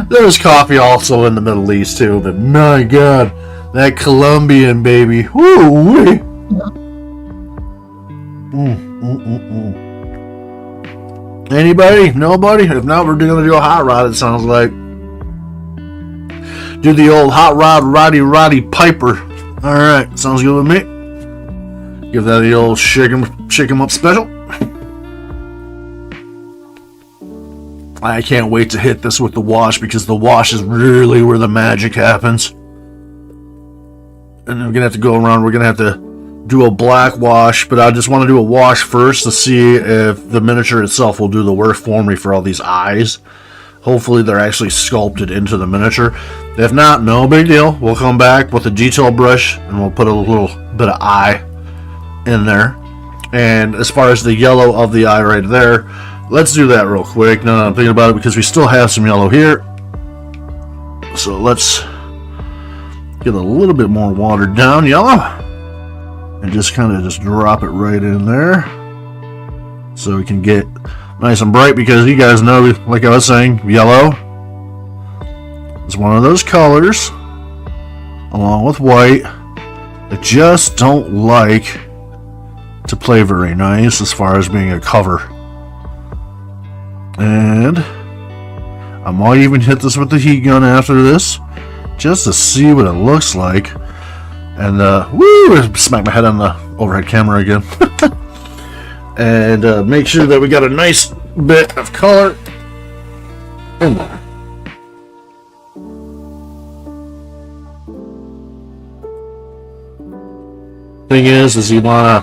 there was coffee also in the Middle East too, but my God, that Colombian baby. Woo-wee. Anybody? Nobody? If not, we're going to do a hot rod, it sounds like. Do the old hot rod, Roddy Piper. Alright, sounds good with me. Give that the old shake 'em up special. I can't wait to hit this with the wash, because the wash is really where the magic happens. And we're going to have to go around, we're going to have to do a black wash, but I just want to do a wash first to see if the miniature itself will do the work for me for all these eyes. Hopefully they're actually sculpted into the miniature. If not, no big deal. We'll come back with a detail brush and we'll put a little bit of eye in there. And as far as the yellow of the eye right there, let's do that real quick. Now that I'm thinking about it, because we still have some yellow here. So let's get a little bit more watered down yellow. And just kind of just drop it right in there. So we can get nice and bright, because you guys know, like I was saying, yellow is one of those colors, along with white, that just don't like to play very nice as far as being a cover. And I might even hit this with the heat gun after this, just to see what it looks like. And woo! Smack my head on the overhead camera again. And make sure that we got a nice bit of color in there. Thing is you wanna,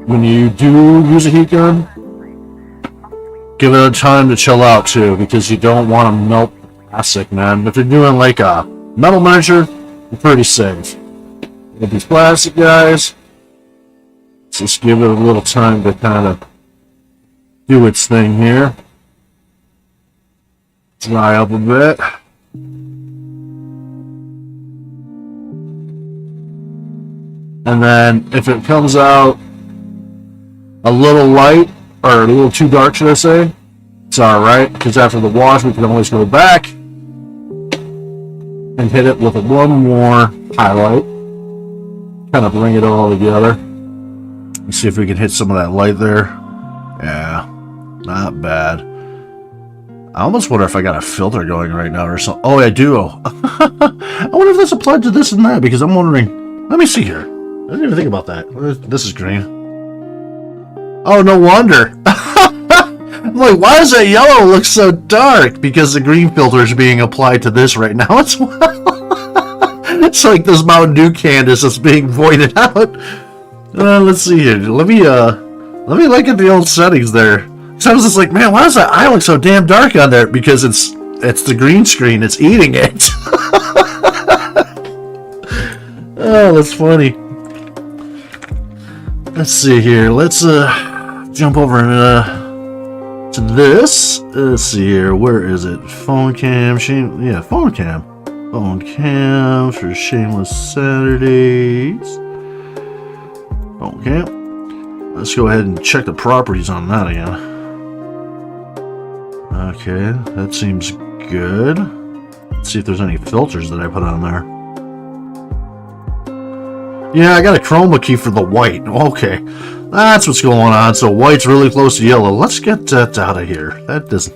when you do use a heat gun, give it a time to chill out too, because you don't want to melt plastic, man. If you're doing like a metal miniature, you're pretty safe. With these plastic guys, just give it a little time to kind of do its thing here. Dry up a bit. And then if it comes out a little light, or a little too dark, should I say, it's alright, because after the wash we can always go back and hit it with one more highlight. Kind of bring it all together. Let's see if we can hit some of that light there. Yeah, not bad. I almost wonder if I got a filter going right now or something. Oh, I do. I wonder if that's applied to this and that, because I'm wondering. Let me see here. I didn't even think about that. This is green. Oh, no wonder. I'm like, why does that yellow look so dark? Because the green filter is being applied to this right now as well. It's like this Mountain Dew Candace that's being voided out. Let's see here. Let me look at the old settings there. So I was just like, man, why does that eye look so damn dark on there? Because it's the green screen. It's eating it. Oh, that's funny. Let's see here. Let's jump over to this. Let's see here. Where is it? Phone cam. Phone cam. Phone cam for Shameless Saturdays. Phone cam. Let's go ahead and check the properties on that again. Okay, that seems good. Let's see if there's any filters that I put on there. Yeah, I got a chroma key for the white. Okay. That's what's going on. So white's really close to yellow. Let's get that out of here. That doesn't...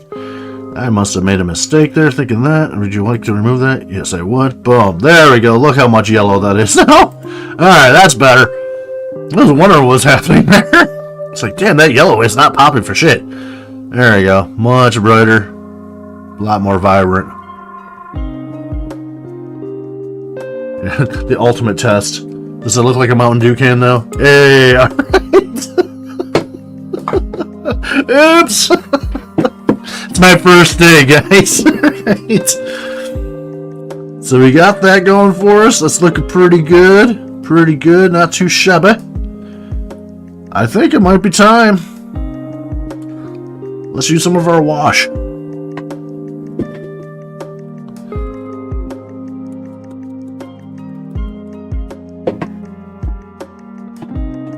I must have made a mistake there thinking that. Would you like to remove that? Yes, I would. Boom. There we go. Look how much yellow that is now. Alright, that's better. I was wondering what was happening there. It's like, damn, that yellow is not popping for shit. There we go. Much brighter. A lot more vibrant. The ultimate test. Does it look like a Mountain Dew can now? Hey, alright. Oops! It's my first day, guys. Right. So we got that going for us. That's looking pretty good. Pretty good. Not too shabby. I think it might be time. Let's use some of our wash.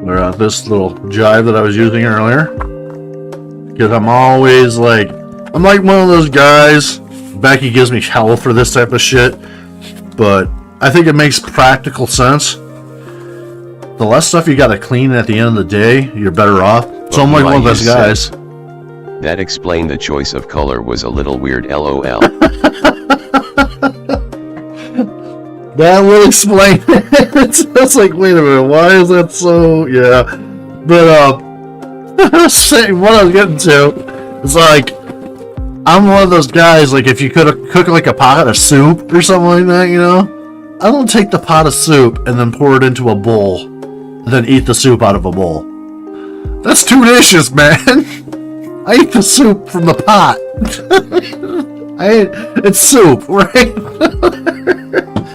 We're at this little jive that I was using earlier. Because I'm always like... I'm like one of those guys. Becky gives me hell for this type of shit. But I think it makes practical sense. The less stuff you gotta clean at the end of the day, you're better off. So I'm like one of those guys. That explained the choice of color was a little weird, lol. That will explain it. It's like, wait a minute, why is that so... Yeah. But, what I was getting to is like, I'm one of those guys, like, if you could cook like a pot of soup or something like that, you know? I don't take the pot of soup and then pour it into a bowl and then eat the soup out of a bowl. That's two dishes, man. I eat the soup from the pot. It's soup, right?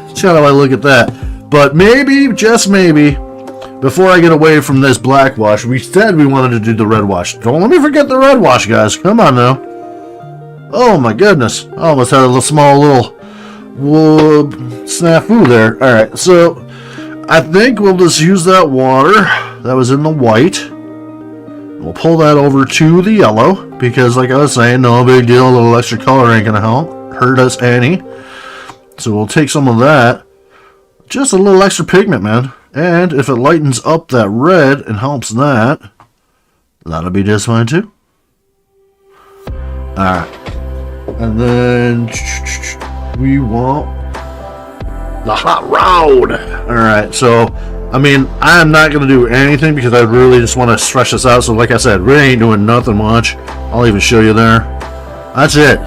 That's kind of how I look at that. But maybe, just maybe, before I get away from this black wash, we said we wanted to do the red wash. Don't let me forget the red wash, guys. Come on now. Oh my goodness. I almost had a small little snafu there. Alright, so I think we'll just use that water that was in the white. We'll pull that over to the yellow, because like I was saying, no big deal, a little extra color ain't gonna hurt us any. So we'll take some of that. Just a little extra pigment, man. And if it lightens up that red and helps that, that'll be just fine too. Alright. And then we want the hot round. Alright, so I mean, I'm not going to do anything because I really just want to stretch this out. So like I said, we ain't doing nothing much. I'll even show you there. That's it.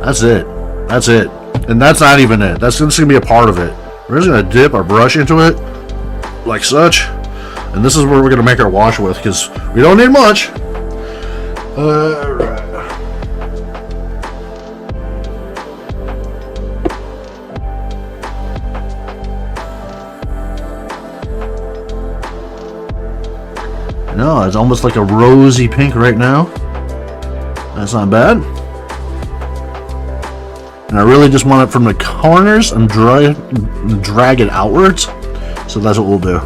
That's it. That's it. And that's not even it. That's just going to be a part of it. We're just going to dip our brush into it like such. And this is where we're going to make our wash with because we don't need much. Alright. No, it's almost like a rosy pink right now. That's not bad. And I really just want it from the corners and drag it outwards. So that's what we'll do.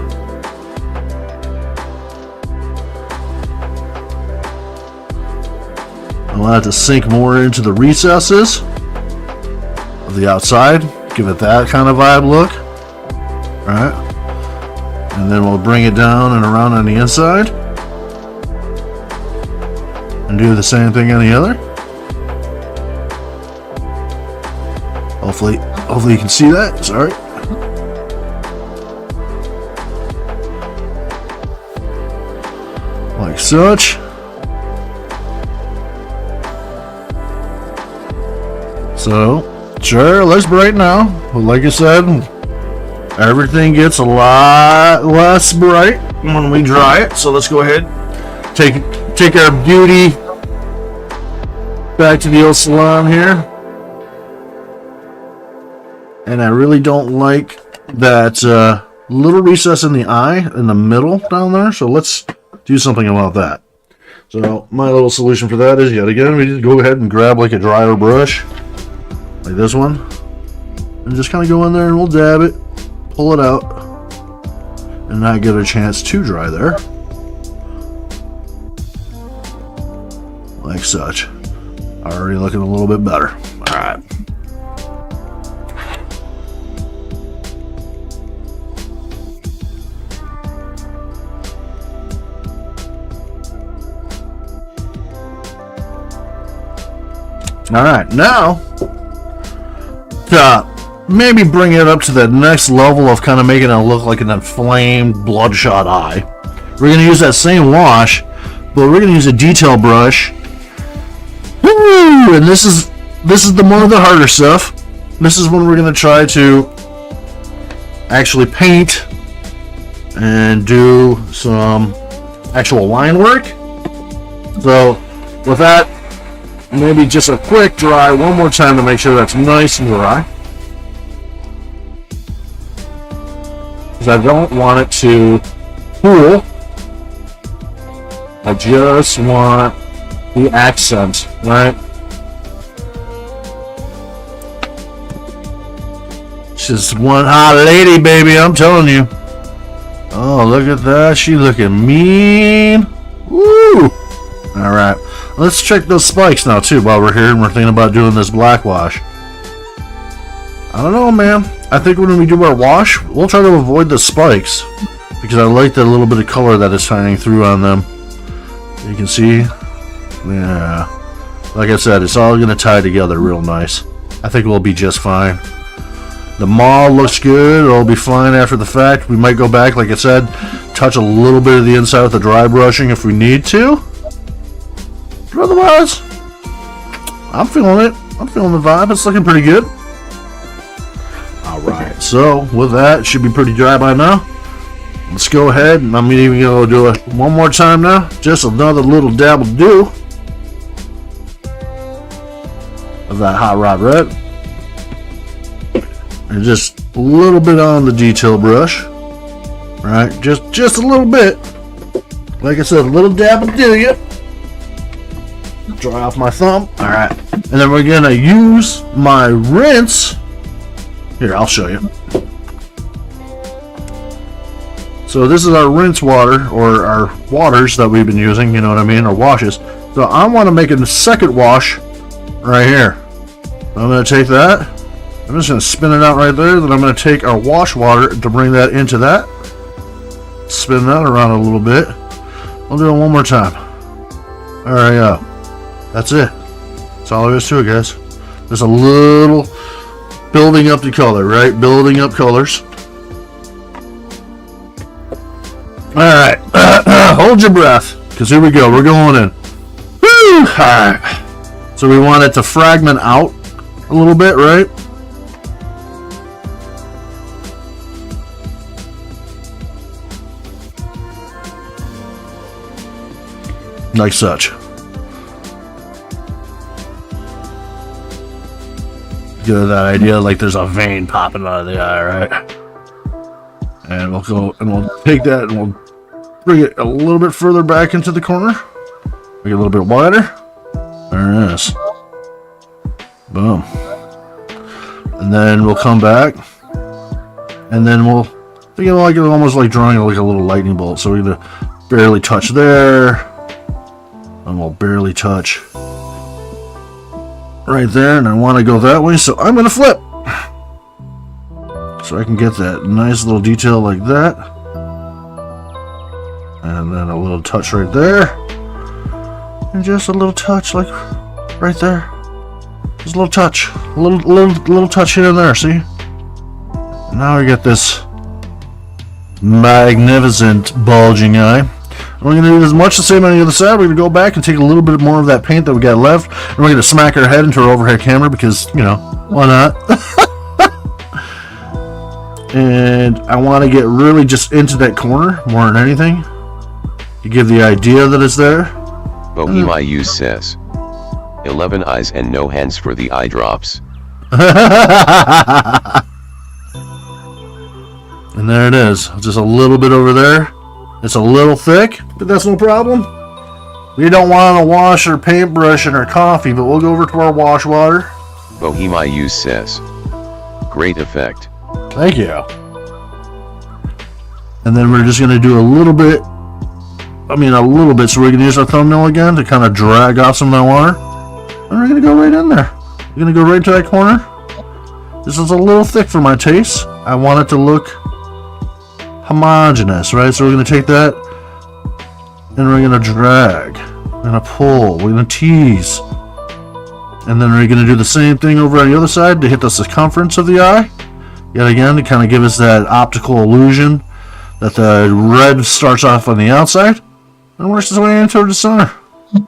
I want it to sink more into the recesses of the outside. Give it that kind of vibe look. Alright. And then we'll bring it down and around on the inside. And do the same thing on the other. Hopefully you can see that. Sorry. Like such. So, sure, looks bright now. But like I said, everything gets a lot less bright when we dry it. So let's go ahead, take our beauty back to the old salon here. And I really don't like that little recess in the eye in the middle down there. So let's do something about that. So my little solution for that is, yet again, we just go ahead and grab like a dryer brush, like this one, and just kind of go in there and we'll dab it, pull it out, and not get a chance to dry there. Like such. Already looking a little bit better. Alright. Alright, now, to maybe bring it up to the next level of kind of making it look like an inflamed, bloodshot eye, we're going to use that same wash, but we're going to use a detail brush. Woo! And this is the more of the harder stuff. This is when we're going to try to actually paint and do some actual line work. So with that, maybe just a quick dry one more time to make sure that's nice and dry, because I don't want it to pool. I just want the accent, right? She's one hot lady, baby, I'm telling you. Oh, look at that. She looking mean. Woo! Alright. Let's check those spikes now, too, while we're here and we're thinking about doing this black wash. I don't know, man. I think when we do our wash, we'll try to avoid the spikes, because I like that little bit of color that is shining through on them. You can see. Yeah. Like I said, it's all going to tie together real nice. I think we'll be just fine. The mall looks good. It'll be fine after the fact. We might go back, like I said, touch a little bit of the inside with the dry brushing if we need to. But otherwise, I'm feeling it. I'm feeling the vibe. It's looking pretty good. Alright, so with that, it should be pretty dry by now. Let's go ahead, and I'm even going to do it one more time now. Just another little dab will do of that hot rod red. And just a little bit on the detail brush. Right, just a little bit. Like I said, a little dab will do you. Dry off my thumb. Alright. And then we're going to use my rinse. Here, I'll show you. So this is our rinse water, or our waters that we've been using, you know what I mean, our washes. So I want to make a second wash right here. I'm going to take that. I'm just going to spin it out right there. Then I'm going to take our wash water to bring that into that. Spin that around a little bit. I'll do it one more time. There we go. That's it. That's all there is to it, guys. There's a little building up the color, right? Building up colors. Alright. Hold your breath, because here we go. We're going in. Woo! Alright. So we want it to fragment out a little bit, right? Like such. Get that idea, like there's a vein popping out of the eye, right? And we'll go and we'll take that and we'll bring it a little bit further back into the corner. Make it a little bit wider. There it is. Boom. And then we'll come back, and then we'll think of like almost like drawing like a little lightning bolt. So we're gonna barely touch there, and we'll barely touch right there, and I want to go that way, so I'm gonna flip so I can get that nice little detail like that, and then a little touch right there, and just a little touch like right there, just a little touch, a little touch here and there. See, now we get this magnificent bulging eye. We're going to do as much the same on the other side. We're going to go back and take a little bit more of that paint that we got left, and we're going to smack our head into our overhead camera because, you know, why not? And I want to get really just into that corner more than anything to give the idea that it's there. Bohemiu says, 11 eyes and no hands for the eye drops. And there it is. Just a little bit over there. It's a little thick, but that's no problem. We don't want to wash our paintbrush and our coffee, but we'll go over to our wash water. Bohemiu says, great effect. Thank you. And then we're just going to do a little bit. So we're going to use our thumbnail again to kind of drag off some of that water. And we're going to go right in there. We're going to go right to that corner. This is a little thick for my taste. I want it to look homogeneous, right? So we're going to take that and we're going to drag. We're going to pull. We're going to tease. And then we're going to do the same thing over on the other side to hit the circumference of the eye. Yet again, to kind of give us that optical illusion that the red starts off on the outside and works its way in toward the center. And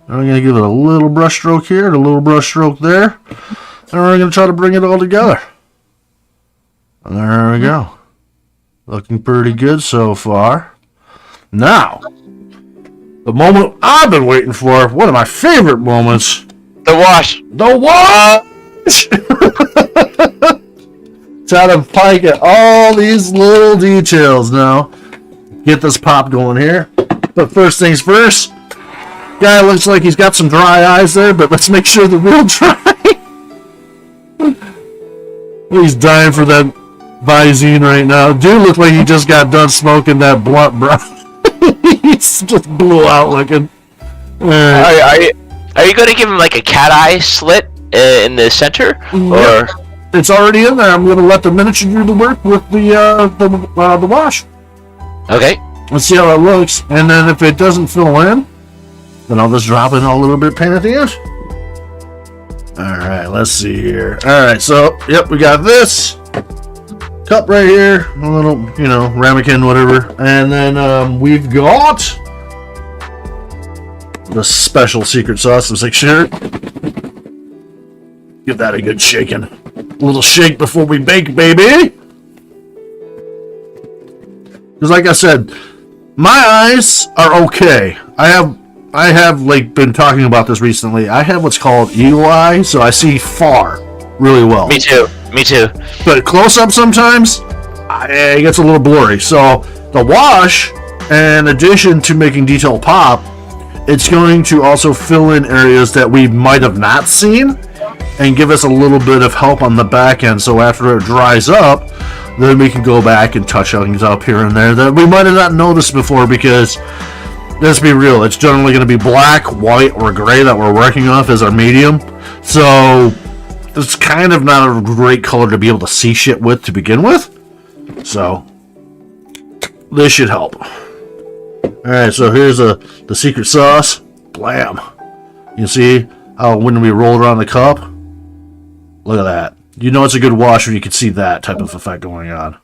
we're going to give it a little brush stroke here, and a little brush stroke there. And we're going to try to bring it all together. And there we go. Looking pretty good so far. Now, the moment I've been waiting for, one of my favorite moments. The wash. The wash! Try to pike at all these little details now. Get this pop going here. But first things first, guy looks like he's got some dry eyes there, but let's make sure they're real dry. He's dying for that Visine right now. Dude looks like he just got done smoking that blunt, bro. He's just blew out looking. Are you going to give him like a cat eye slit in the center? Or it's already in there. I'm going to let the miniature do the work with the wash. Okay. Let's see how it looks. And then if it doesn't fill in, then I'll just drop in a little bit of paint at the end. Alright, let's see here. Alright, so, yep, we got this cup right here. A little, ramekin, whatever. And then we've got the special secret sauce. Let's make sure. Give that a good shaking. A little shake before we bake, baby. Because like I said, my eyes are okay. I have like been talking about this recently. I have what's called eagle eye, so I see far really well. Me too. But close up sometimes, it gets a little blurry. So the wash, in addition to making detail pop, it's going to also fill in areas that we might have not seen and give us a little bit of help on the back end. So after it dries up, then we can go back and touch things up here and there that we might have not noticed before, because let's be real, it's generally going to be black, white, or gray that we're working off as our medium. So it's kind of not a great color to be able to see shit with to begin with. So this should help. Alright, so here's the secret sauce. Blam. You see how when we roll it around the cup? Look at that. You know it's a good wash when you can see that type of effect going on.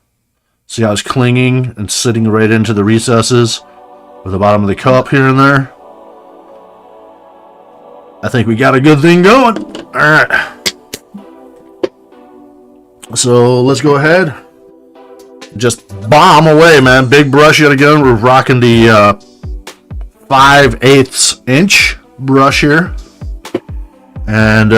See how it's clinging and sitting right into the recesses with the bottom of the cup here and there? I think we got a good thing going. Alright. So let's go ahead. Just bomb away, man. Big brush yet again. We're rocking the 5/8 inch brush here. And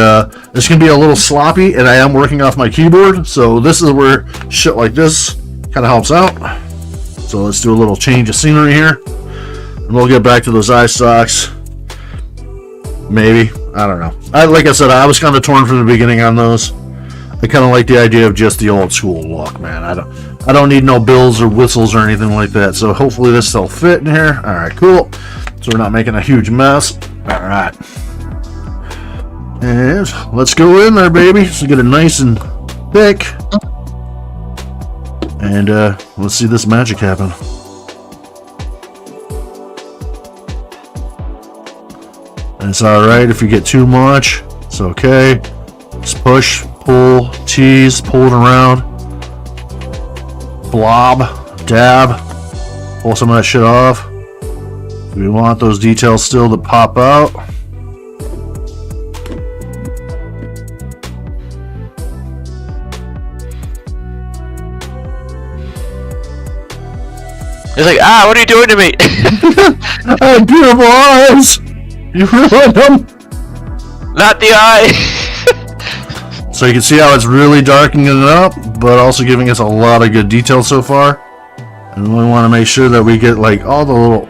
this can be a little sloppy, and I am working off my keyboard, so this is where shit like this kind of helps out. So let's do a little change of scenery here, and we'll get back to those eye stalks. Maybe. I don't know. Like I said, I was kind of torn from the beginning on those. I kind of like the idea of just the old school look, man. I don't need no bills or whistles or anything like that, so hopefully this will fit in here. Alright, cool. So we're not making a huge mess. Alright. And let's go in there, baby. So get it nice and thick. And let's see this magic happen. And it's alright if you get too much. It's okay. Just push, pull, tease, pull it around. Blob, dab. Pull some of that shit off. We want those details still to pop out. He's like, what are you doing to me? I have beautiful eyes. You ruined them. Not the eye. So you can see how it's really darkening it up, but also giving us a lot of good detail so far. And we want to make sure that we get like all the little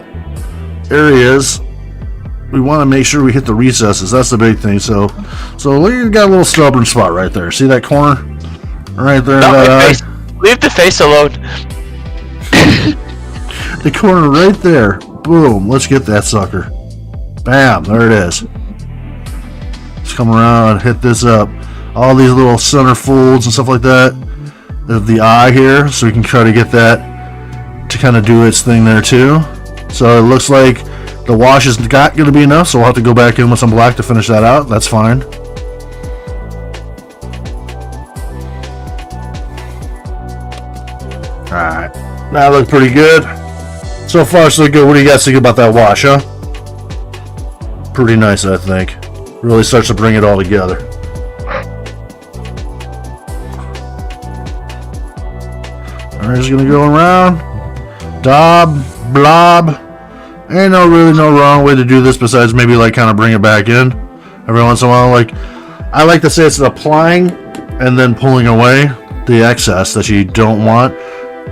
areas. We want to make sure we hit the recesses. That's the big thing. So we got a little stubborn spot right there. See that corner? Right there. Leave the face alone. The corner right there. Boom. Let's get that sucker. Bam. There it is. Let's come around and hit this up. All these little center folds and stuff like that of the eye here. So we can try to get that to kind of do its thing there too. So it looks like The wash is not going to be enough, so we'll have to go back in with some black to finish that out. That's fine. Alright. That looks pretty good. So far, so good. What do you guys think about that wash, huh? Pretty nice, I think. Really starts to bring it all together. Alright, just gonna go around. Dob, blob. Ain't really no wrong way to do this besides maybe like kind of bring it back in every once in a while. Like, I like to say it's applying and then pulling away the excess that you don't want,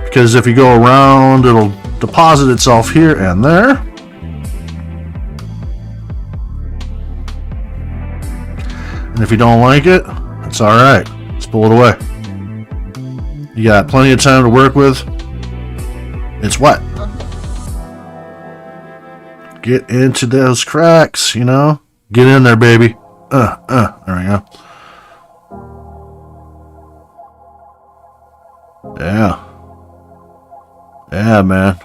because if you go around, it'll deposit itself here and there. And if you don't like it, it's alright. Just pull it away. You got plenty of time to work with. It's wet. Get into those cracks, you know? Get in there, baby. There we go. Yeah. Yeah, man.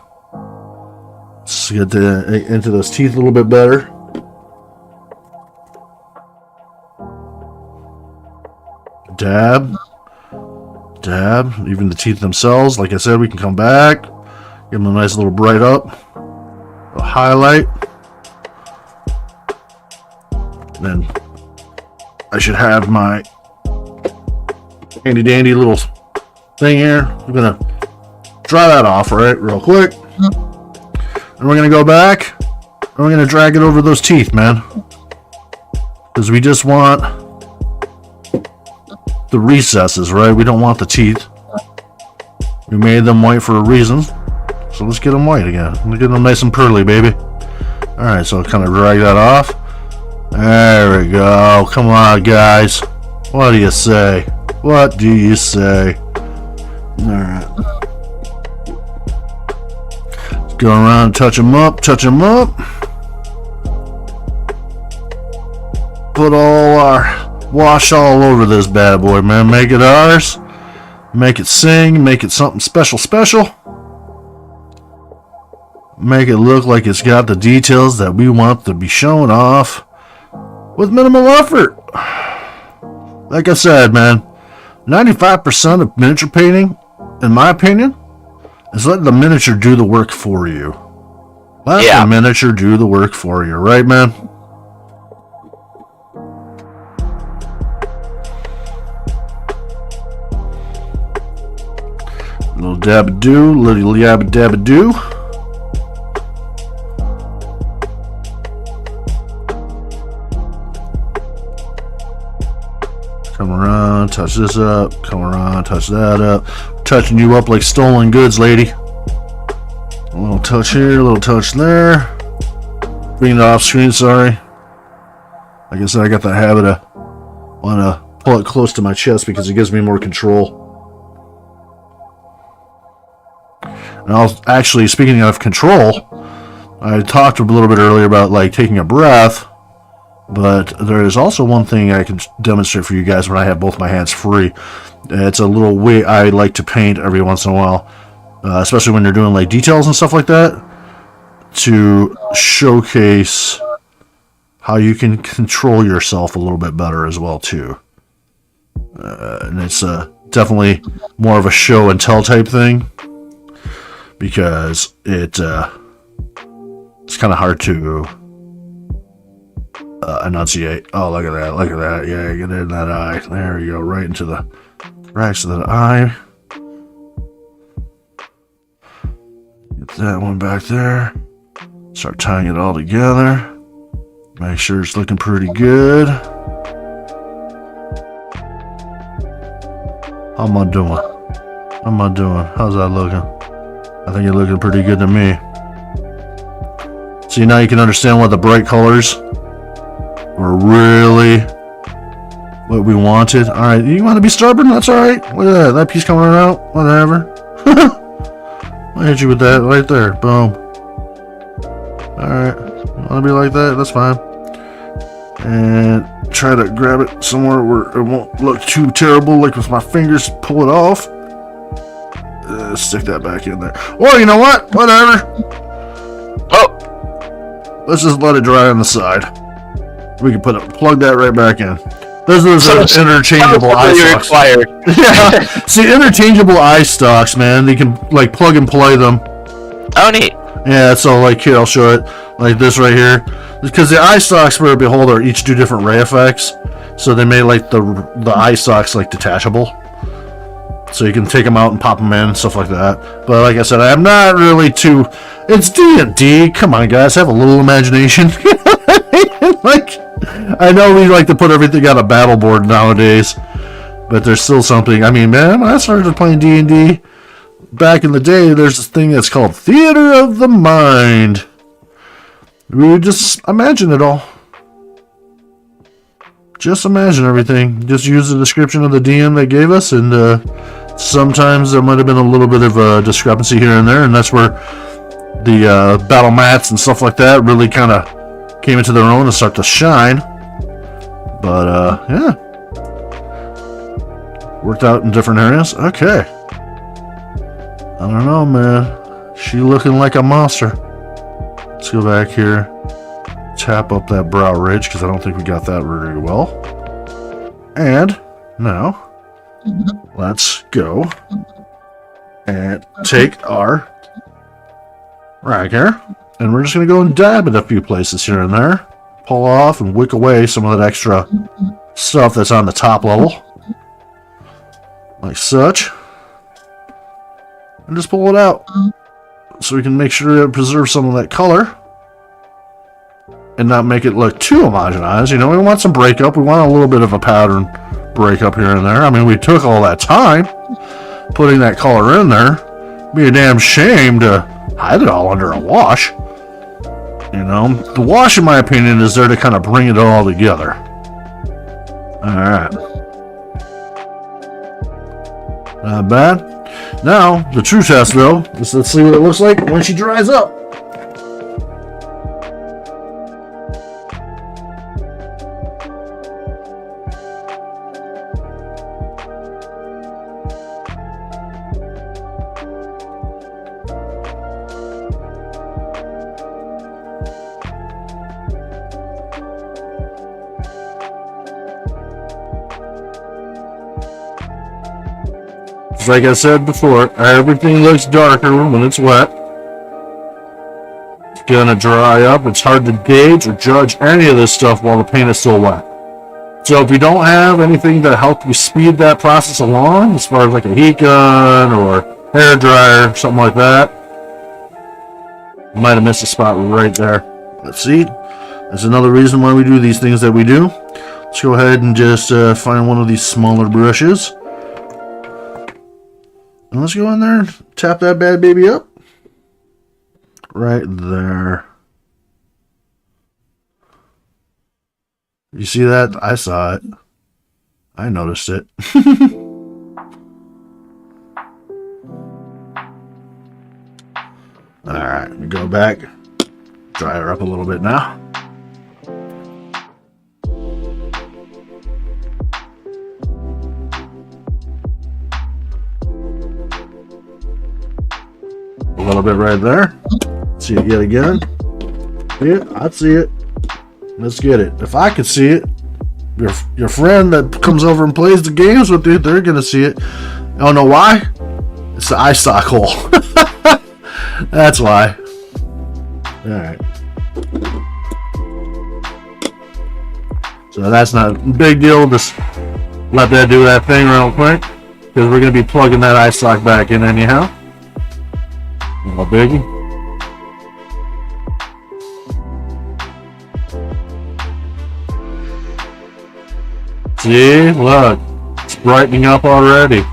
Let's get into those teeth a little bit better. Dab. Dab. Even the teeth themselves. Like I said, we can come back. Give them a nice little bright up. A highlight. Then I should have my handy dandy little thing here. I'm gonna dry that off real quick. And we're gonna go back and we're gonna drag it over those teeth, man. Because we just want the recesses, right? We don't want the teeth. We made them white for a reason. So let's get them white again. Let's get them nice and pearly, baby. Alright, so kind of drag that off. There we go. Come on, guys. What do you say? What do you say? Alright. Let's go around, touch them up, touch them up. Put all our wash all over this bad boy, man. Make it ours. Make it sing. Make it something special, special. Make it look like it's got the details that we want to be showing off with minimal effort. Like I said, man, 95% of miniature painting, in my opinion, is letting the miniature do the work for you. Let the miniature do the work for you, right, man? Little dab-a-doo, little yabba-dabba-doo. Come around, touch this up. Come around, touch that up. Touching you up like stolen goods, lady. A little touch here, a little touch there. Bring it off screen, sorry. Like I said, I got the habit of want to pull it close to my chest because it gives me more control. And actually, speaking of control, I talked a little bit earlier about like taking a breath. But there is also one thing I can demonstrate for you guys when I have both my hands free. It's a little way I like to paint every once in a while, especially when you're doing like details and stuff like that, to showcase how you can control yourself a little bit better as well too. And it's definitely more of a show and tell type thing, because it's kind of hard to enunciate. Oh, look at that, look at that. Yeah, get in that eye. There you go, right into the cracks of that eye. Get that one back there. Start tying it all together. Make sure it's looking pretty good. How am I doing? How am I doing? How's that looking? I think it's looking pretty good to me. See, now you can understand why the bright colors were really what we wanted. Alright, you want to be stubborn? That's alright. Look at that. That piece coming out. Whatever. I'll hit you with that right there. Boom. Alright. Want to be like that? That's fine. And try to grab it somewhere where it won't look too terrible, like with my fingers. Pull it off. Stick that back in there. Or you know what? Whatever. Oh. let's just let it dry on the side. We can plug that right back in. Those are interchangeable eye stalks. Yeah. See, interchangeable eye stalks, man. You can like plug and play them. Oh, neat. Yeah, so like here, I'll show it like this right here. Because the eye stalks for a beholder each do different ray effects, so they made like the eye stalks like detachable. So you can take them out and pop them in and stuff like that. But like I said, I'm not really too. It's D&D. Come on, guys, have a little imagination. Like, I know we like to put everything on a battle board nowadays, but there's still something. I mean, man, when I started playing D&D back in the day, there's this thing that's called Theater of the Mind. We would just imagine it all. Just imagine everything. Just use the description of the DM they gave us, and sometimes there might have been a little bit of a discrepancy here and there, and that's where the battle mats and stuff like that really kind of came into their own and start to shine. But yeah, worked out in different areas. Okay, I don't know, man. She looking like a monster. Let's go back here, tap up that brow ridge because I don't think we got that very well. And now let's go and take our rag here, and we're just going to go and dab it a few places here and there. Pull off and wick away some of that extra stuff that's on the top level. Like such. And just pull it out. So we can make sure to preserve some of that color. And not make it look too homogenized. You know, we want some breakup. We want a little bit of a pattern breakup here and there. I mean, we took all that time putting that color in there. It'd be a damn shame to hide it all under a wash. You know, the wash, in my opinion, is there to kind of bring it all together. Alright. Not bad. Now, the true test, though, is let's see what it looks like when she dries up. Like I said before, everything looks darker when it's wet. It's gonna dry up. It's hard to gauge or judge any of this stuff while the paint is still wet. So if you don't have anything to help you speed that process along, as far as like a heat gun or hair dryer, something like that, you might have missed a spot right there. Let's see. That's another reason why we do these things that we do. Let's go ahead and just find one of these smaller brushes. And let's go in there and tap that bad baby up. Right there. You see that? I saw it. I noticed it. Alright, we go back. Dry her up a little bit now. A little bit right there. See it yet again. See it? I see it. Let's get it. If I could see it, your friend that comes over and plays the games with you, they're gonna see it. I don't know why. It's the eye sock hole. That's why. Alright. So that's not a big deal. Just let that do that thing real quick. Because we're gonna be plugging that eye sock back in anyhow. No biggie. See, look, it's brightening up already.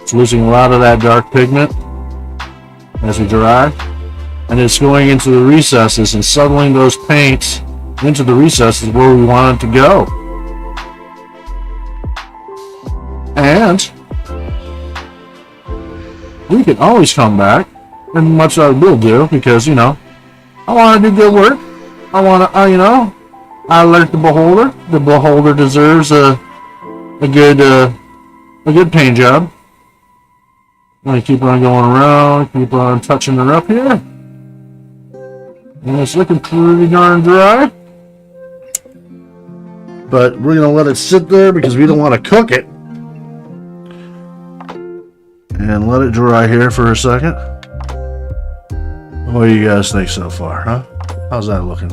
It's losing a lot of that dark pigment as we dry, and it's going into the recesses and settling those paints into the recesses where we want it to go. And we can always come back, and much I will do, because, you know, I want to do good work. I want to, you know, I like the beholder. The beholder deserves a good paint job. I'm gonna keep on going around, keep on touching her up here. And it's looking pretty darn dry. But we're going to let it sit there because we don't want to cook it. And let it dry here for a second. What do you guys think so far, huh? How's that looking?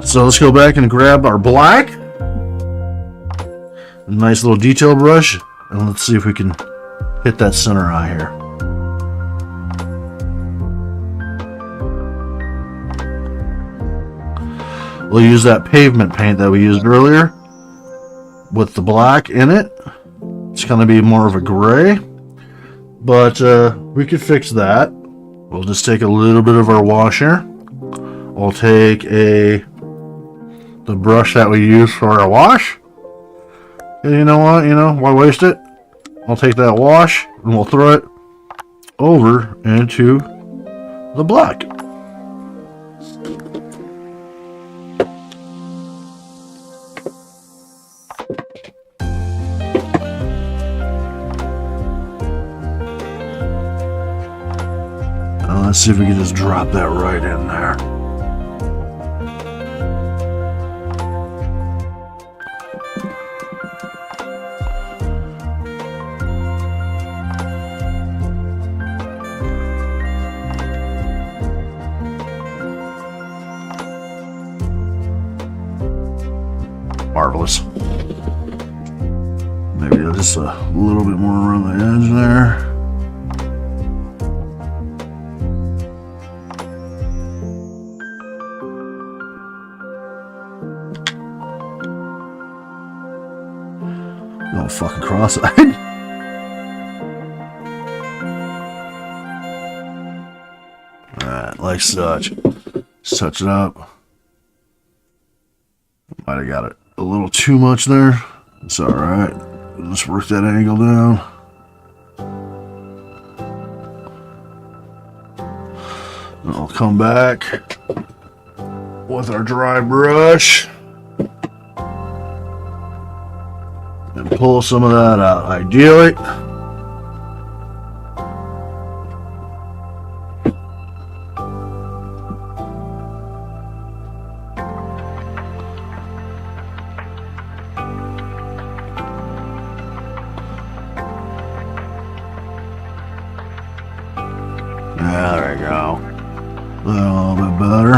So let's go back and grab our black. A nice little detail brush. And let's see if we can hit that center eye here. We'll use that pavement paint that we used earlier with the black in it. It's going to be more of a gray, but we could fix that. We'll just take a little bit of our wash here. We'll take the brush that we use for our wash. And you know what? Why waste it? I'll take that wash and we'll throw it over into the black. Let's see if we can just drop that right in there. Marvelous. Maybe just a little bit more around the edge there. No fucking cross-eyed. Alright, like such. Just touch it up. Might have got it a little too much there. It's alright. Just work that angle down. And I'll come back with our dry brush. And pull some of that out, ideally. There we go. A little bit better.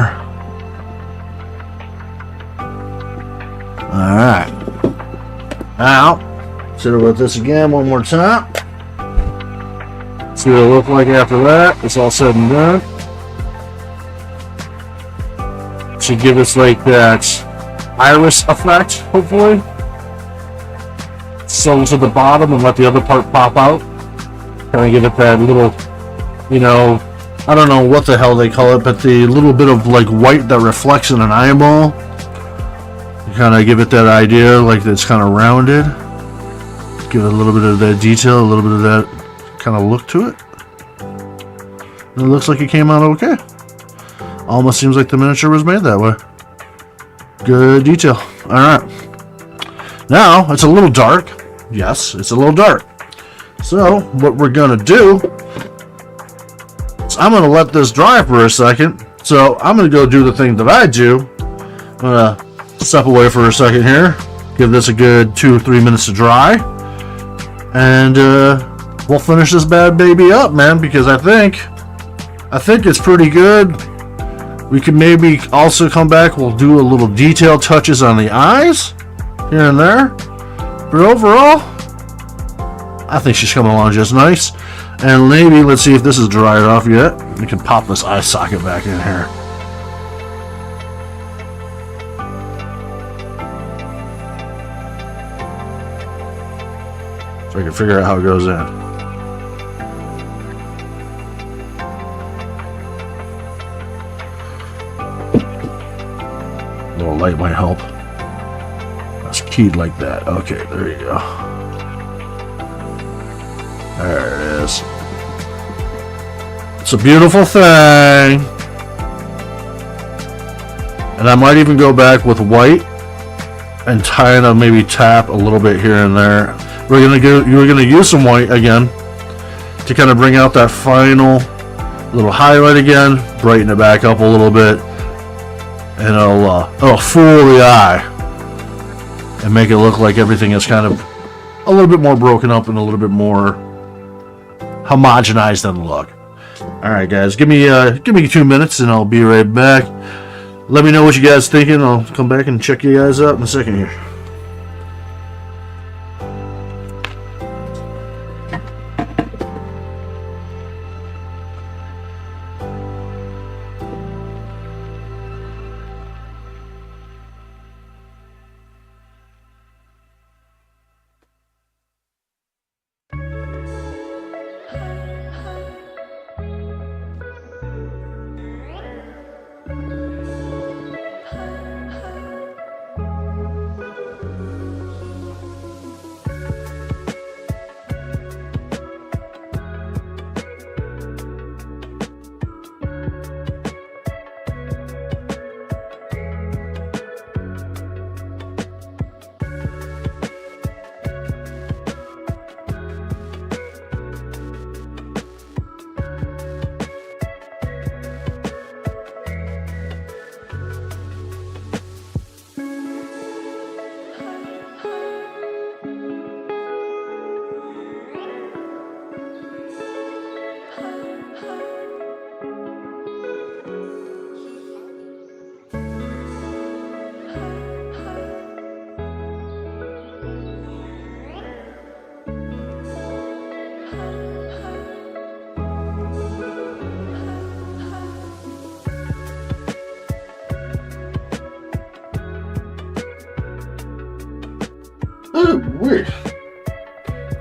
Alright. Now, sit with this again one more time. See what it'll look like after that. It's all said and done. Should give us like that iris effect, hopefully. Sew to the bottom and let the other part pop out. Kind of give it that little, I don't know what the hell they call it, but the little bit of like white that reflects in an eyeball. Kind of give it that idea, like it's kind of rounded. Give it a little bit of that detail, a little bit of that kind of look to it. And it looks like it came out okay. Almost seems like the miniature was made that way. Good detail. Alright. Now, it's a little dark. Yes, it's a little dark. So, what we're going to do is I'm going to let this dry for a second. So, I'm going to go do the thing that I do. I'm going to step away for a second here, give this a good 2 or 3 minutes to dry, and we'll finish this bad baby up, man, because I think it's pretty good. We can maybe also come back, we'll do a little detail touches on the eyes here and there, but overall I think she's coming along just nice. And maybe let's see if this is dried off yet. We can pop this eye socket back in here. So I can figure out how it goes in. A little light might help. That's keyed like that. Okay, there you go. There it is. It's a beautiful thing. And I might even go back with white and kind of maybe tap a little bit here and there. You're gonna use some white again to kind of bring out that final little highlight again, brighten it back up a little bit, and it'll fool the eye and make it look like everything is kind of a little bit more broken up and a little bit more homogenized in the look. Alright guys, give me 2 minutes and I'll be right back. Let me know what you guys thinking. I'll come back and check you guys out in a second here. Oh, weird.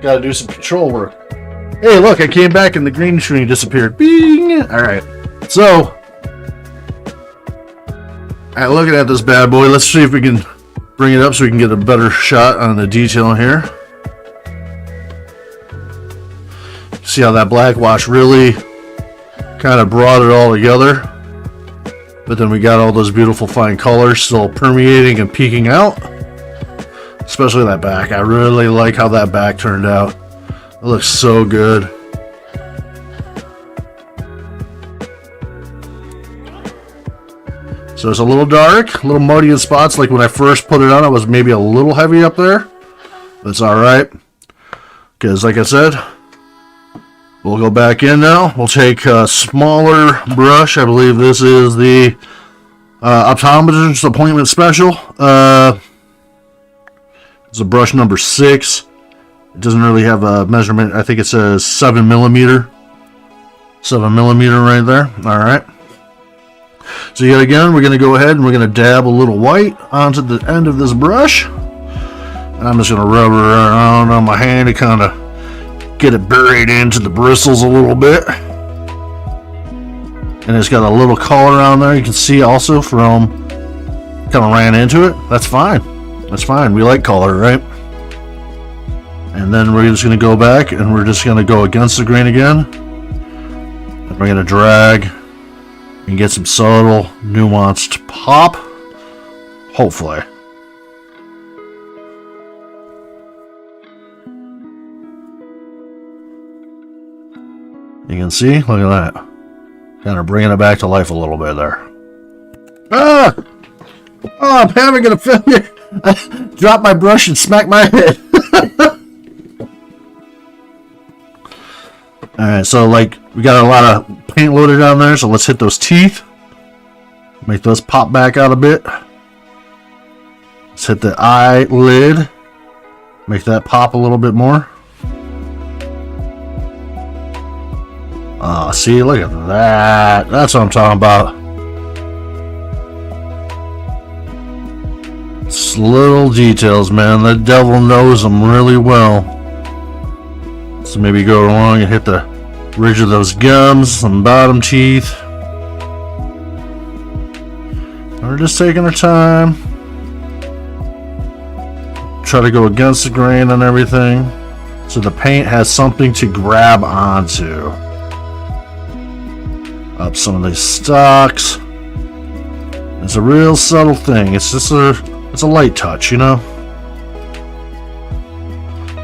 Gotta do some control work. Hey, look, I came back and the green screen disappeared. Bing! Alright, so. Alright, looking at this bad boy, let's see if we can bring it up so we can get a better shot on the detail here. See how that black wash really kind of brought it all together. But then we got all those beautiful fine colors still permeating and peeking out. Especially that back. I really like how that back turned out. It looks so good. So it's a little dark, a little muddy in spots. Like when I first put it on, it was maybe a little heavy up there. But it's alright. Because like I said, we'll go back in now. We'll take a smaller brush. I believe this is the optometrist appointment special. It's a brush number 6. It doesn't really have a measurement. I think it says 7 millimeter. 7 millimeter right there. Alright. So yet again, we're going to go ahead and we're going to dab a little white onto the end of this brush. And I'm just going to rub it around on my hand to kind of get it buried into the bristles a little bit. And it's got a little color on there. You can see also from kind of ran into it. That's fine. That's fine. We like color, right? And then we're just going to go back and we're just going to go against the grain again. And we're going to drag and get some subtle, nuanced pop. Hopefully. You can see, look at that. Kind of bringing it back to life a little bit there. Ah! Oh, I'm having a failure. I dropped my brush and smacked my head. Alright, so like we got a lot of paint loaded down there, so let's hit those teeth. Make those pop back out a bit. Let's hit the eyelid. Make that pop a little bit more. See, look at that. That's what I'm talking about. It's little details, man. The devil knows them really well. So maybe go along and hit the ridge of those gums, some bottom teeth. We're just taking our time. Try to go against the grain and everything, so the paint has something to grab onto. Up some of these stalks. It's a real subtle thing. It's just it's a light touch, you know.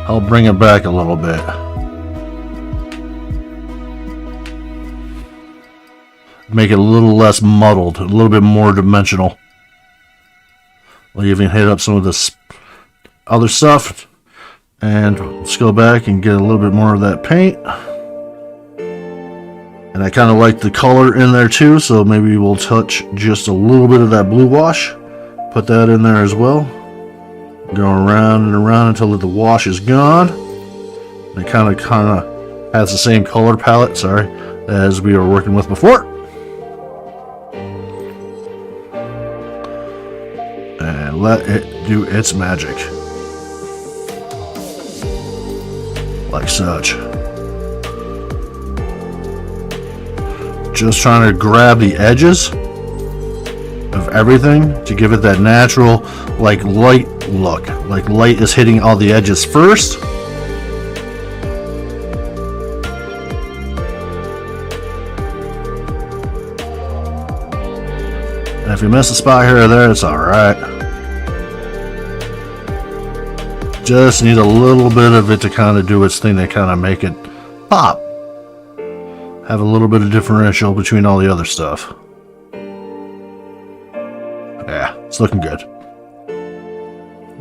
I'll bring it back a little bit. make it a little less muddled, a little bit more dimensional. We'll even hit up some of this other stuff, and let's go back and get a little bit more of that paint. And I kind of like the color in there too, so maybe we'll touch just a little bit of that blue wash. Put that in there as well. Go around and around until the wash is gone. And it kind of has the same color palette, as we were working with before. And let it do its magic. Like such. Just trying to grab the edges of everything to give it that natural, like, light look. Like light is hitting all the edges first. And if you miss a spot here or there, it's alright. Just need a little bit of it to kind of do its thing to kind of make it pop. Have a little bit of differential between all the other stuff. Yeah, it's looking good.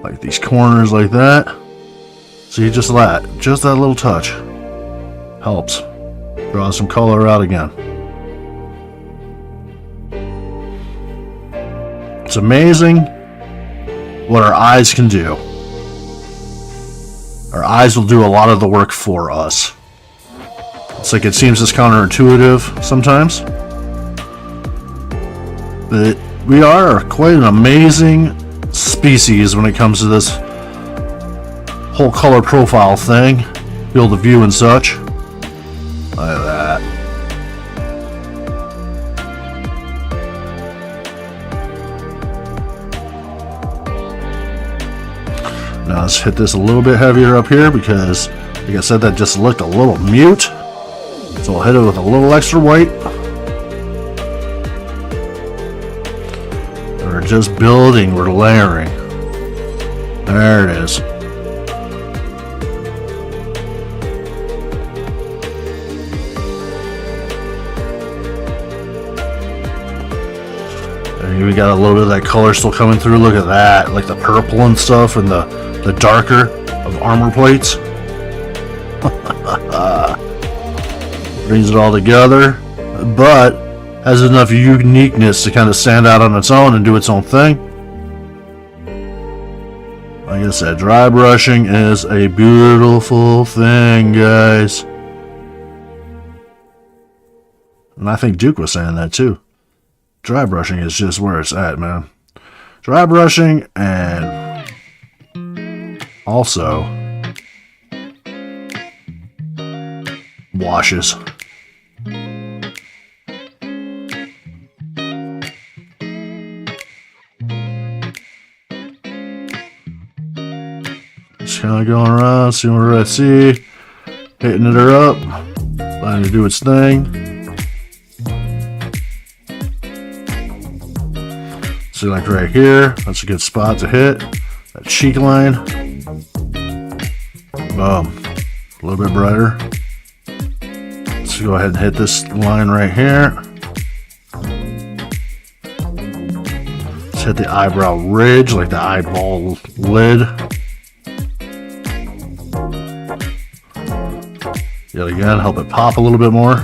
Like these corners like that. See, just that little touch helps draw some color out again. It's amazing what our eyes can do. Our eyes will do a lot of the work for us. It's like it seems as counterintuitive sometimes. But we are quite an amazing species when it comes to this whole color profile thing. Field of view and such. Look at that. Now let's hit this a little bit heavier up here because, like I said, that just looked a little mute. So we'll hit it with a little extra white. We're just building, we're layering. There it is. And we got a little bit of that color still coming through. Look at that, like the purple and stuff, and the darker of armor plates. Brings it all together, but has enough uniqueness to kind of stand out on its own and do its own thing. Like I said, dry brushing is a beautiful thing, guys. And I think Duke was saying that too. Dry brushing is just where it's at, man. Dry brushing and also washes. Just kind of going around, seeing what I see, hitting it up, letting it do its thing. See, like right here, that's a good spot to hit. That cheek line. Boom. A little bit brighter. Let's go ahead and hit this line right here. Let's hit the eyebrow ridge, like the eyeball lid. Yet again, help it pop a little bit more.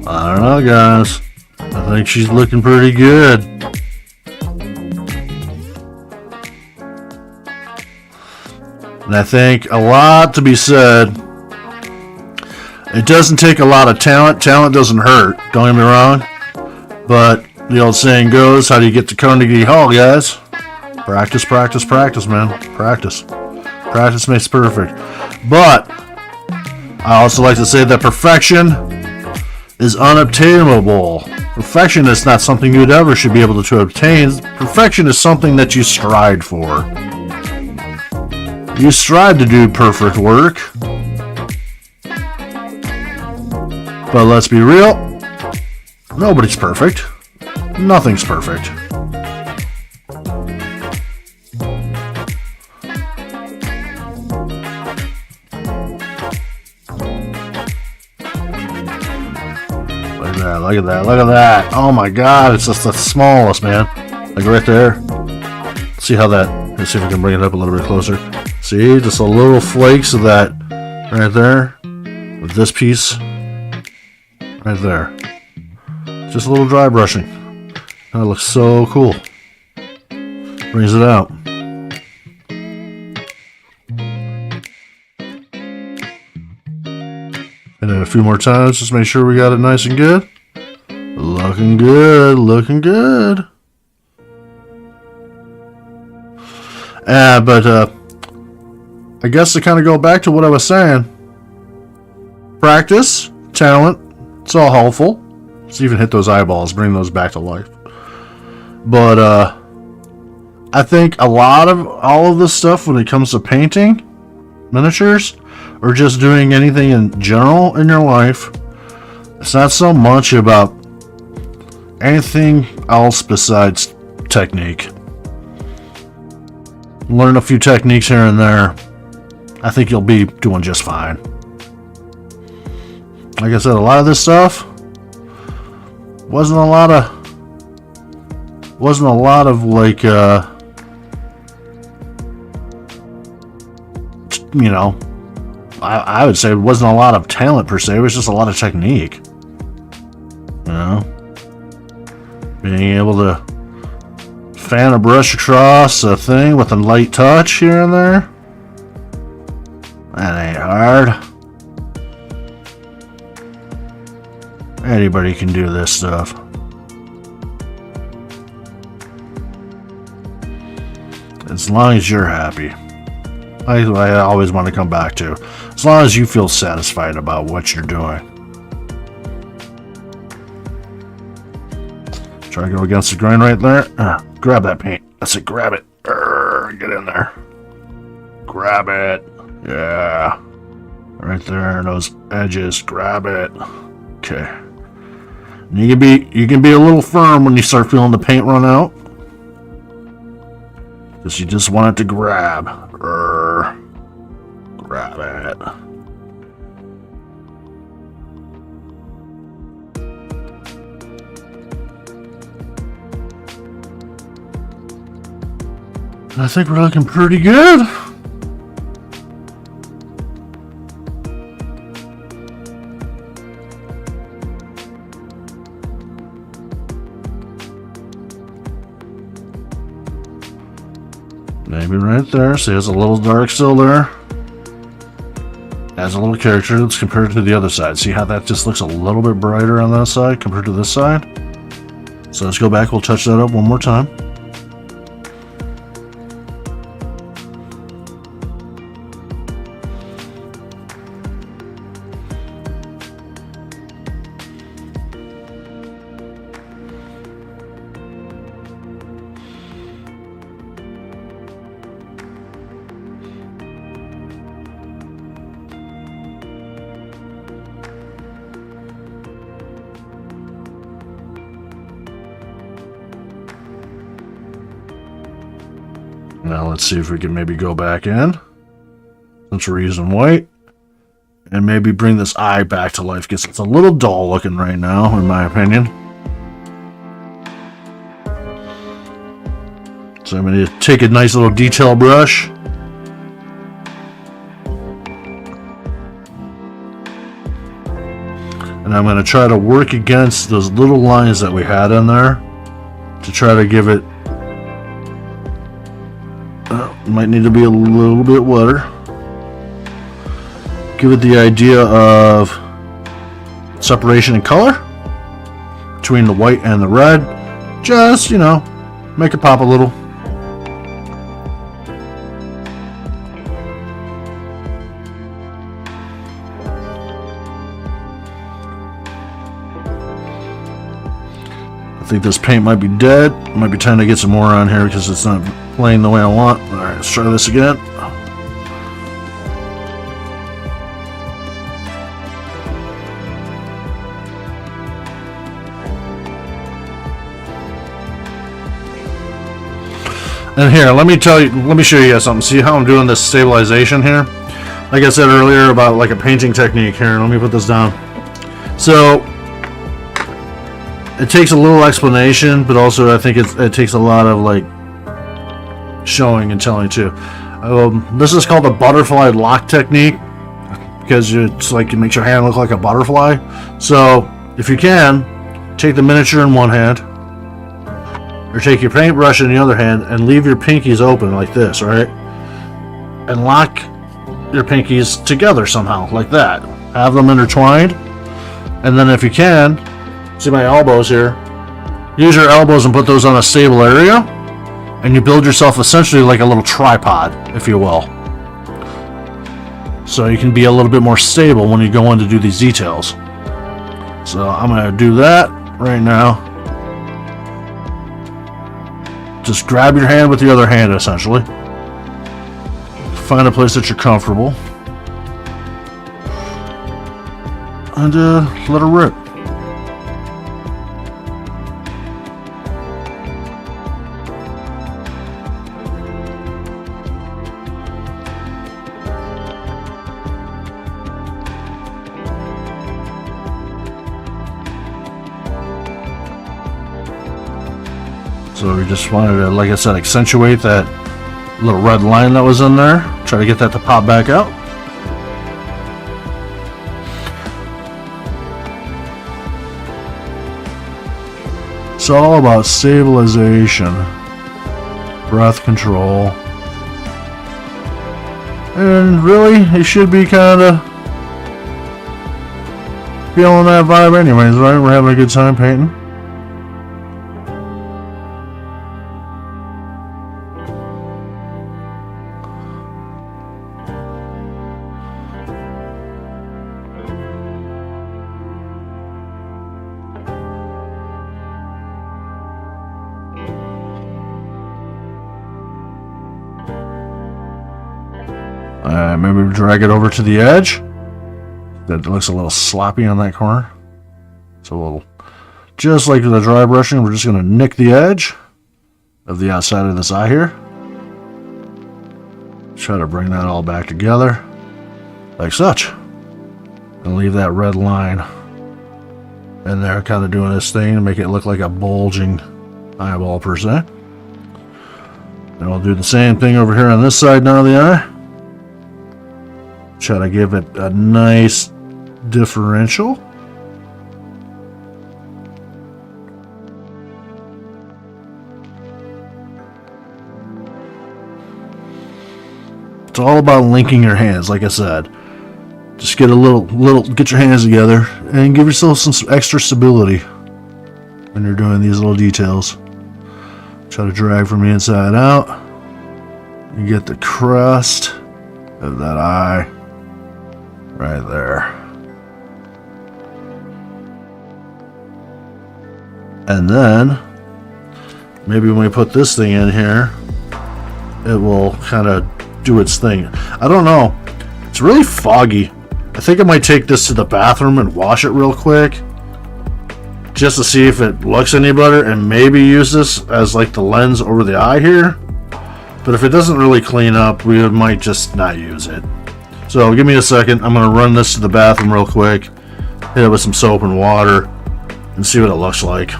I don't know, guys. I think she's looking pretty good. And I think a lot to be said. It doesn't take a lot of talent. Talent doesn't hurt. Don't get me wrong. But the old saying goes, how do you get to Carnegie Hall, guys? Practice, practice, practice, man. Practice. Practice makes perfect. But I also like to say that perfection is unobtainable. Perfection is not something you'd ever should be able to obtain. Perfection is something that you strive for. You strive to do perfect work. But let's be real. Nobody's perfect. Nothing's perfect. that, look at that, look at that. Oh my god, it's just the smallest, man. Like right there. See how that, let's see if we can bring it up a little bit closer. See, just a little flakes of that right there. With this piece right there. Just a little dry brushing. That looks so cool. Brings it out. And then a few more times, just make sure we got it nice and good. Looking good, looking good. But I guess to kind of go back to what I was saying, practice, talent, it's all helpful. Let's even hit those eyeballs, bring those back to life. But I think a lot of all of this stuff when it comes to painting, miniatures, or just doing anything in general in your life, it's not so much about anything else besides technique. Learn a few techniques here and there. I think you'll be doing just fine. Like I said, a lot of this stuff wasn't a lot of like you know, I would say it wasn't a lot of talent per se, it was just a lot of technique. You know? Being able to fan a brush across a thing with a light touch here and there. That ain't hard. Anybody can do this stuff. As long as you're happy. I always want to come back to. As long as you feel satisfied about what you're doing. Try to go against the grain right there. Grab that paint. That's it. Grab it. Get in there. Grab it. Yeah. Right there. Those edges. Grab it. Okay. You can be a little firm when you start feeling the paint run out. Because you just want it to grab. Grab it. I think we're looking pretty good. Maybe right there. See, there's a little dark still there. Adds a little character. Let's compare it to the other side. See how that just looks a little bit brighter on that side compared to this side? So let's go back. We'll touch that up one more time. Now let's see if we can maybe go back in, since we're using white, and maybe bring this eye back to life, because it's a little dull looking right now, in my opinion. So I'm going to take a nice little detail brush. And I'm going to try to work against those little lines that we had in there to try to give it. Might need to be a little bit wetter. Give it the idea of separation in color between the white and the red. Just, you know, make it pop a little. I think this paint might be dead. Might be time to get some more on here because it's not playing the way I want. Alright, let's try this again. And here, let me show you guys something. See how I'm doing this stabilization here? Like I said earlier about like a painting technique here. Let me put this down. So it takes a little explanation, but also I think it takes a lot of like showing and telling too. This is called the butterfly lock technique because it's like it makes your hand look like a butterfly. So if you can, take the miniature in one hand, or take your paintbrush in the other hand, and leave your pinkies open like this, right? And lock your pinkies together somehow, like that. Have them intertwined, and then if you can, see my elbows here, use your elbows and put those on a stable area, and you build yourself essentially like a little tripod, if you will. So you can be a little bit more stable when you go in to do these details. So I'm going to do that right now. Just grab your hand with the other hand, essentially. Find a place that you're comfortable. And let her rip. So we just wanted to, like I said, accentuate that little red line that was in there. Try to get that to pop back out. It's all about stabilization, breath control, and really, you should be kind of feeling that vibe anyways, right? We're having a good time painting. Maybe drag it over to the edge. That looks a little sloppy on that corner. So we'll, just like the dry brushing, we're just going to nick the edge of the outside of this eye here. Try to bring that all back together, like such. And leave that red line in there, kind of doing this thing to make it look like a bulging eyeball per se. And we'll do the same thing over here on this side now of the eye. Try to give it a nice differential. It's all about linking your hands, like I said. Just get get your hands together and give yourself some extra stability when you're doing these little details. Try to drag from the inside out. You get the crust of that eye right there. And then maybe when we put this thing in here, it will kind of do its thing. I don't know. It's really foggy. I think I might take this to the bathroom and wash it real quick just to see if it looks any better, and maybe use this as like the lens over the eye here. But if it doesn't really clean up, we might just not use it. So give me a second. I'm going to run this to the bathroom real quick, hit it with some soap and water, and see what it looks like.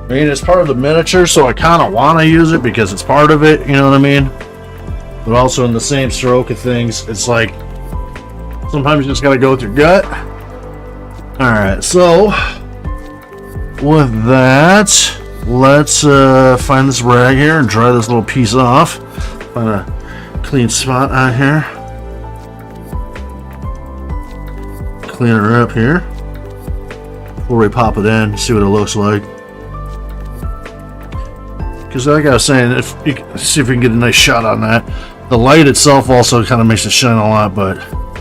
I mean, it's part of the miniature, so I kind of want to use it because it's part of it, you know what I mean? But also in the same stroke of things, it's like, sometimes you just gotta go with your gut. Alright, so, with that, let's find this rag here and dry this little piece off. Find a clean spot on here. Clean her up here. before we pop it in, see what it looks like. Because like I was saying, if you see if we can get a nice shot on that. The light itself also kind of makes it shine a lot, but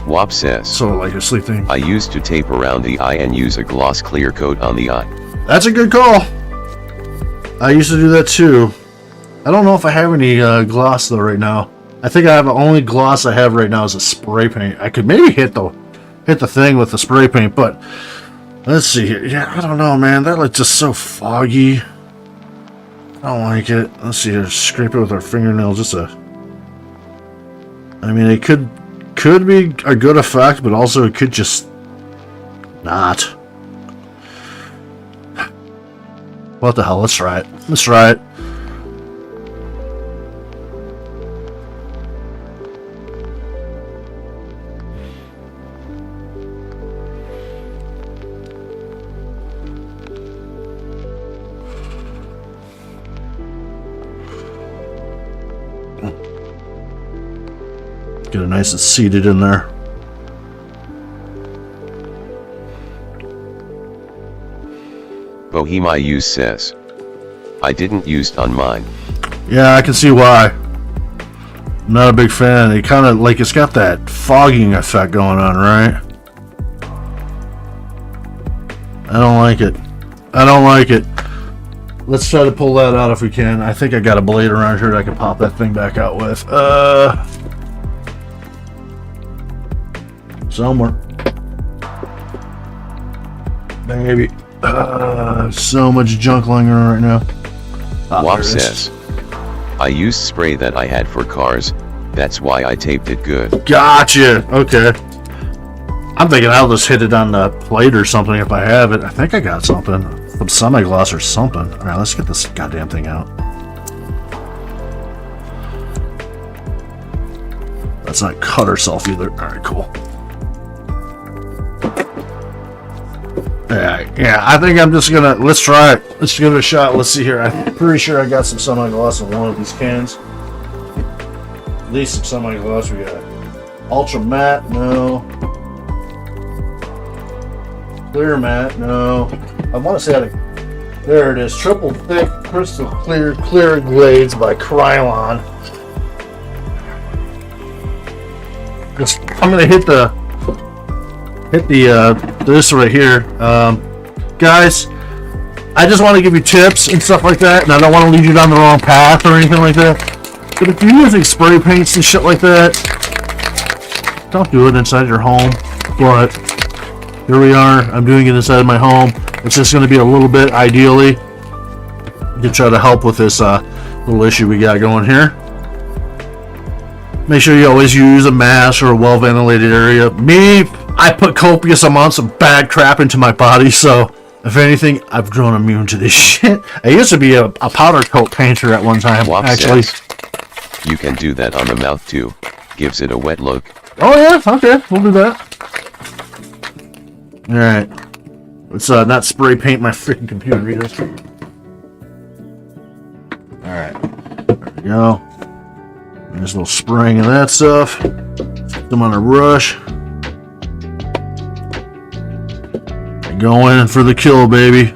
WAP says, sort of like a sleep thing. I used to tape around the eye and use a gloss clear coat on the eye. That's a good call. I used to do that too. I don't know if I have any gloss though right now. I think I have the only gloss I have right now is a spray paint. I could maybe hit the thing with the spray paint, but let's see here. Yeah, I don't know, man. That looks just so foggy. I don't like it. Let's see here. Scrape it with our fingernail. I mean, it could be a good effect, but also it could just not. What the hell? Let's try it. Let's try it. Get it nice and seated in there. Bohemia Use says, I didn't use on mine. Yeah, I can see why. I'm not a big fan. It kind of like it's got that fogging effect going on, right? I don't like it. I don't like it. Let's try to pull that out if we can. I think I got a blade around here that I can pop that thing back out with. Somewhere. Maybe. So much junk lying around right now. WAP says, I used spray that I had for cars. That's why I taped it good. Gotcha. Okay. I'm thinking I'll just hit it on the plate or something if I have it. I think I got something. Some semi-gloss or something. Alright, let's get this goddamn thing out. Let's not cut herself either. Alright, cool. Yeah, I think I'm just gonna, let's try it. Let's give it a shot. Let's see here. I'm pretty sure I got some semi-gloss in one of these cans. At least some semi-gloss. We got ultra matte, no. Clear matte, no. I want to say there it is. Triple thick crystal clear glades by Krylon. I'm gonna hit this right here, guys. I just want to give you tips and stuff like that, and I don't want to lead you down the wrong path or anything like that. But if you're using spray paints and shit like that, don't do it inside your home. But here we are. I'm doing it inside my home. It's just going to be a little bit, ideally, to try to help with this little issue we got going here. Make sure you always use a mask or a well-ventilated area. Me, I put copious amounts of bad crap into my body, so if anything, I've grown immune to this shit. I used to be a powder coat painter at one time, WAP actually. says, you can do that on the mouth too. Gives it a wet look. Oh yeah, okay, we'll do that. Alright. Let's not spray paint my freaking computer either. Alright. There we go. There's a little spraying of that stuff. Some on a brush. Go in for the kill, baby.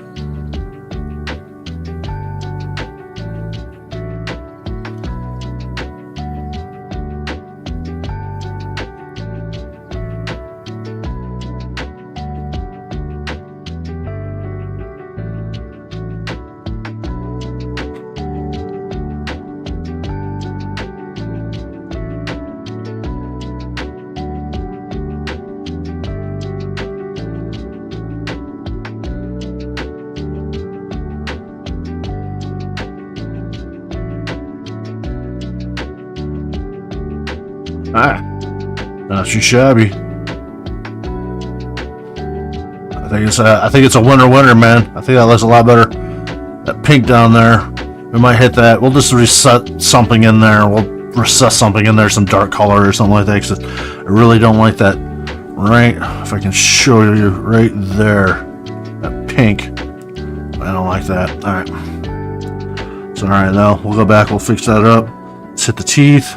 Not too shabby. I think it's a winner, man. I think that looks a lot better. That pink down there, we might hit that. We'll just reset something in there. We'll recess something in there, some dark color or something like that. Because I really don't like that. Right, if I can show you right there, that pink. I don't like that. All right. So all right, now we'll go back. We'll fix that up. Let's hit the teeth.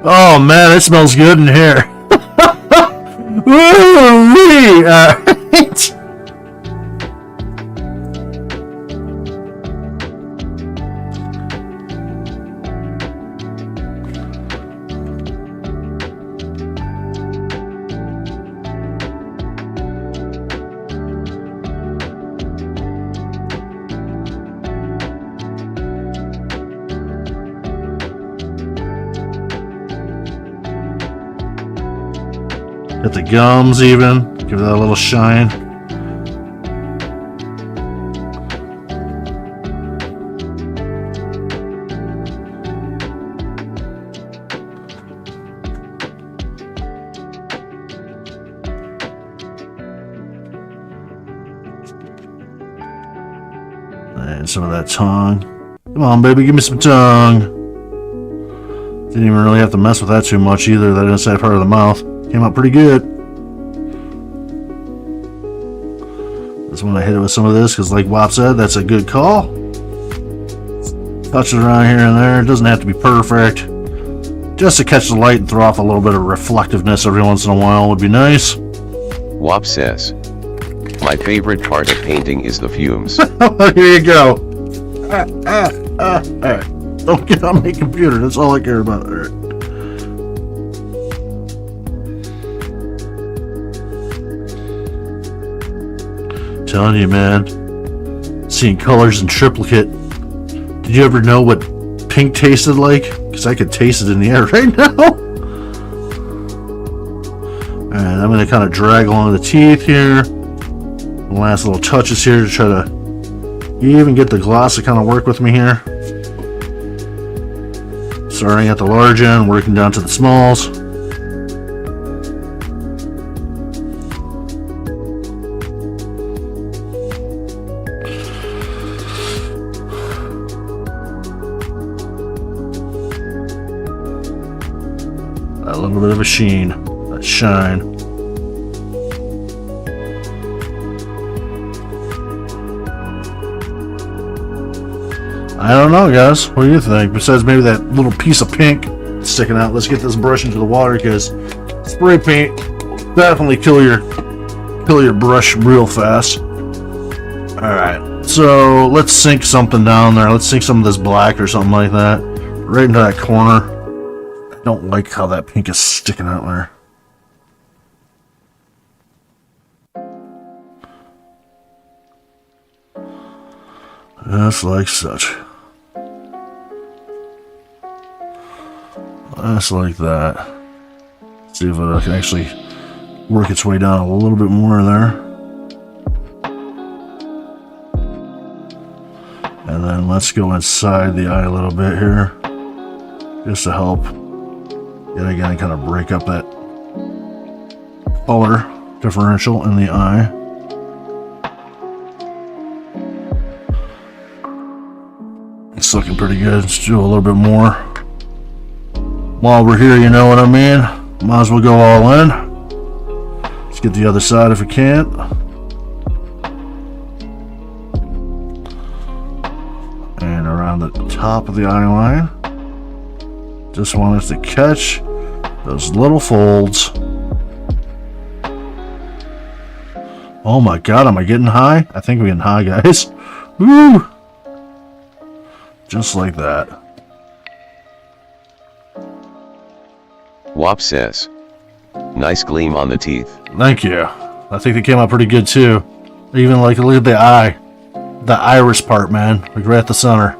Oh man, it smells good in here. Woo-wee! Alright. Hit the gums even, give it that little shine. And some of that tongue. Come on, baby, give me some tongue. Didn't even really have to mess with that too much either, that inside part of the mouth. Came out pretty good. Just want to hit it with some of this because, like Wop said, that's a good call. Touch it around here and there. It doesn't have to be perfect. Just to catch the light and throw off a little bit of reflectiveness every once in a while would be nice. Wop says, my favorite part of painting is the fumes. Here you go. Alright. Don't get on my computer. That's all I care about. All right. Telling you, man, seeing colors in triplicate. Did you ever know what pink tasted like? Because I could taste it in the air right now. And I'm going to kind of drag along the teeth here. The last little touches here to try to even get the gloss to kind of work with me here. Starting at the large end, working down to the smalls. A little bit of a sheen, a shine. I don't know, guys. What do you think? Besides maybe that little piece of pink sticking out, let's get this brush into the water because spray paint definitely kill your brush real fast. All right, so let's sink something down there. Let's sink some of this black or something like that right into that corner. I don't like how that pink is sticking out there. Just like such. Just like that. See if it can actually work its way down a little bit more there. And then let's go inside the eye a little bit here. Just to help. Yet again, kind of break up that color differential in the eye. It's looking pretty good. Let's do a little bit more. While we're here, you know what I mean? Might as well go all in. Let's get the other side if we can. And around the top of the eye line. Just want us to catch those little folds. Oh my god, am I getting high? I think we're getting high, guys. Woo! Just like that. Wop says, nice gleam on the teeth. Thank you. I think they came out pretty good too. Even like, look at the eye. The iris part, man. Like right at the center.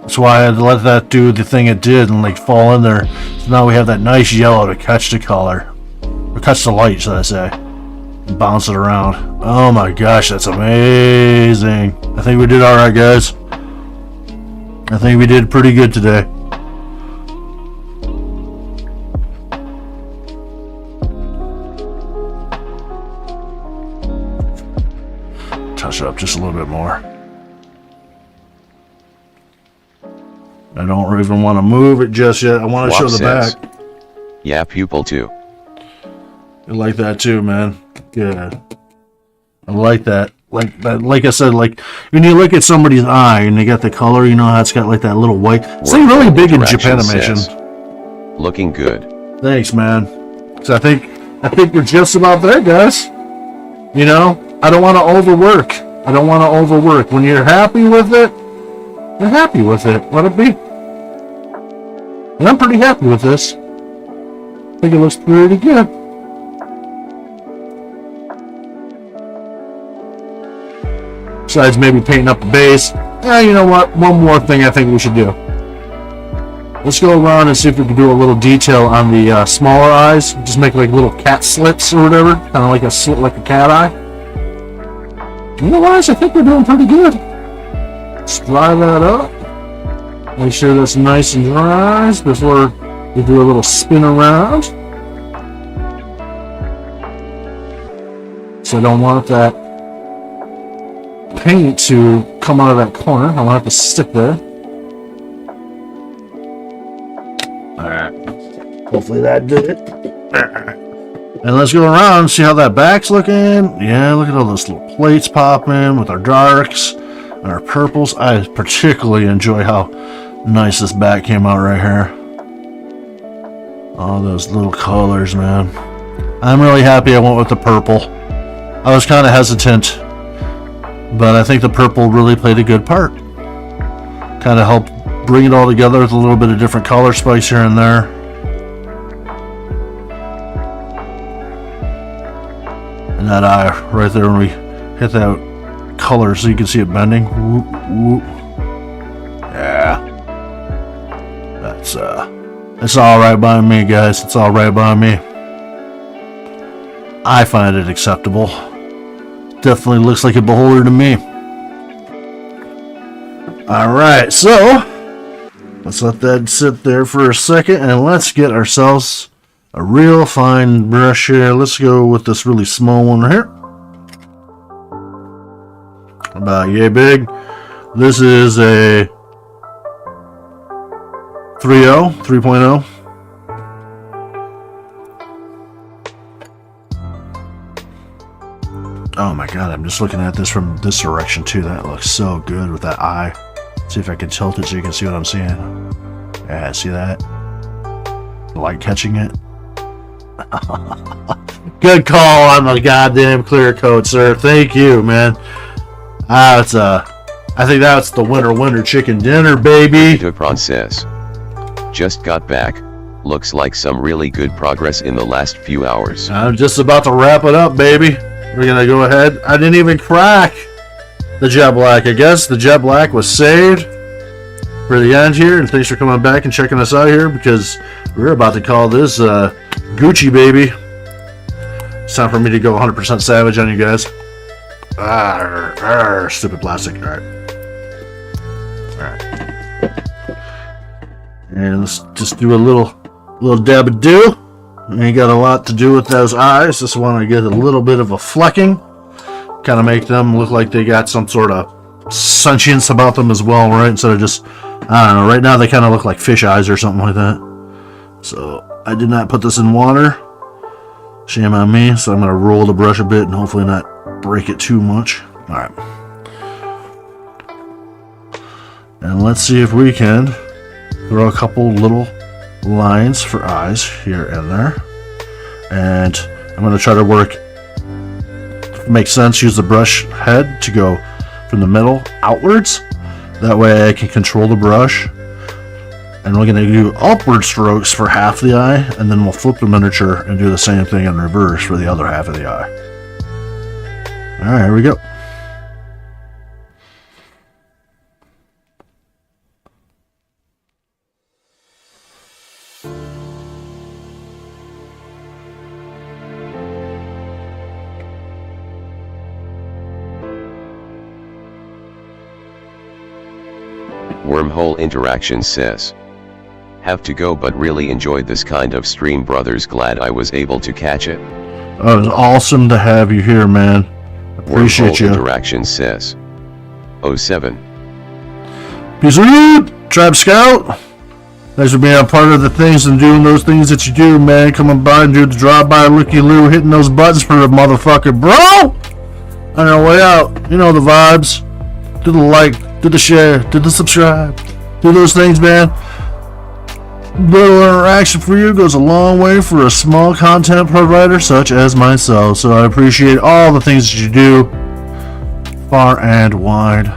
That's why I had to let that do the thing it did and like fall in there. So now we have that nice yellow to catch the color. Or catch the light, should I say. And bounce it around. Oh my gosh, that's amazing. I think we did alright, guys. I think we did pretty good today. Touch it up just a little bit more. I don't even want to move it just yet. I want to show the back. Yeah, pupil too. I like that too, man. Yeah. I like that. Like I said, like when you look at somebody's eye and they got the color, you know how it's got like that little white. It's like really big in Japanimation. Looking good. Thanks, man. So I think we're just about there, guys. You know, I don't want to overwork. When you're happy with it, you're happy with it. Let it be. And I'm pretty happy with this. I think it looks pretty good. Besides maybe painting up the base. You know what? One more thing I think we should do. Let's go around and see if we can do a little detail on the smaller eyes. Just make like little cat slits or whatever. Kind of like a slit like a cat eye. Otherwise, I think we're doing pretty good. Let's dry that up. Make sure that's nice and dry before we do a little spin around. So I don't want that paint to come out of that corner. I want it to stick there. Alright. Hopefully that did it. And let's go around and see how that back's looking. Yeah, look at all those little plates popping with our darks and our purples. I particularly enjoy how nice this back came out right here. All those little colors, man. I'm really happy I went with the purple. I was kind of hesitant, but I think the purple really played a good part. Kind of helped bring it all together with a little bit of different color spikes here and there. And that eye right there when we hit that color so you can see it bending. Whoop, whoop. Yeah. It's alright by me, guys. It's alright by me. I find it acceptable. Definitely looks like a beholder to me. Alright, so let's let that sit there for a second and let's get ourselves a real fine brush here. Let's go with this really small one right here. About yay big. This is a 3.0. Oh my god, I'm just looking at this from this direction too. That looks so good with that eye. See if I can tilt it so you can see what I'm seeing. Yeah, see that? The light catching it. Good call on the goddamn clear coat, sir. Thank you, man. I think that's the winter chicken dinner, baby. Burrito process. Just got back. Looks like some really good progress in the last few hours. I'm just about to wrap it up, baby. We're gonna go ahead. I didn't even crack the jet black. I guess the jet black was saved for the end here. And thanks for coming back and checking us out here because we're about to call this Gucci, baby. It's time for me to go 100% savage on you guys. Stupid plastic. Alright. And let's just do a little dab of dew. Ain't got a lot to do with those eyes. Just want to get a little bit of a flecking. Kind of make them look like they got some sort of sentience about them as well, right? Instead of just, I don't know, right now they kind of look like fish eyes or something like that. So I did not put this in water. Shame on me. So I'm going to roll the brush a bit and hopefully not break it too much. Alright. And let's see if we can throw a couple little lines for eyes here and there. And I'm going to try to work, if it makes sense, use the brush head to go from the middle outwards. That way I can control the brush. And we're going to do upward strokes for half the eye, and then we'll flip the miniature and do the same thing in reverse for the other half of the eye. Alright, here we go. Wormhole Interaction says, have to go but really enjoyed this kind of stream, brothers. Glad I was able to catch it. Oh, it was awesome to have you here, man. Appreciate Wormhole you. Interaction says, 07. Peace out, Tribe Scout. Thanks for being a part of the things and doing those things that you do, man. Coming by and do the drive-by looky-loo, hitting those buttons for the motherfucker, bro. On our way out, you know the vibes. Do the like, do the share, do the subscribe, do those things, man. little interaction for you goes a long way for a small content provider such as myself. So I appreciate all the things that you do, far and wide.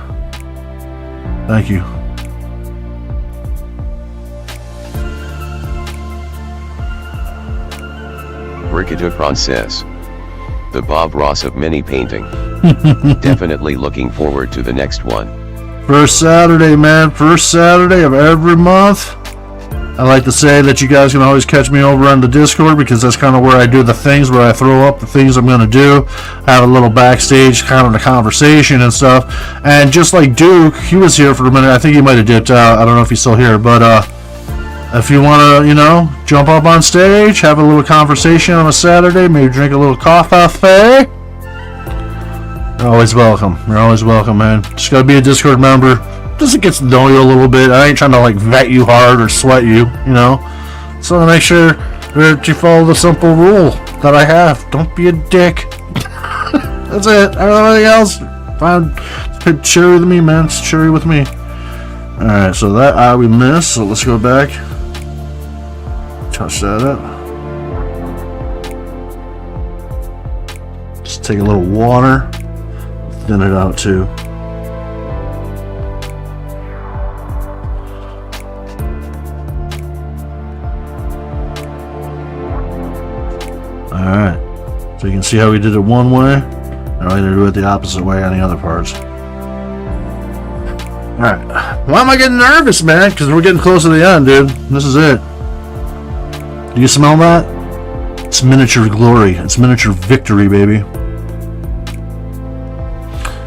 Thank you. Brigitte Princess. The Bob Ross of mini painting. Definitely looking forward to the next one. First Saturday, man. First Saturday of every month. I like to say that you guys can always catch me over on the Discord because that's kind of where I do the things, where I throw up the things I'm going to do, have a little backstage kind of a conversation and stuff. And just like Duke, he was here for a minute. I think he might have dipped out. I don't know if he's still here, but if you want to, jump up on stage, have a little conversation on a Saturday, maybe drink a little coffee, you're always welcome. You're always welcome, man. Just gotta be a Discord member. Just to get to know you a little bit. I ain't trying to vet you hard or sweat you, So to make sure that you follow the simple rule that I have. Don't be a dick. That's it. Everything else, fine. It's cherry with me, man. It's cherry with me. Alright, so that we missed. So let's go back. Touch that up. Just take a little water. Thin it out too. Alright, so you can see how we did it one way, and we're going to do it the opposite way on the other parts. Alright, why am I getting nervous, man? Because we're getting close to the end, dude. This is it. Do you smell that? It's miniature glory. It's miniature victory, baby.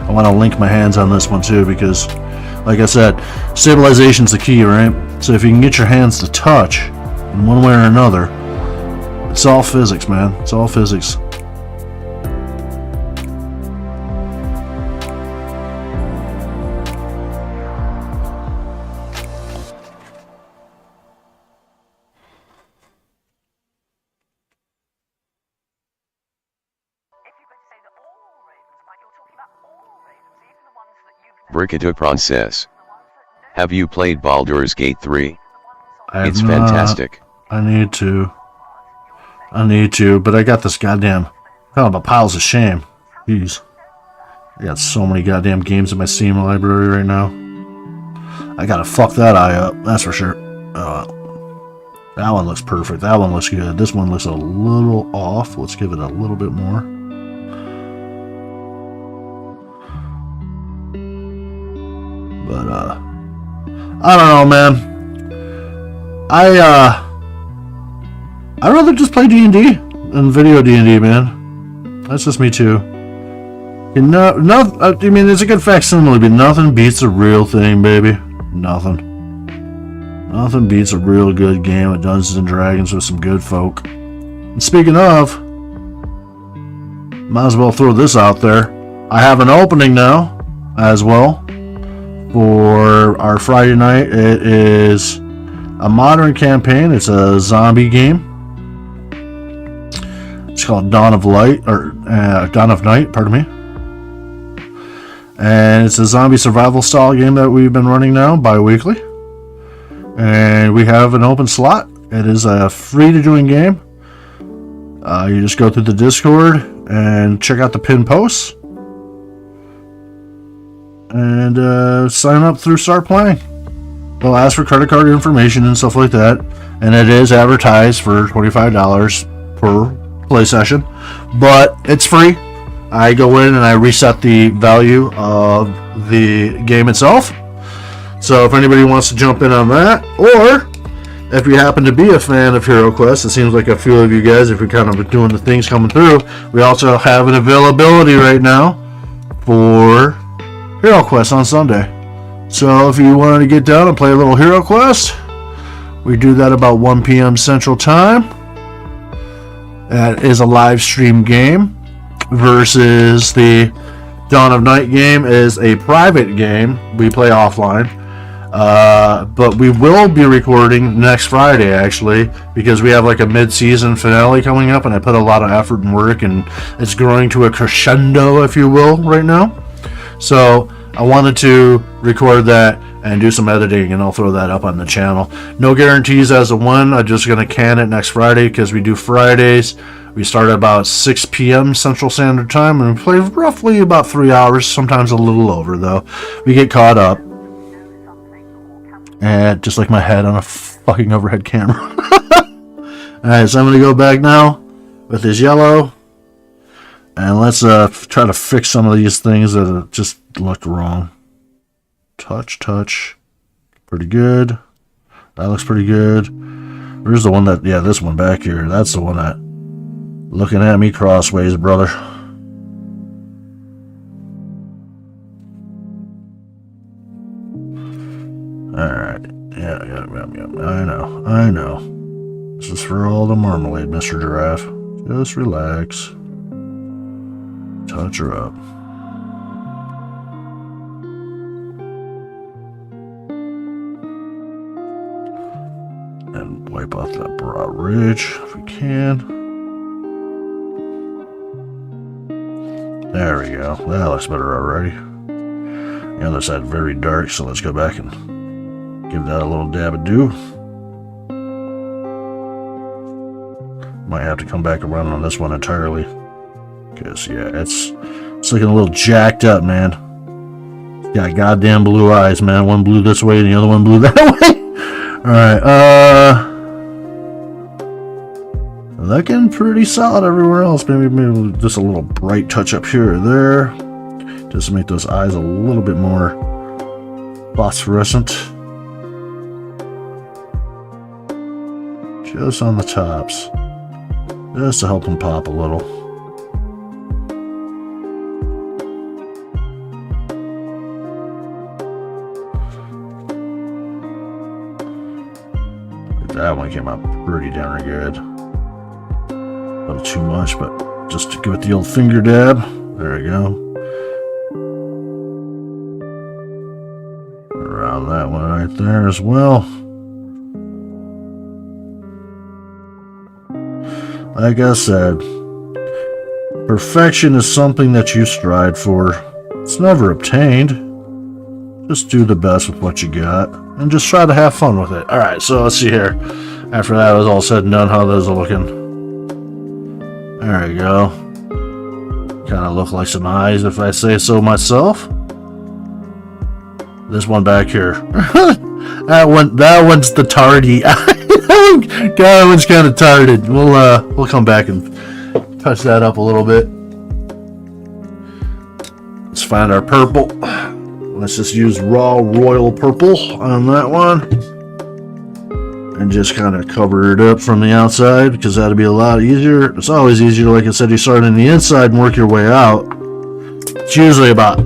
I want to link my hands on this one too because, like I said, stabilization's the key, right? So if you can get your hands to touch in one way or another, it's all physics, man. It's all physics. Brigitte Princess. Have you played Baldur's Gate 3? It's not. Fantastic. I need to, but I got this goddamn kind of a piles of shame. Jeez. I got so many goddamn games in my Steam library right now. I gotta fuck that eye up, that's for sure. That one looks perfect. That one looks good. This one looks a little off. Let's give it a little bit more. But I don't know, man. I'd rather just play D&D and video D&D, man. That's just me too. I mean, it's a good facsimile, but nothing beats a real thing, baby. Nothing beats a real good game of Dungeons and Dragons with some good folk. And speaking of, might as well throw this out there. I have an opening now, as well, for our Friday night. It is a modern campaign. It's a zombie game. It's called Dawn of Night, pardon me. And it's a zombie survival style game that we've been running now bi-weekly. And we have an open slot. It is a free to join game. You just go through the Discord and check out the pinned posts. And sign up through Start Playing. They'll ask for credit card information and stuff like that. And it is advertised for $25 per play session. But it's free. I go in and I reset the value of the game itself. So if anybody wants to jump in on that, or if you happen to be a fan of HeroQuest, it seems like a few of you guys, if you're kind of doing the things coming through, we also have an availability right now for HeroQuest on Sunday. So if you wanted to get down and play a little HeroQuest, we do that about 1 p.m. Central Time. That is a live stream game versus the Dawn of Night game is a private game. We play offline. But we will be recording next Friday, actually, because we have like a mid-season finale coming up, and I put a lot of effort and work, and it's growing to a crescendo, if you will, right now. So I wanted to record that and do some editing, and I'll throw that up on the channel. No guarantees as to when. I'm just going to can it next Friday because we do Fridays. We start at about 6 p.m. Central Standard Time, and we play roughly about 3 hours, sometimes a little over, though. We get caught up. And just like my head on a fucking overhead camera. Alright, so I'm going to go back now with this yellow. And let's try to fix some of these things that just looked wrong. Touch. Pretty good. That looks pretty good. Where's the one that... Yeah, this one back here. That's the one that... Looking at me crossways, brother. Alright. Yeah. I know. This is for all the marmalade, Mr. Giraffe. Just relax. Touch her up. And wipe off that broad ridge if we can. There we go. That looks better already. The other side very dark, so let's go back and give that a little dab of dew. Might have to come back around on this one entirely. Because, yeah, it's looking a little jacked up, man. It's got goddamn blue eyes, man. One blew this way and the other one blew that way. Alright, looking pretty solid everywhere else. Maybe just a little bright touch up here or there. Just to make those eyes a little bit more phosphorescent. Just on the tops. Just to help them pop a little. That one came out pretty darn good. A little too much, but just to give it the old finger dab. There we go. Around that one right there as well. Like I said, perfection is something that you strive for. It's never obtained. Just do the best with what you got, and just try to have fun with it. Alright, so let's see here. After that was all said and done, how those are looking. There we go. Kind of look like some eyes, if I say so myself. This one back here. that one's the tardy. That one's kind of tarded. We'll come back and touch that up a little bit. Let's find our purple. Let's just use raw royal purple on that one. And just kind of cover it up from the outside, because that'll be a lot easier. It's always easier, like I said, you start on the inside and work your way out. It's usually about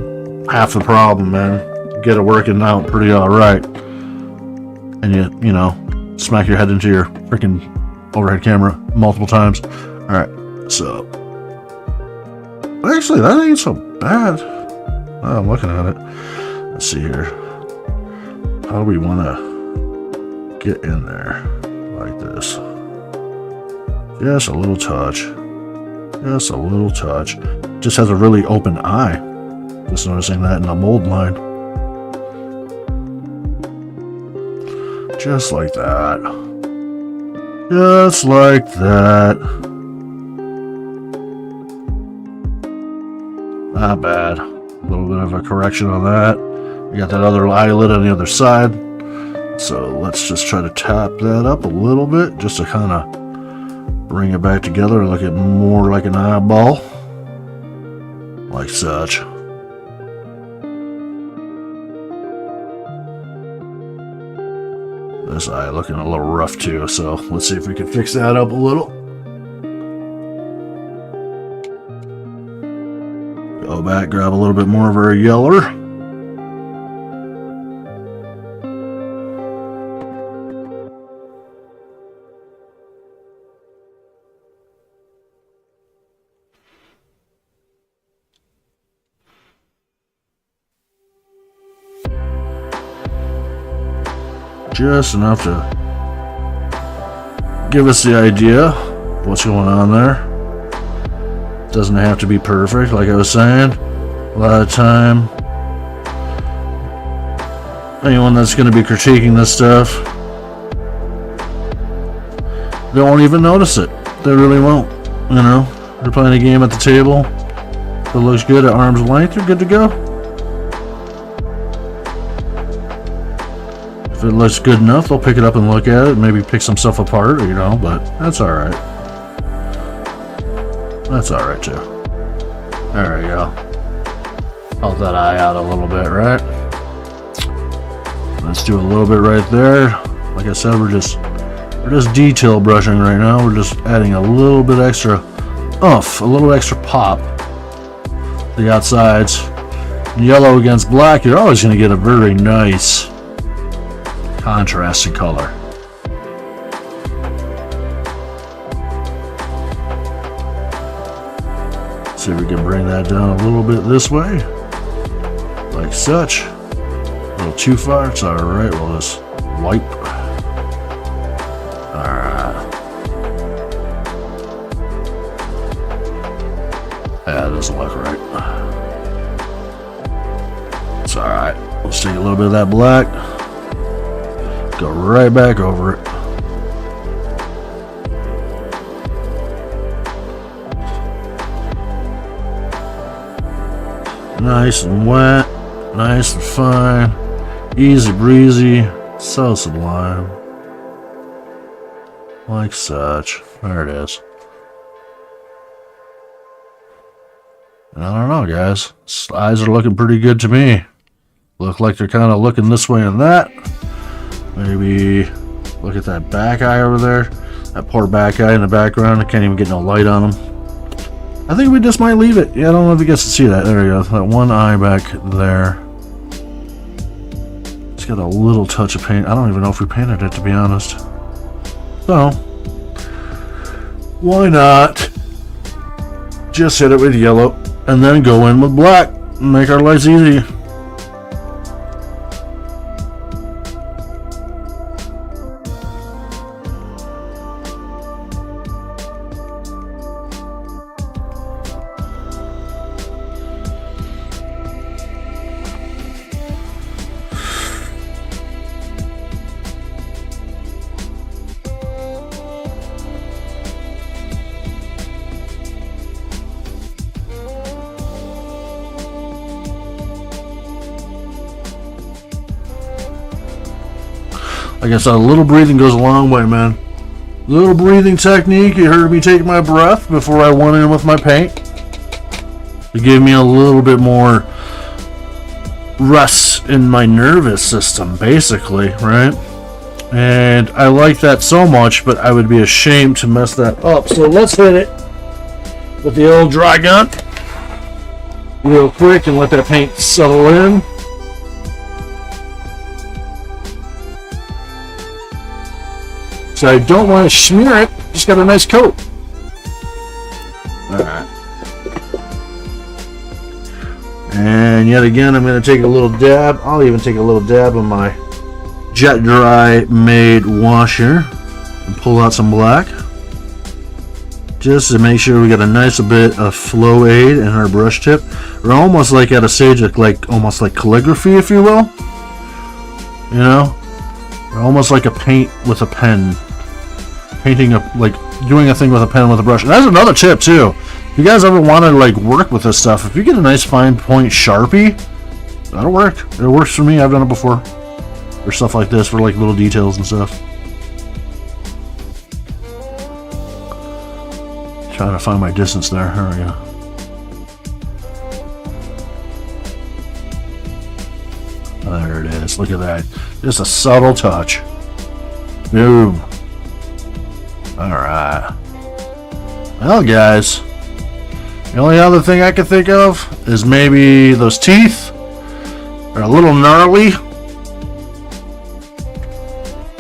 half the problem, man. Get it working out pretty alright. And you know, smack your head into your freaking overhead camera multiple times. Alright, so. Actually, that ain't so bad. Oh, I'm looking at it. Let's see here. How do we want to get in there? Like this. Just a little touch. Just a little touch. Just has a really open eye. Just noticing that in the mold line. Just like that. Just like that. Not bad. A little bit of a correction on that. We got that other eyelid on the other side. So let's just try to tap that up a little bit, just to kind of bring it back together and look at more like an eyeball. Like such. This eye looking a little rough too, so let's see if we can fix that up a little. Go back, grab a little bit more of our yeller. Just enough to give us the idea of what's going on there. Doesn't have to be perfect, like I was saying. A lot of time, anyone that's going to be critiquing this stuff, they won't even notice it. They really won't. You know, they're playing a game at the table. If it looks good at arm's length, you're good to go. If it looks good enough, they'll pick it up and look at it, maybe pick some stuff apart, you know, but that's alright. That's alright too. There we go. Help that eye out a little bit, right? Let's do a little bit right there. Like I said, we're just detail brushing right now. We're just adding a little bit extra oomph, a little extra pop to the outsides. Yellow against black, you're always going to get a very nice contrasting color. See if we can bring that down a little bit this way, like such. A little too far, it's alright, we'll just wipe. Alright. Yeah, that doesn't look right. It's alright. Let's take a little bit of that black. Go right back over it. Nice and wet, nice and fine, easy breezy, so sublime. Like such. There it is. And I don't know, guys. Eyes are looking pretty good to me. Look like they're kind of looking this way and that. Maybe look at that back eye over there. That poor back eye in the background. I can't even get no light on him. I think we just might leave it. Yeah, I don't know if you guys can see that. There we go. That one eye back there. It's got a little touch of paint. I don't even know if we painted it, to be honest. So, why not just hit it with yellow and then go in with black and make our lives easy. Like I said, a little breathing goes a long way, man. Little breathing technique. You heard me take my breath before I went in with my paint. It gave me a little bit more rest in my nervous system, basically, right? And I like that so much, but I would be ashamed to mess that up. So let's hit it with the old dry gun real quick and let that paint settle in. So I don't want to smear it, just got a nice coat. Alright. And yet again, I'm going to take a little dab. I'll even take a little dab of my Jet Dry Made washer and pull out some black. Just to make sure we got a nice bit of flow aid in our brush tip. We're almost like at a stage of almost like calligraphy, if you will. You know? We're almost like a paint with a pen. Painting doing a thing with a pen with a brush. And that's another tip too. If you guys ever want to work with this stuff, if you get a nice fine point Sharpie, that'll work. It works for me. I've done it before. For stuff like this, for little details and stuff. Trying to find my distance there. There we go. There it is. Look at that. Just a subtle touch. Boom. Alright. Well, guys, the only other thing I can think of is maybe those teeth are a little gnarly.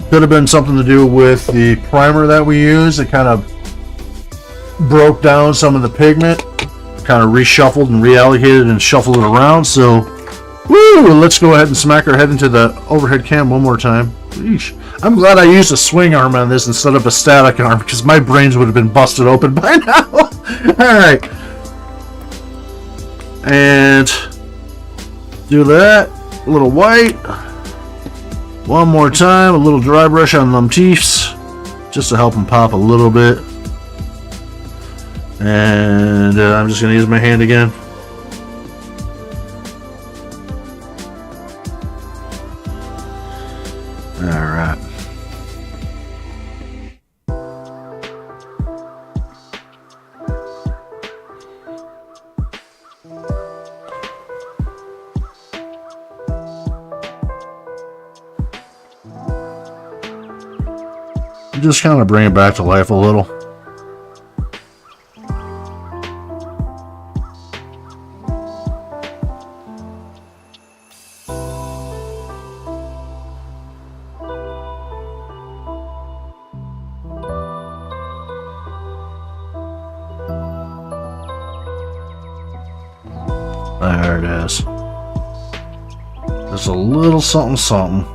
Could have been something to do with the primer that we used. It kind of broke down some of the pigment, kind of reshuffled and reallocated and shuffled it around. So, woo! Let's go ahead and smack our head into the overhead cam one more time. Eesh. I'm glad I used a swing arm on this instead of a static arm, because my brains would have been busted open by now. Alright. And do that. A little white. one more time, a little dry brush on them teeths, just to help them pop a little bit. And I'm just going to use my hand again. Alright. Just kind of bring it back to life a little. There it is. Just a little something something.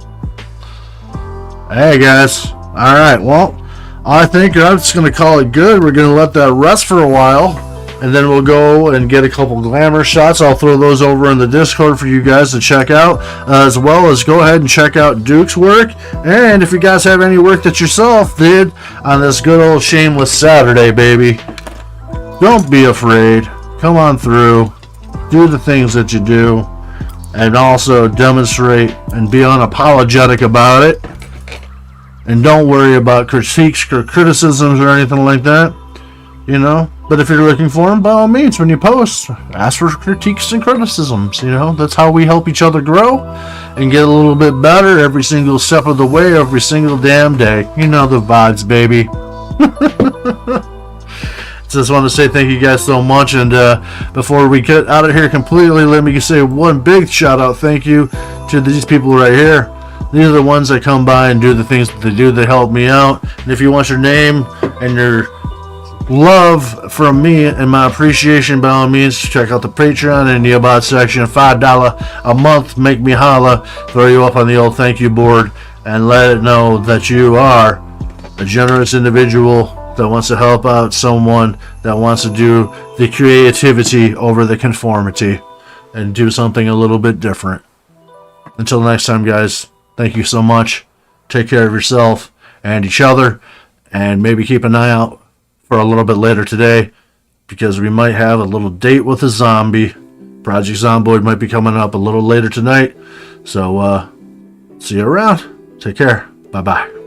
Hey guys. Alright, well, I think I'm just going to call it good. We're going to let that rest for a while, and then we'll go and get a couple glamour shots. I'll throw those over in the Discord for you guys to check out, as well as go ahead and check out Duke's work. And if you guys have any work that yourself did on this good old Shameless Saturday, baby, don't be afraid. Come on through. Do the things that you do, and also demonstrate and be unapologetic about it. And don't worry about critiques or criticisms or anything like that, you know. But if you're looking for them, by all means, when you post, ask for critiques and criticisms, you know. That's how we help each other grow and get a little bit better every single step of the way, every single damn day. You know the vibes, baby. Just want to say thank you guys so much. And before we get out of here completely, let me say one big shout out thank you to these people right here. These are the ones that come by and do the things that they do. They help me out. And if you want your name and your love from me and my appreciation, by all means, check out the Patreon in the About section. $5 a month. Make me holla. Throw you up on the old thank you board and let it know that you are a generous individual that wants to help out someone that wants to do the creativity over the conformity and do something a little bit different. Until next time, guys. Thank you so much. Take care of yourself and each other, and maybe keep an eye out for a little bit later today, because we might have a little date with a zombie. Project Zomboid might be coming up a little later tonight. So, see you around. Take care. Bye-bye.